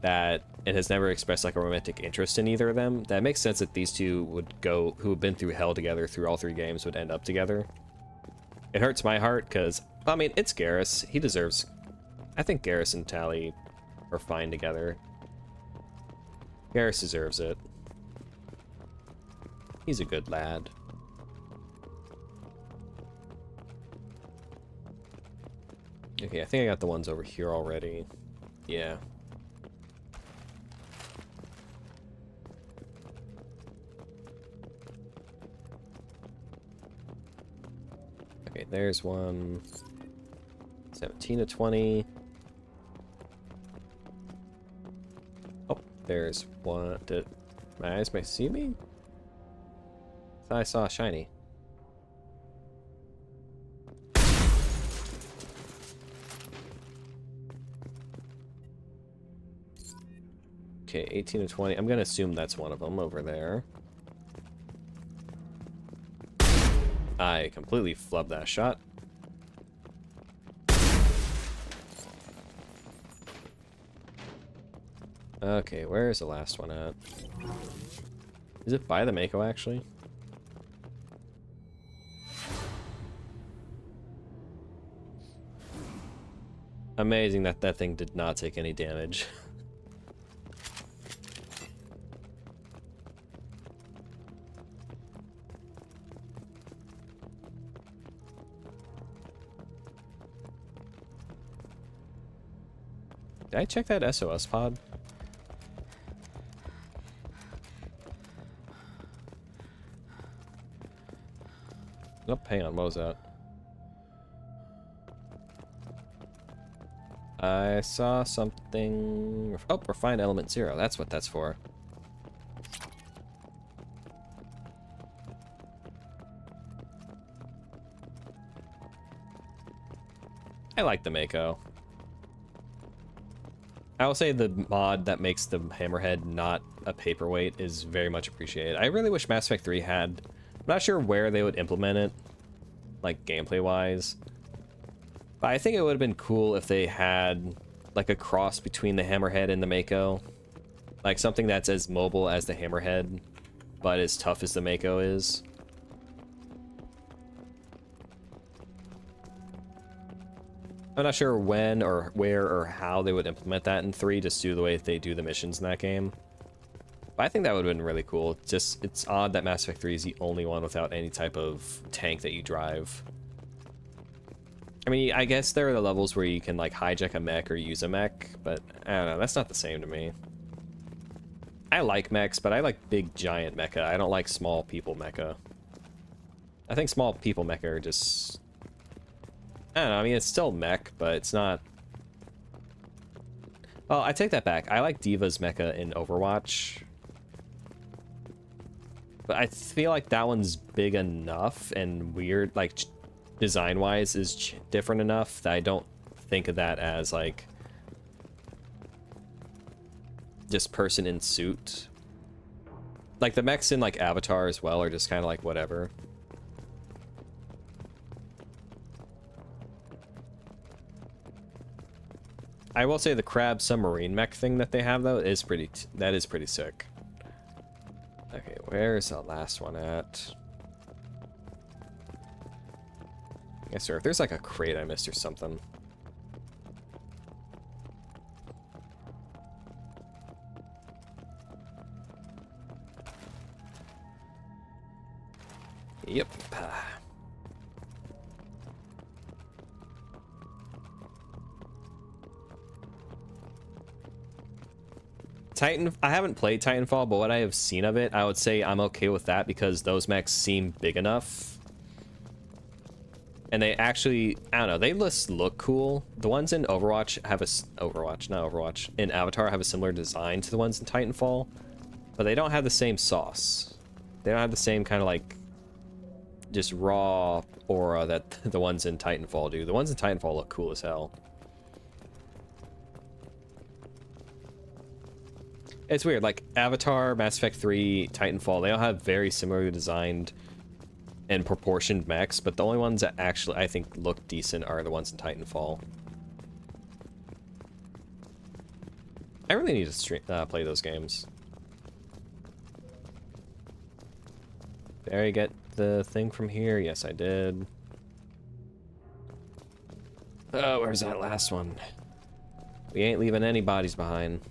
that it has never expressed like a romantic interest in either of them, that makes sense that these two would go, who have been through hell together through all 3 games, would end up together. It hurts my heart because, I mean, it's Garrus. He deserves... I think Garrus and Tali are fine together. Garrus deserves it. He's a good lad. Okay, I think I got the ones over here already. Yeah. Okay, there's one. 17 to 20. Oh, there's one. Did my eyes may see me? I saw a shiny. Okay, 18 to 20. I'm gonna assume that's one of them over there. I completely flubbed that shot. Okay, where's the last one at? Is it by the Mako, actually? Amazing that that thing did not take any damage. Did I check that SOS pod? Nope, hang on, what was that? I saw something... Oh, refined element 0. That's what that's for. I like the Mako. I will say the mod that makes the Hammerhead not a paperweight is very much appreciated. I really wish Mass Effect 3 had... I'm not sure where they would implement it, like gameplay-wise. But I think it would have been cool if they had like a cross between the Hammerhead and the Mako. Like something that's as mobile as the Hammerhead, but as tough as the Mako is. I'm not sure when or where or how they would implement that in 3, just due to the way they do the missions in that game. But I think that would have been really cool. Just, it's odd that Mass Effect 3 is the only one without any type of tank that you drive. I mean, I guess there are the levels where you can like hijack a mech or use a mech, but I don't know, that's not the same to me. I like mechs, but I like big giant mecha. I don't like small people mecha. I think small people mecha are just... I don't know, I mean, it's still mech, but it's not... Well, I take that back. I like Diva's mecha in Overwatch. But I feel like that one's big enough and weird, like, design-wise is different enough that I don't think of that as, like... just person in suit. Like the mechs in like Avatar as well are just kind of like whatever. I will say the crab submarine mech thing that they have though is pretty sick. Okay, where's the last one at? Yes sir, if there's like a crate I missed or something. Yep. I haven't played Titanfall, but what I have seen of it, I would say I'm okay with that because those mechs seem big enough. And they actually, I don't know, they just look cool. The ones in Overwatch have in Avatar have a similar design to the ones in Titanfall, but they don't have the same sauce. They don't have the same kind of like just raw aura that the ones in Titanfall do. The ones in Titanfall look cool as hell. It's weird, like Avatar, Mass Effect 3, Titanfall, they all have very similarly designed and proportioned mechs, but the only ones that actually I think look decent are the ones in Titanfall. I really need to play those games. Did I get the thing from here? Yes, I did. Oh, where's that last one? We ain't leaving any bodies behind.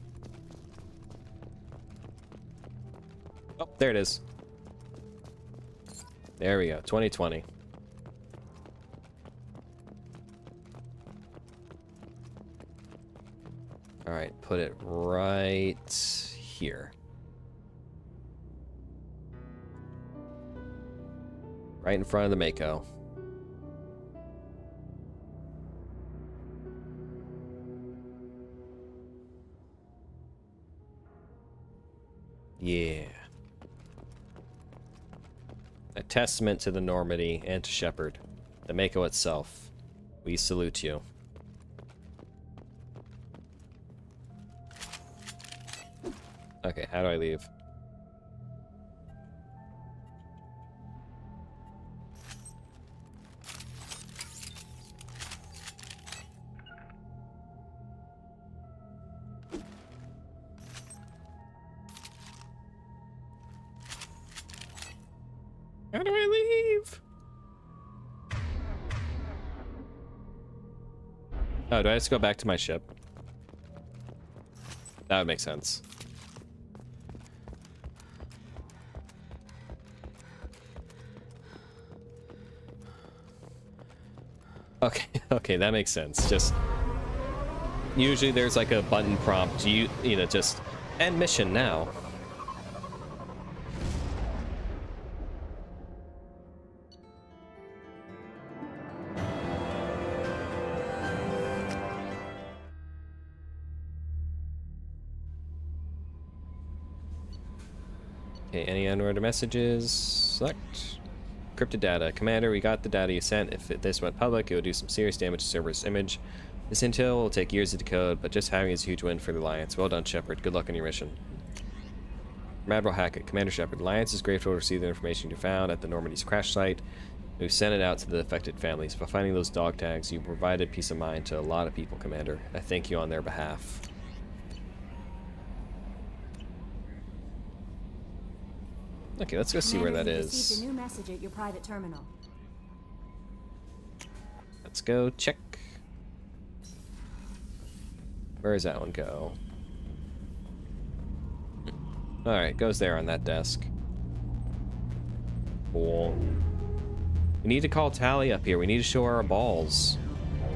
Oh, there it is. There we go, 2020. All right, put it right here. Right in front of the Mako. Yeah. A testament to the Normandy and to Shepard. The Mako itself. We salute you. Okay, how do I leave? How do I leave? Oh, do I just go back to my ship? That would make sense. Okay, okay, that makes sense. Just usually there's like a button prompt, you know, just end mission now. Okay, any unread messages? Select. Encrypted data. Commander, we got the data you sent. If this went public, it would do some serious damage to Cerberus' image. This intel will take years to decode, but just having is a huge win for the Alliance. Well done, Shepard. Good luck on your mission. Admiral Hackett, Commander Shepard. Alliance is grateful to receive the information you found at the Normandy's crash site. We've sent it out to the affected families. By finding those dog tags, you provided peace of mind to a lot of people, Commander. I thank you on their behalf. Okay, let's go see where that is. Received a new message at your private terminal. Let's go check. Where does that one go? Alright, goes there on that desk. Cool. We need to call Tally up here. We need to show her our balls.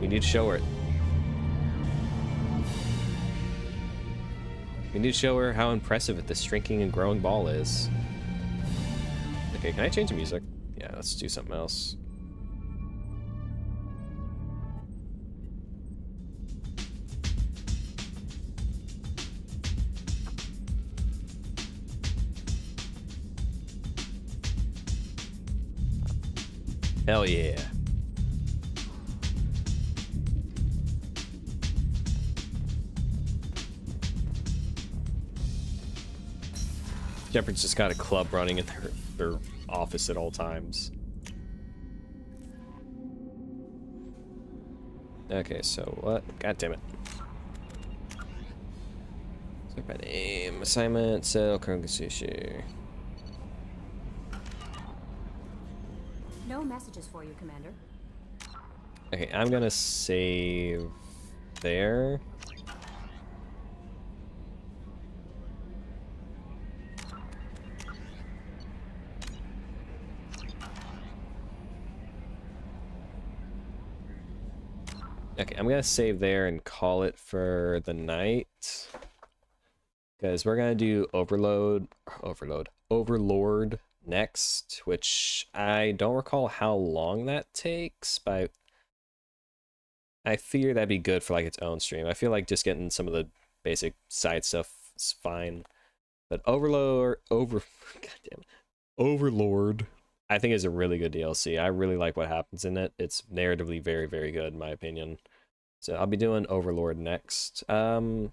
We need to show her it. We need to show her how impressive this shrinking and growing ball is. Okay, can I change the music? Yeah, let's do something else. Hell yeah. Shepard's just got a club running in their office at all times. Okay, so what? God damn it. Select by name, assignment, sell, Krogan sushi. No messages for you, Commander. Okay, I'm gonna save there. Okay, I'm gonna save there and call it for the night. Because we're gonna do Overlord next, which I don't recall how long that takes, but I figure that'd be good for like its own stream. I feel like just getting some of the basic side stuff is fine. But Overlord, I think is a really good DLC. I really like what happens in it. It's narratively very, very good in my opinion. So I'll be doing Overlord next. I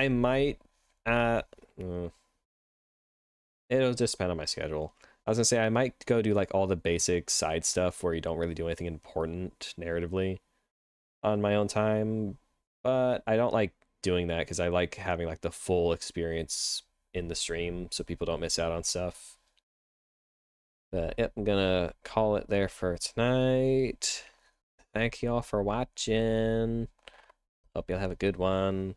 might it'll just depend on my schedule. I was gonna say I might go do like all the basic side stuff where you don't really do anything important narratively on my own time, but I don't like doing that because I like having like the full experience in the stream so people don't miss out on stuff. But yep, I'm gonna call it there for tonight. Thank you all for watching. Hope you'll have a good one.